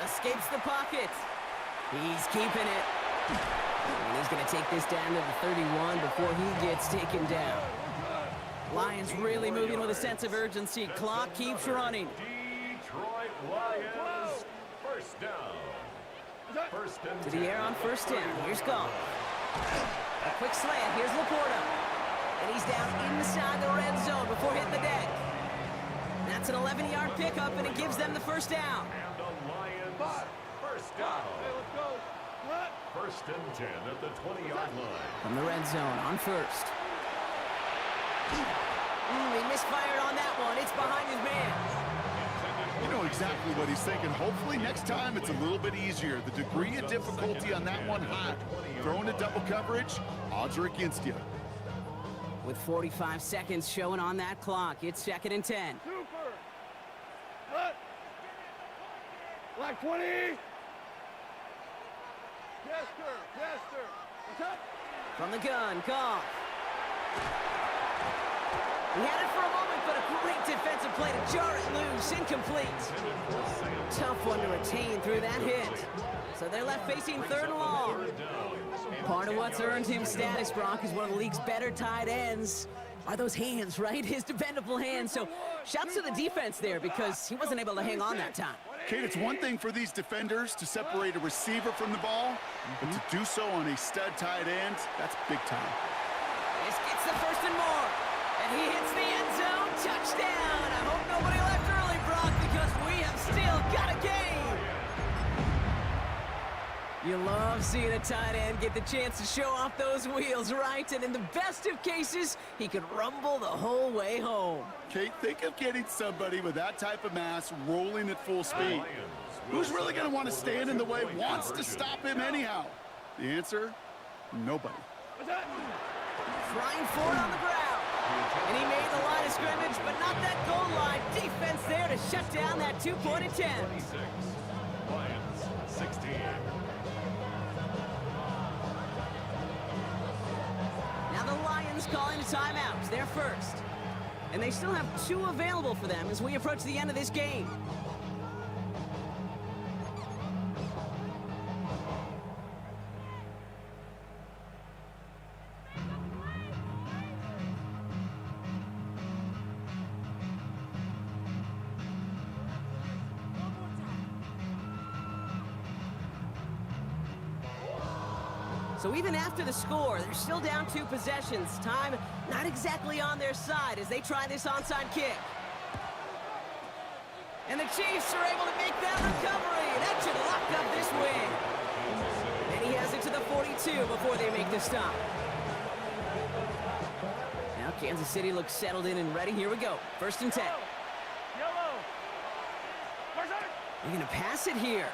Escapes the pocket. He's keeping it. And he's going to take this down to the 31 before he gets taken down. Lions really moving with a sense of urgency. Clock keeps running. Detroit Lions, first down. First and To the air on first down. Here's Goff. A quick slant. Here's Laporta. And he's down inside the red zone before hitting the deck. That's an 11-yard pickup, and it gives them the first down. And the Lions, first down. First and 10 at the 20-yard line. From the red zone on first. He misfired on that one. It's behind his man. You know exactly what he's thinking. Hopefully next time it's a little bit easier. The degree of difficulty on that one high. Throwing a double coverage, odds are against you. With 45 seconds showing on that clock, it's second and 10. Black 20. Jester. What's up? From the gun, Goff. He had it for a moment, but a great defensive play to jar it loose. Incomplete. Tough one to retain through that hit. So they're left facing third and long. Part of what's earned him status, Brock, is one of the league's better tight ends. Are those hands, right? His dependable hands. So shouts to the defense there because he wasn't able to hang on that time. Kate, it's one thing for these defenders to separate a receiver from the ball, but to do so on a stud tight end, that's big time. This gets the first and more. And he hits the end zone. Touchdown. I hope nobody left early, Brock, because we have still got a game. You love seeing a tight end get the chance to show off those wheels, right? And in the best of cases, he could rumble the whole way home. Kate, think of getting somebody with that type of mass rolling at full speed. Who's really going to want to stand in the way, wants to stop him anyhow? The answer, nobody. Trying for it on the ground. And he made the line of scrimmage, but not that goal line. Defense there to shut down that two-point attempt. Lions, 16. Now the Lions calling a timeout. They're first. And they still have 2 available for them as we approach the end of this game. So even after the score, they're still down 2 possessions. Time not exactly on their side as they try this onside kick. And the Chiefs are able to make that recovery. That should lock up this win. And he has it to the 42 before they make the stop. Now Kansas City looks settled in and ready. Here we go. First and 10. Yellow. Where's that? They're going to pass it here.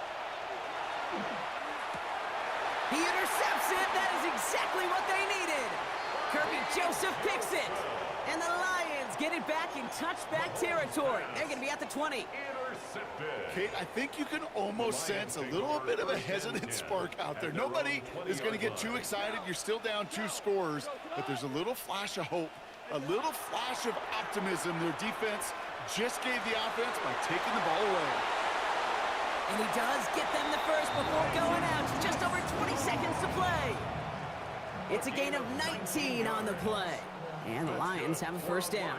He intercepts it. That is exactly what they needed. Kirby Joseph picks it. And the Lions get it back in touchback territory. They're going to be at the 20. Kate, I think you can almost sense a little bit of a hesitant spark out there. Nobody is going to get too excited. You're still down 2 scores, but there's a little flash of hope, a little flash of optimism. Their defense just gave the offense by taking the ball away. And he does get them the first before going out. Just over 20 seconds to play. It's a gain of 19 on the play. And the Lions have a first down.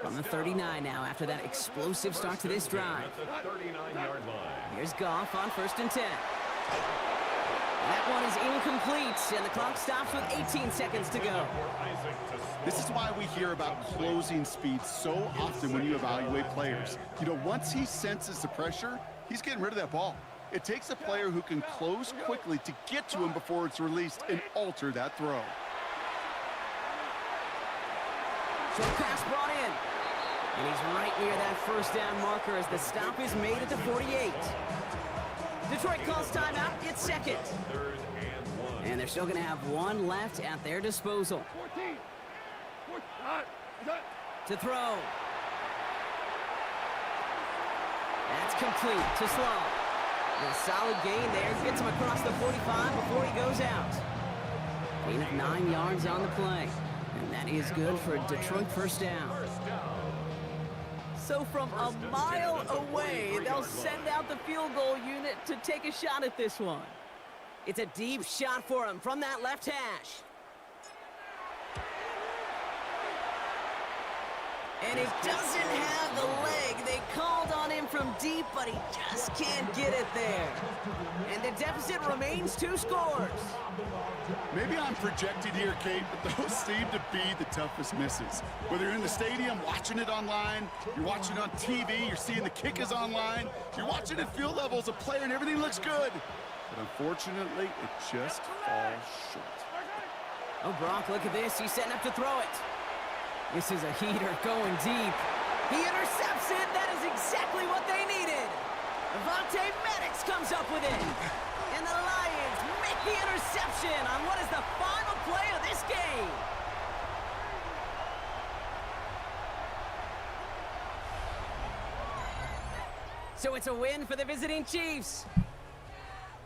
From the 39 now after that explosive start to this drive. Here's Goff on first and 10. That one is incomplete, and the clock stops with 18 seconds to go. This is why we hear about closing speed so often when you evaluate players. You know, once he senses the pressure, he's getting rid of that ball. It takes a player who can close quickly to get to him before it's released and alter that throw. Short pass brought in. And he's right near that first down marker as the stop is made at the 48. Detroit calls timeout. It's second. And they're still going to have 1 left at their disposal. 14. To throw. That's complete to Sloan. A solid gain there. Gets him across the 45 before he goes out. Gain of 9 yards on the play. And that is good for a Detroit first down. So from a mile away, they'll send out the field goal unit to take a shot at this one. It's a deep shot for him from that left hash. And he doesn't have the leg. They called on him from deep, but he just can't get it there. And the deficit remains 2 scores. Maybe I'm projected here, Kate, but those seem to be the toughest misses. Whether you're in the stadium, watching it online, you're watching it on TV, you're seeing the kick is online, you're watching at field level as a player and everything looks good. But unfortunately, it just falls short. Oh, Brock, look at this. He's setting up to throw it. This is a heater going deep. He intercepts it. That is exactly what they needed. Avonte Maddox comes up with it. And the Lions make the interception on what is the final play of this game. So it's a win for the visiting Chiefs.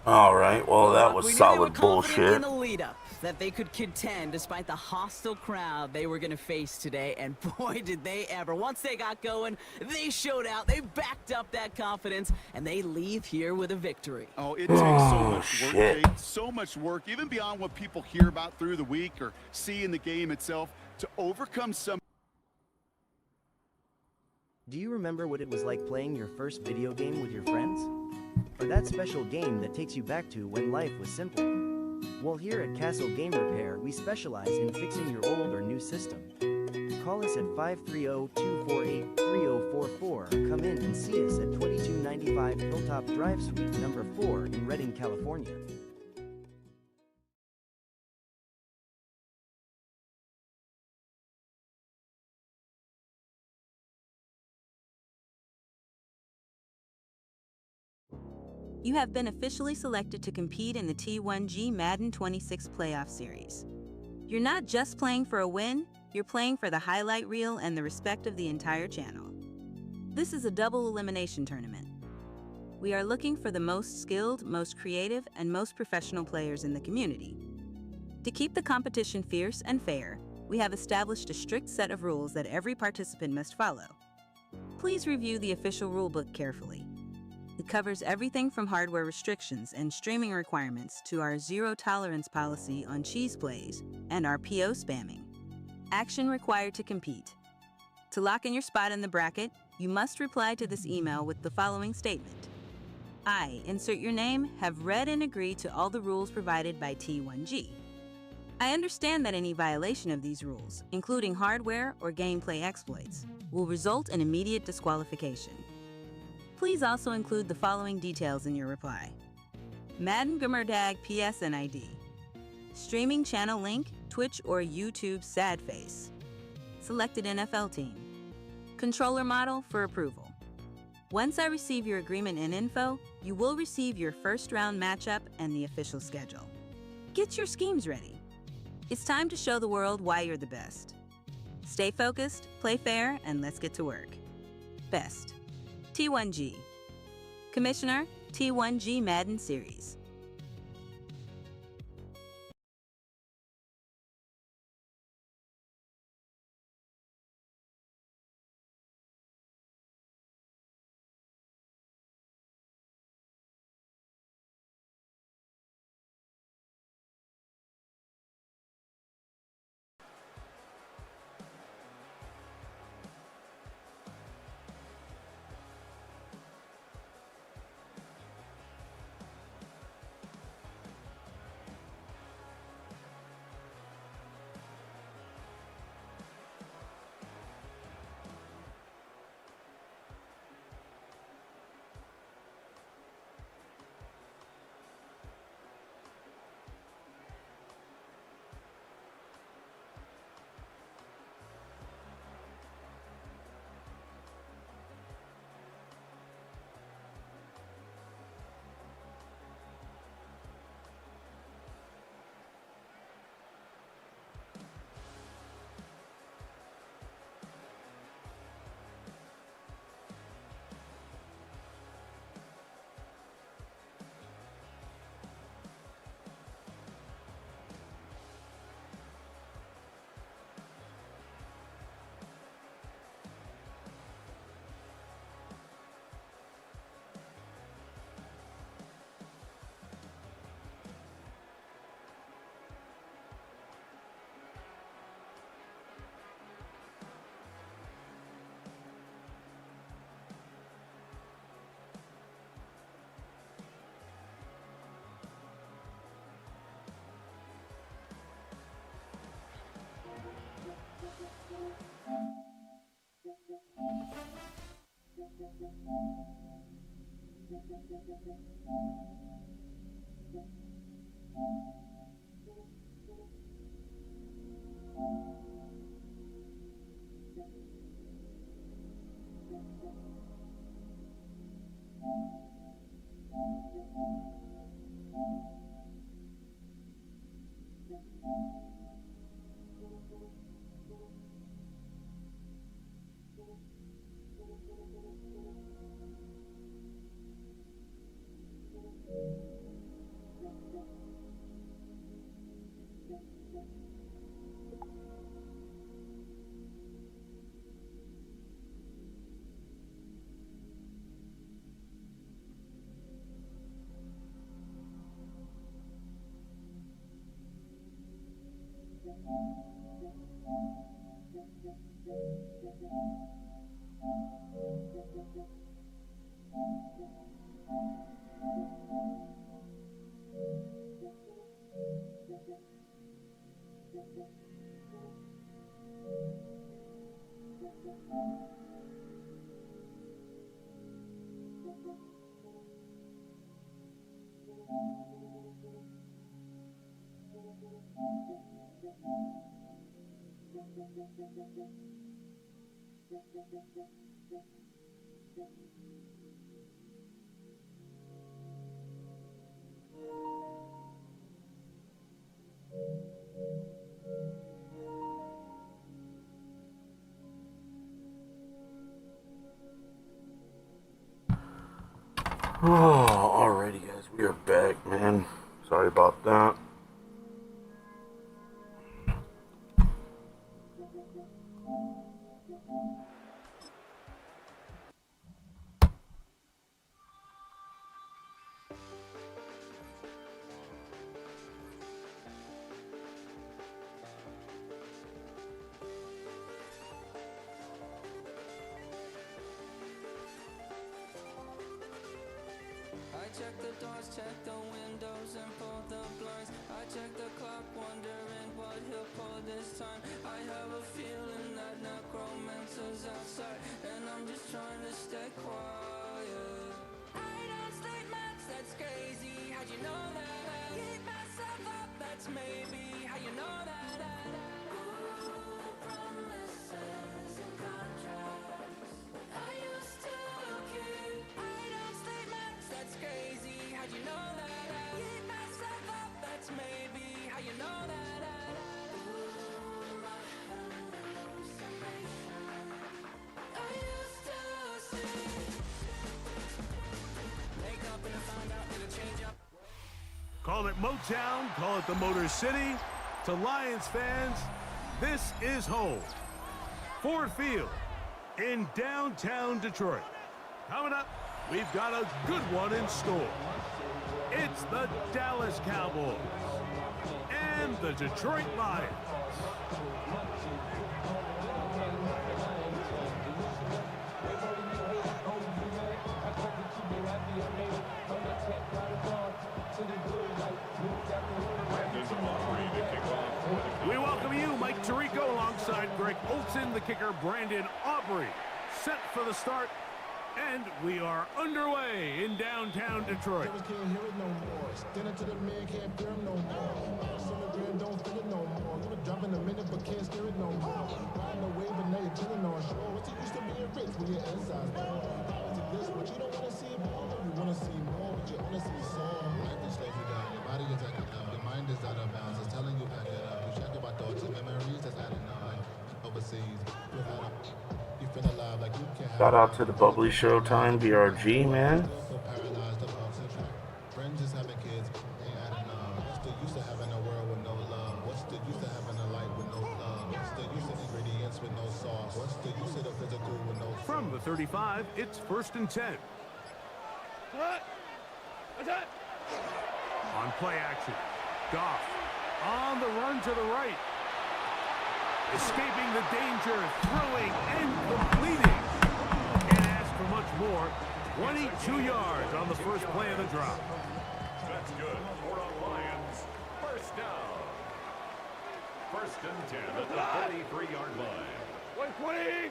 All right, well, that was solid bullshit. In the lead-up that they could contend despite the hostile crowd they were going to face today, and boy, did they ever. Once they got going, they showed out, they backed up that confidence, and they leave here with a victory. Oh, it takes so much work, Kate, so much work, even beyond what people hear about through the week or see in the game itself, to overcome some. Do you remember what it was like playing your first video game with your friends? Or that special game that takes you back to when life was simple? Well, here at Castle Game Repair, we specialize in fixing your old or new system. Call us at 530-248-3044 or come in and see us at 2295 Hilltop Drive Suite number 4 in Redding, California. You have been officially selected to compete in the T1G Madden 26 playoff series. You're not just playing for a win, you're playing for the highlight reel and the respect of the entire channel. This is a double elimination tournament. We are looking for the most skilled, most creative, and most professional players in the community. To keep the competition fierce and fair, we have established a strict set of rules that every participant must follow. Please review the official rulebook carefully. It covers everything from hardware restrictions and streaming requirements to our zero-tolerance policy on cheese plays and our PO spamming. Action required to compete. To lock in your spot in the bracket, you must reply to this email with the following statement. I, insert your name, have read and agreed to all the rules provided by T1G. I understand that any violation of these rules, including hardware or gameplay exploits, will result in immediate disqualification. Please also include the following details in your reply. Madden Gamerdag PSN ID. Streaming channel link, Twitch or YouTube sad face. Selected NFL team. Controller model for approval. Once I receive your agreement and info, you will receive your first round matchup and the official schedule. Get your schemes ready. It's time to show the world why you're the best. Stay focused, play fair, and let's get to work. Best. T1G. Commissioner, T1G Madden Series. Oh, alrighty guys, we are back, man. Sorry about that. Check the doors, check the windows, and pull the blinds. I check the clock, wondering what he'll pull this time. I have a feeling that necromancer's outside, and I'm just trying to stay quiet. I don't state much, that's crazy. How'd you know that? Keep myself up, that's maybe how you know that. Ooh, promises and contracts I used to keep. I don't state much, that's crazy. How'd you know that? Keep myself up, that's maybe how you know that. Ooh, my hallucination I used to see. Wake up and I find out it'll change up. Call it Motown, call it the Motor City. To Lions fans, this is home. Ford Field in downtown Detroit. Coming up, we've got a good one in store. It's the Dallas Cowboys and the Detroit Lions. We welcome you, Mike Tirico, alongside Greg Olson, the kicker, Brandon Aubrey. Set for the start, and we are underway in downtown Detroit. Can't hear it no more. Standing to the man, can't fear him no more. Celebrating, don't feel it no more. Gonna jump in a minute, but can't steer it no more. Riding the wave, and now you're chilling on shore. What's it used to being rich when your inside's poor? How is it this, but you don't want to see more? You want to see more, but you honestly saw. Life can slow you down. Your body is acting up. Your mind is out of bounds. It's telling you back it up. You check about thoughts and memories that's adding up. Like overseas, without you feel alive like you can't. Shout out to the Bubbly Showtime BRG, man. Friends just having kids ain't adding up. What's the use of having a world with no love? What's the use of having a life with no love? What's the use of ingredients with no sauce? What's the use of the physical with no sauce? From the 35, it's 1st and 10. What? What's that? On play action, Goff on the run to the right. Escaping the danger, throwing and completing. Can't ask for much more. 22 yards on the first play of the drop. That's good. 4 on Lions. First down. 1st and 10 at the 43-yard line. 120.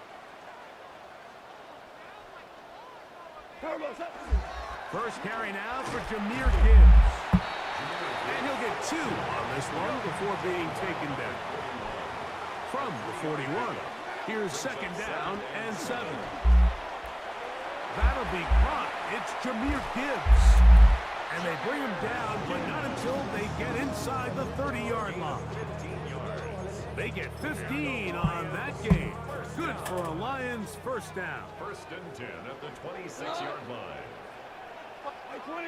First carry now for Jameer Gibbs. And he'll get 2 on this one before being taken down. From the 41, here's second down and 7. That'll be caught. It's Jameer Gibbs. And they bring him down, but not until they get inside the 30-yard line. They get 15 on that game. Good for a Lions first down. First and 10 at the 26-yard line. 20.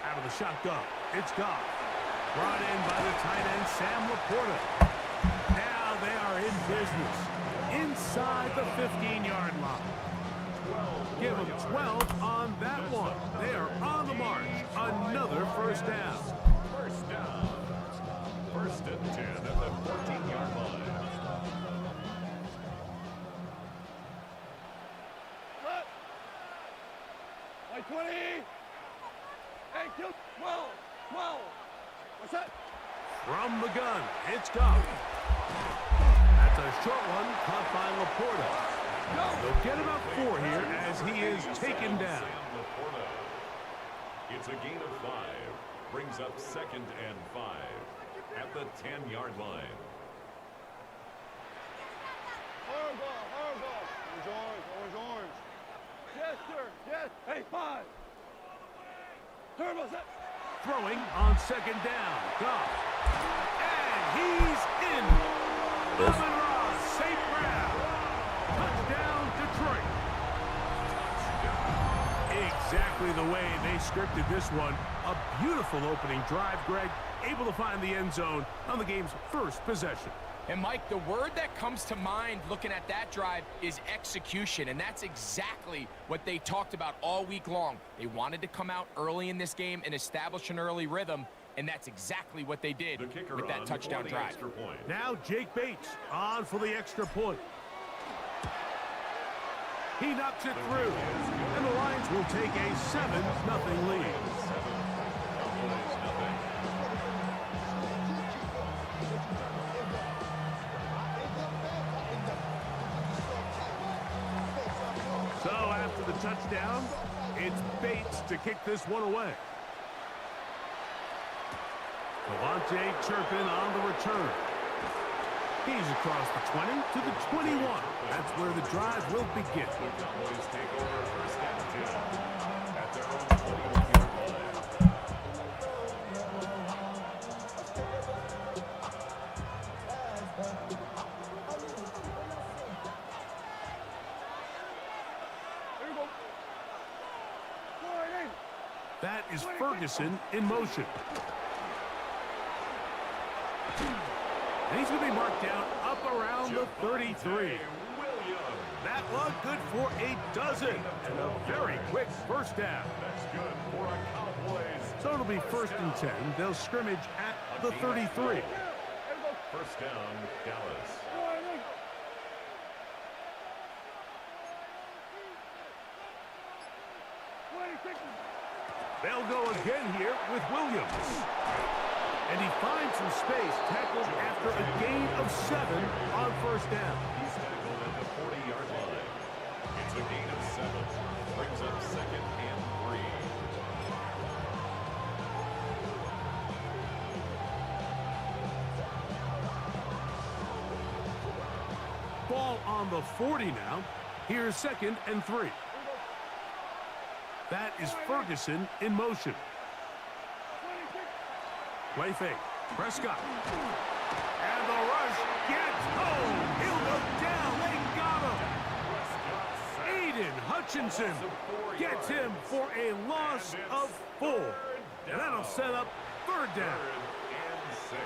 Out of the shotgun, it's Goff. Brought in by the tight end, Sam Laporta. Now they are in business. Inside the 15-yard line. Give them 12 on that one. They are on the march. Another first down. First down. First and 10 at the 14-yard line. Like 20. Hey, kill 12. 12. What's that? From the gun, it's Goff. That's a short one caught by Laporta. They'll get about 4 here as he is taken down. It's a gain of 5. Brings up second and 5 at the 10-yard line. Horrible. Orange. Yes, sir. Yes. Hey, 5. Turbo set. Throwing on second down. Goff. And he's in. Amon-Ra St. Brown. Touchdown, Detroit. Exactly the way they scripted this one. A beautiful opening drive, Greg. Able to find the end zone on the game's first possession. And Mike, the word that comes to mind looking at that drive is execution, and that's exactly what they talked about all week long. They wanted to come out early in this game and establish an early rhythm, and that's exactly what they did with that touchdown drive. Now Jake Bates on for the extra point. He knocks it through, and the Lions will take a 7-0 lead. So after the touchdown, it's Bates to kick this one away. Devontae Turpin on the return. He's across the 20 to the 21. That's where the drive will begin. Cowboys take over first and 10 at their own 21-yard That is Ferguson in motion. And he's going to be marked down up around the 33. That one good for a dozen and a very quick first down. That's good for a Cowboys. So it'll be first and 10. They'll scrimmage at the 33. First down, Dallas. They'll go again here with Williams. And he finds some space, tackled after a gain of 7 on first down. He's tackled at the 40-yard line. It's a gain of 7. Brings up second and 3. Ball on the 40 now. Here's second and 3. That is Ferguson in motion. Play fake. Prescott. And the rush gets home. He'll go down. They got him. Aiden Hutchinson gets him for a loss of 4. And that'll set up third down. And 6.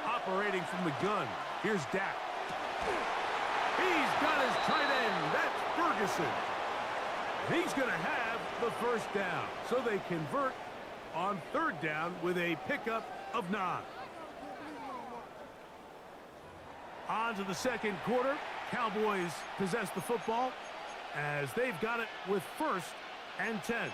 Operating from the gun. Here's Dak. He's got his tight end. That's Ferguson. He's going to have the first down. So they convert on third down with a pickup of 9. On to the second quarter. Cowboys possess the football as they've got it with first and 10.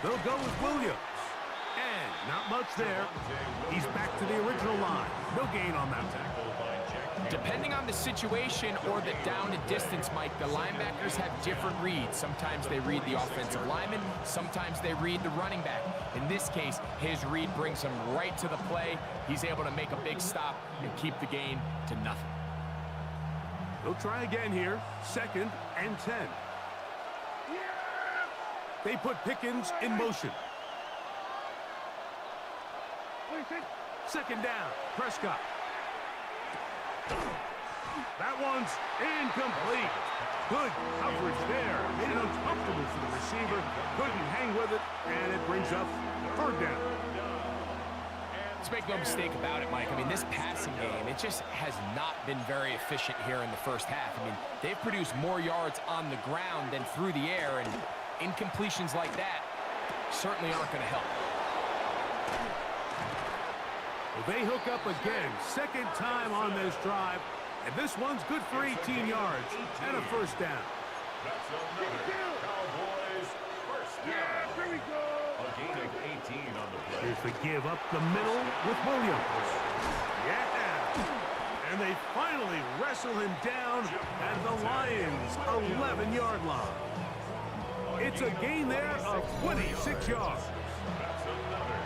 They'll go with Williams. And not much there. He's back to the original line. No gain on that tackle. Depending on the situation or the down and distance, Mike, the linebackers have different reads. Sometimes they read the offensive lineman, sometimes they read the running back. In this case, his read brings him right to the play. He's able to make a big stop and keep the gain to nothing. They'll try again here. 2nd and 10. They put Pickens in motion. 2nd down, Prescott. That one's incomplete. Good coverage there. Made it uncomfortable for the receiver. Couldn't hang with it, and it brings up 3rd down. Let's make no mistake about it, Mike. I mean, this passing game, it just has not been very efficient here in the first half. I mean, they've produced more yards on the ground than through the air, and incompletions like that certainly aren't going to help. Well, they hook up again. 2nd time on this drive. And this one's good for 18 yards and a 1st down. That's another Cowboys first down. Here we go. A gain of 18 on the play. Here's the give up the middle with Williams. Yeah. And they finally wrestle him down at the Lions' 11-yard line. It's a gain there of 26 yards.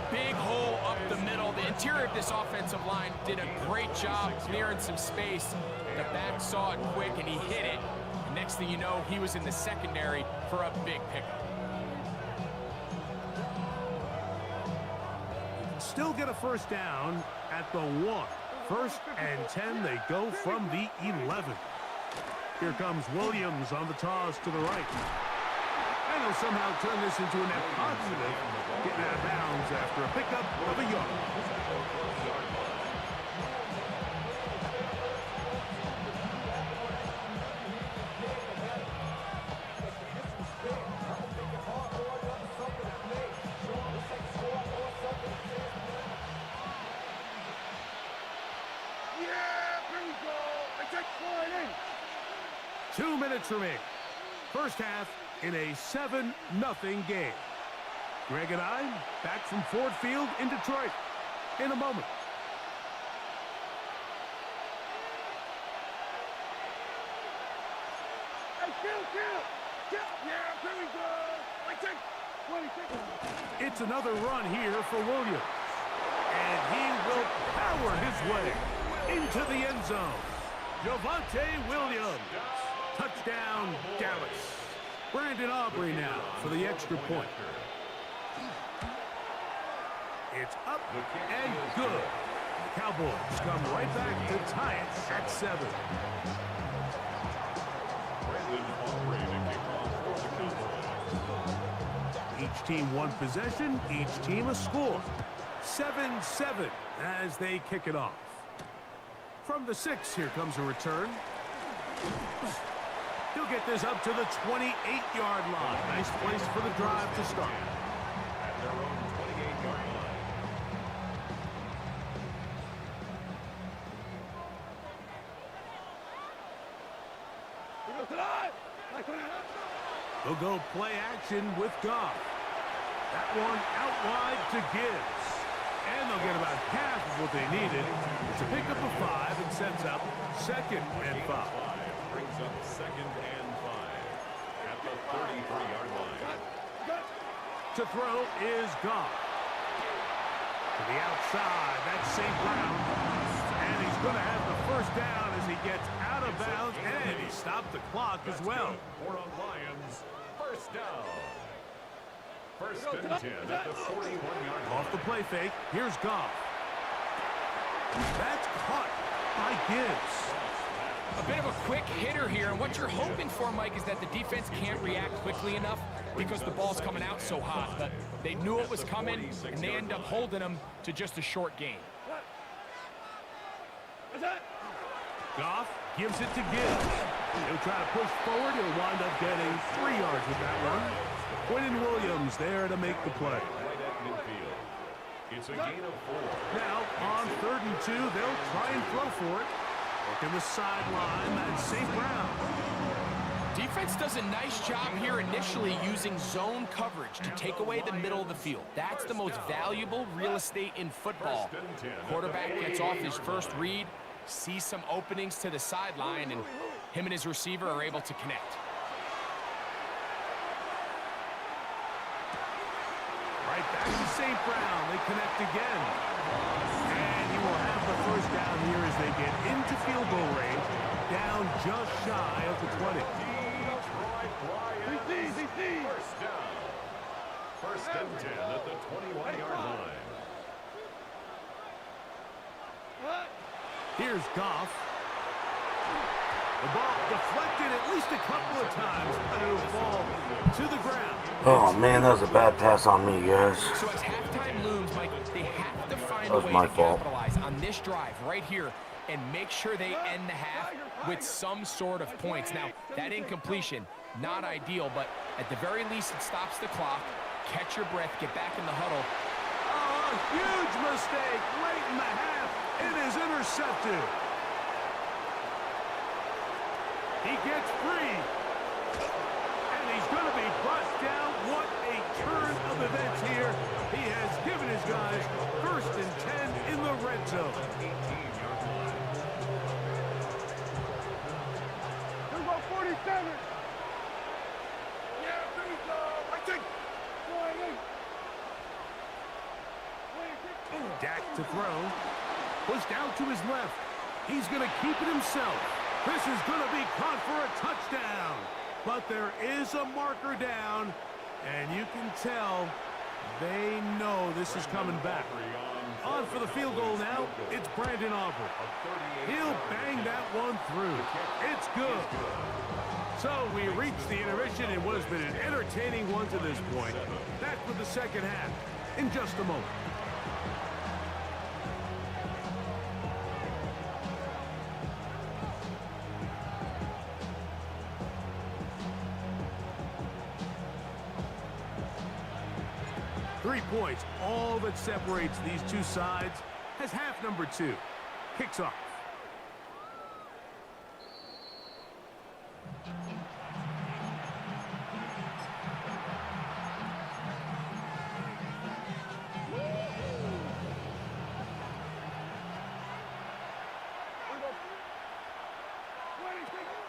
Big hole up the middle. The interior of this offensive line did a great job clearing some space. The back saw it quick, and he hit it. And next thing you know, he was in the secondary for a big pickup. Still get a 1st down at the 1. 1st and 10, they go from the 11. Here comes Williams on the toss to the right. And they'll somehow turn this into a net positive, getting out of bounds after a pickup of a yard. Yeah, here we go. I take 2 minutes remaining. First half in a 7-0 game. Greg and I back from Ford Field in Detroit in a moment. Hey, kill. Yeah, here we go. I take 20. It's another run here for Williams. And he will power his way into the end zone. Javonte Williams. Touchdown, Dallas. Brandon Aubrey now for the extra point. It's up and good. The Cowboys come right back to tie it at 7. Each team one possession, each team a score. 7-7 as they kick it off. From the 6, here comes a return. He'll get this up to the 28-yard line. Nice place for the drive to start. At their own 28-yard line. They'll go play action with Goff. That one out wide to Gibbs. And they'll get about half of what they needed. It's a pickup of 5 and sets up 2nd and 5. Brings up 2nd and 5 at the 33-yard line. To throw is Goff. To the outside, that's St. Brown. And he's going to have the 1st down as he gets out of bounds. And he stopped the clock as well. For a Lions, 1st down. 1st and 10 at the 41-yard line. Off the play fake, here's Goff. That's caught by Gibbs. A bit of a quick hitter here, and what you're hoping for, Mike, is that the defense can't react quickly enough because the ball's coming out so hot. But they knew it was coming, and they end up holding them to just a short gain. Goff gives it to Gibbs. He'll try to push forward. He'll wind up getting 3 yards with that one. Quentin Williams there to make the play. Right at midfield. It's a gain of 4. Now, on 3rd and 2, they'll try and throw for it. Working the sideline, that's St. Brown. Defense defense does a nice job here initially using zone coverage to take away the middle of the field. That's the most valuable real estate in football. Quarterback gets off his first read, sees some openings to the sideline, and him and his receiver are able to connect. Right back to St. Brown. They connect again. And he will have the first down here as they get into field goal range, down just shy of the 20. First down. First and 10 at the 21-yard line. Here's Goff. The ball deflected at least a couple of times, but it will fall to the ground. Oh man, that was a bad pass on me, guys. So as halftime looms, Mike, they have to find That a was way my to fault. capitalize on this drive right here and make sure they end the half with some sort of points. Now, that incompletion, not ideal, but at the very least it stops the clock. Catch your breath, get back in the huddle. Oh, a huge mistake late in the half. It is intercepted. He gets free. And he's going to be brought down. What a turn of events here. He has given his guys first and 10 in the red zone. Here go 47. Yeah, I think. Dak to throw. Pushed out to his left. He's going to keep it himself. This is going to be caught for a touchdown. But there is a marker down, and you can tell they know this is coming back. On for the field goal now, it's Brandon Aubrey. He'll bang that one through. It's good. So we reach the intermission in what has been an entertaining one to this point. Back with the second half in just a moment. Points, all that separates these two sides, as half number 2 kicks off.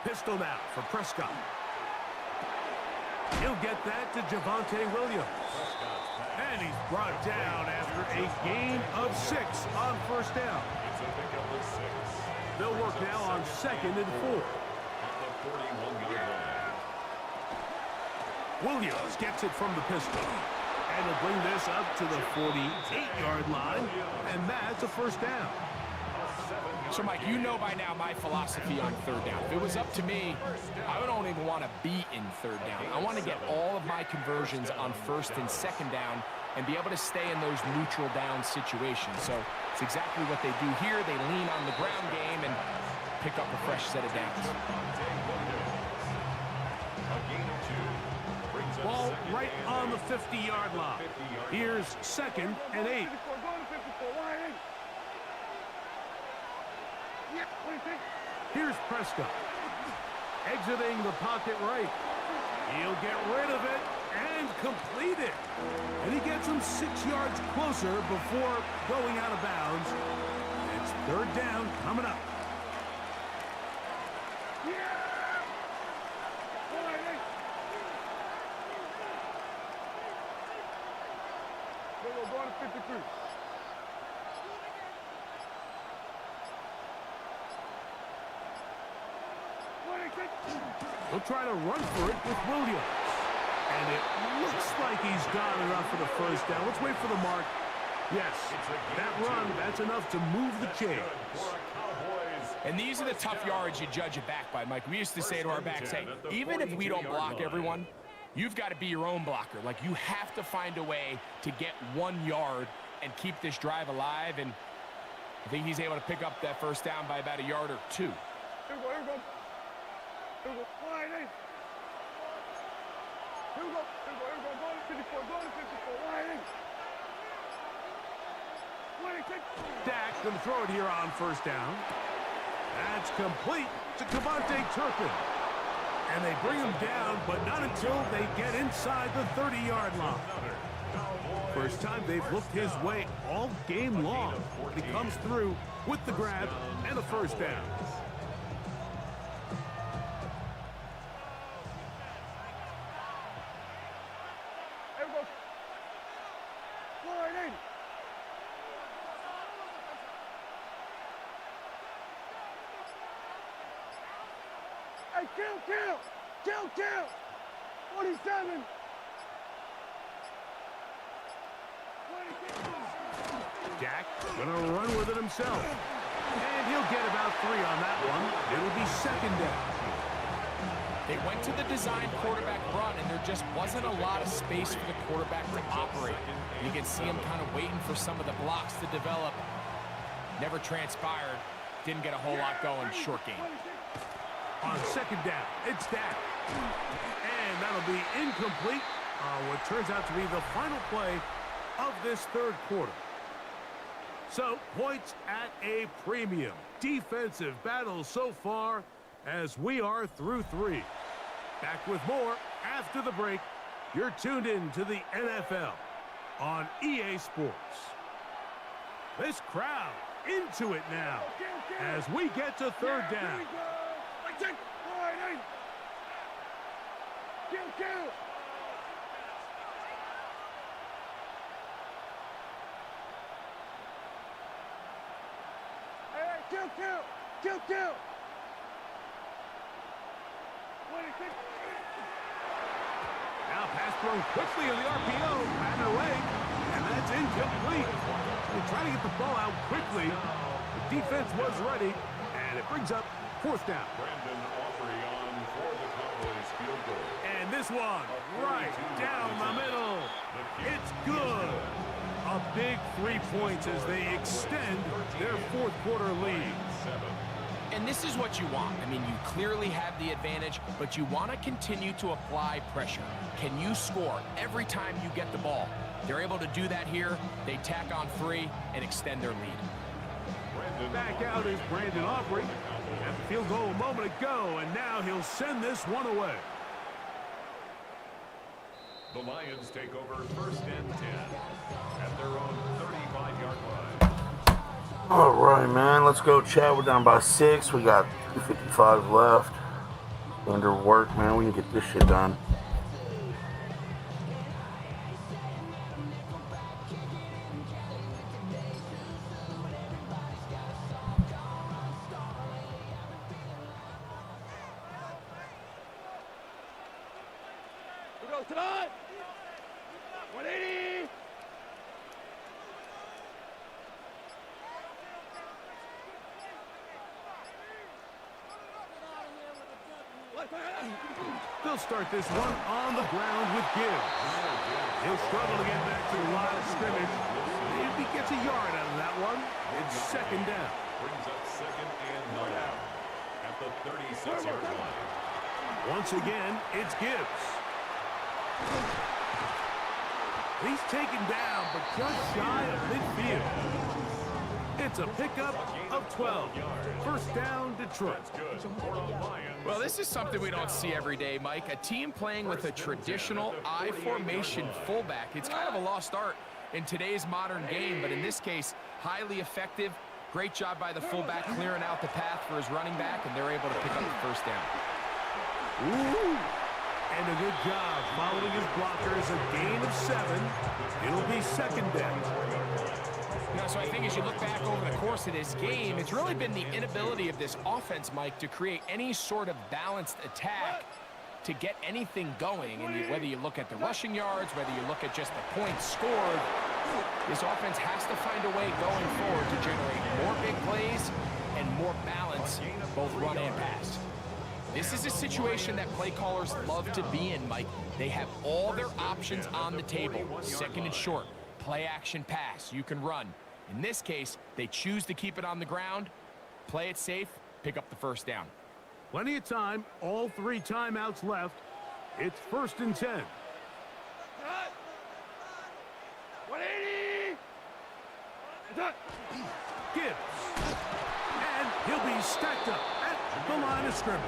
Pistol now for Prescott. He'll get that to Javonte Williams. And he's brought down after a gain of 6 on first down. It's a pickup of 6. They'll work now on 2nd and 4. At the 41-yard line. Williams gets it from the pistol. And he'll bring this up to the 48-yard line. And that's a first down. So, Mike, you know by now my philosophy on third down. If it was up to me, I don't even want to be in third down. I want to get all of my conversions on first and second down and be able to stay in those neutral down situations. So it's exactly what they do here. They lean on the ground game and pick up a fresh set of downs. Ball right on the 50-yard line. Here's 2nd and 8. Here's Prescott. Exiting the pocket right. He'll get rid of it and complete it. And he gets him 6 yards closer before going out of bounds. It's third down coming up. We're going to 53. He'll try to run for it with Williams. And it looks like he's got enough for the first down. Let's wait for the mark. Yes, that run, that's enough to move the chains. And these are the tough yards you judge it back by, Mike. We used to say to our backs, hey, even if we don't block everyone, you've got to be your own blocker. Like, you have to find a way to get 1 yard and keep this drive alive. And I think he's able to pick up that first down by about a yard or 2. Here we go, here we go. Here we go. Line 8. Here we go. Here we go. Here we go. Go to 54. Go to 54. Line 8. Dak going to throw it here on first down. That's complete to Kevontae Turpin. And they bring him down, but not until they get inside the 30-yard line. First time they've looked his way all game long. He comes through with the grab and a first down. Hey, kill! 47! Jack gonna run with it himself. And he'll get about 3 on that one. It'll be second down. They went to the design quarterback run, and there just wasn't a lot of space for the quarterback to operate. You can see him kind of waiting for some of the blocks to develop. Never transpired. Didn't get a whole lot going. Short game. On second down, it's Dak. And that'll be incomplete on what turns out to be the final play of this third quarter. So, points at a premium. Defensive battle so far as we are through 3. Back with more after the break. You're tuned in to the NFL on EA Sports. This crowd into it now as we get to third down. Kill! Kill! Now pass thrown quickly on the RPO, batted away, and that's incomplete. They're trying to get the ball out quickly. The defense was ready, and it brings up fourth down. And this one, right down the middle. It's good. A big 3 points as they extend their fourth quarter lead. And this is what you want. I mean, you clearly have the advantage, but you want to continue to apply pressure. Can you score every time you get the ball? They're able to do that here. They tack on 3 and extend their lead. Back out is Brandon Aubrey. Had the field goal a moment ago, and now he'll send this one away. The Lions take over first and 10 at their own 35-yard line. All right, man. Let's go, Chad. We're down by 6. We got 2:55 left. Under work, man. We can get this shit done. We go tonight. 180. They'll start this one on the ground with Gibbs. He'll struggle to get back to the line of scrimmage. If he gets a yard out of that one, it's second down. Brings up second and 9 at the 36-yard line. Once again, it's Gibbs. He's taken down, but just shy of midfield. It's a pickup of 12. First down, Detroit. Well, this is something we don't see every day, Mike. A team playing with a traditional I formation fullback. It's kind of a lost art in today's modern game, but in this case, highly effective. Great job by the fullback clearing out the path for his running back, and they're able to pick up the first down. Ooh. And a good job following his blockers. A gain of 7. It'll be second down. You know, so I think as you look back over the course of this game, it's really been the inability of this offense, Mike, to create any sort of balanced attack to get anything going. And whether you look at the rushing yards, whether you look at just the points scored, this offense has to find a way going forward to generate more big plays and more balance, both run and pass. This is a situation that play callers love to be in, Mike. They have all their options on the table. Second and short, play action pass, you can run. In this case, they choose to keep it on the ground, play it safe, pick up the first down. Plenty of time, all 3 timeouts left. It's first and 10. 180. Gibbs. And he'll be stacked up at the line of scrimmage.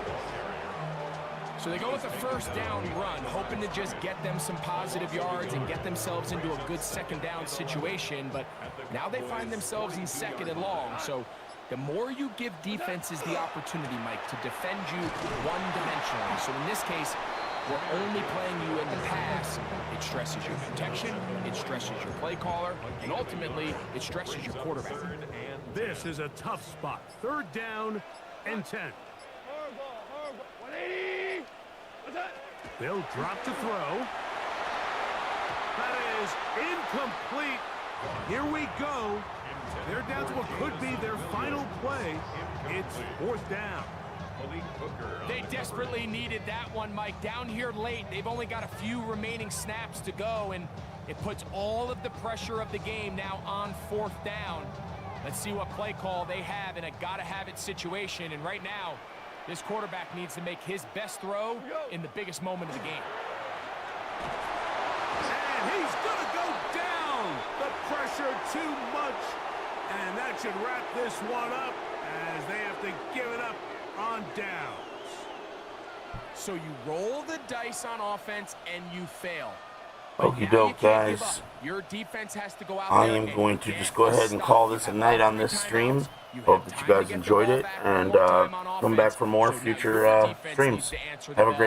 So they go with a first down run, hoping to just get them some positive yards and get themselves into a good second down situation, but now they find themselves in second and long. So the more you give defenses the opportunity, Mike, to defend you one-dimensionally. So in this case, we're only playing you in the pass. It stresses your protection, it stresses your play caller, and ultimately, it stresses your quarterback. This is a tough spot. 3rd down and 10. They'll drop to throw. That is incomplete. Here we go. They're down to what could be their final play. It's 4th down. They desperately needed that one, Mike. Down here late, they've only got a few remaining snaps to go, and it puts all of the pressure of the game now on 4th down. Let's see what play call they have in a gotta-have-it situation, and right now, this quarterback needs to make his best throw in the biggest moment of the game. And he's going to go down. The pressure too much. And that should wrap this one up as they have to give it up on downs. So you roll the dice on offense and you fail. Okie doke, guys. Your defense has to go out I am going to just go ahead and call this a night on this stream. Hope that you guys enjoyed it, and come back for more future streams. Have a great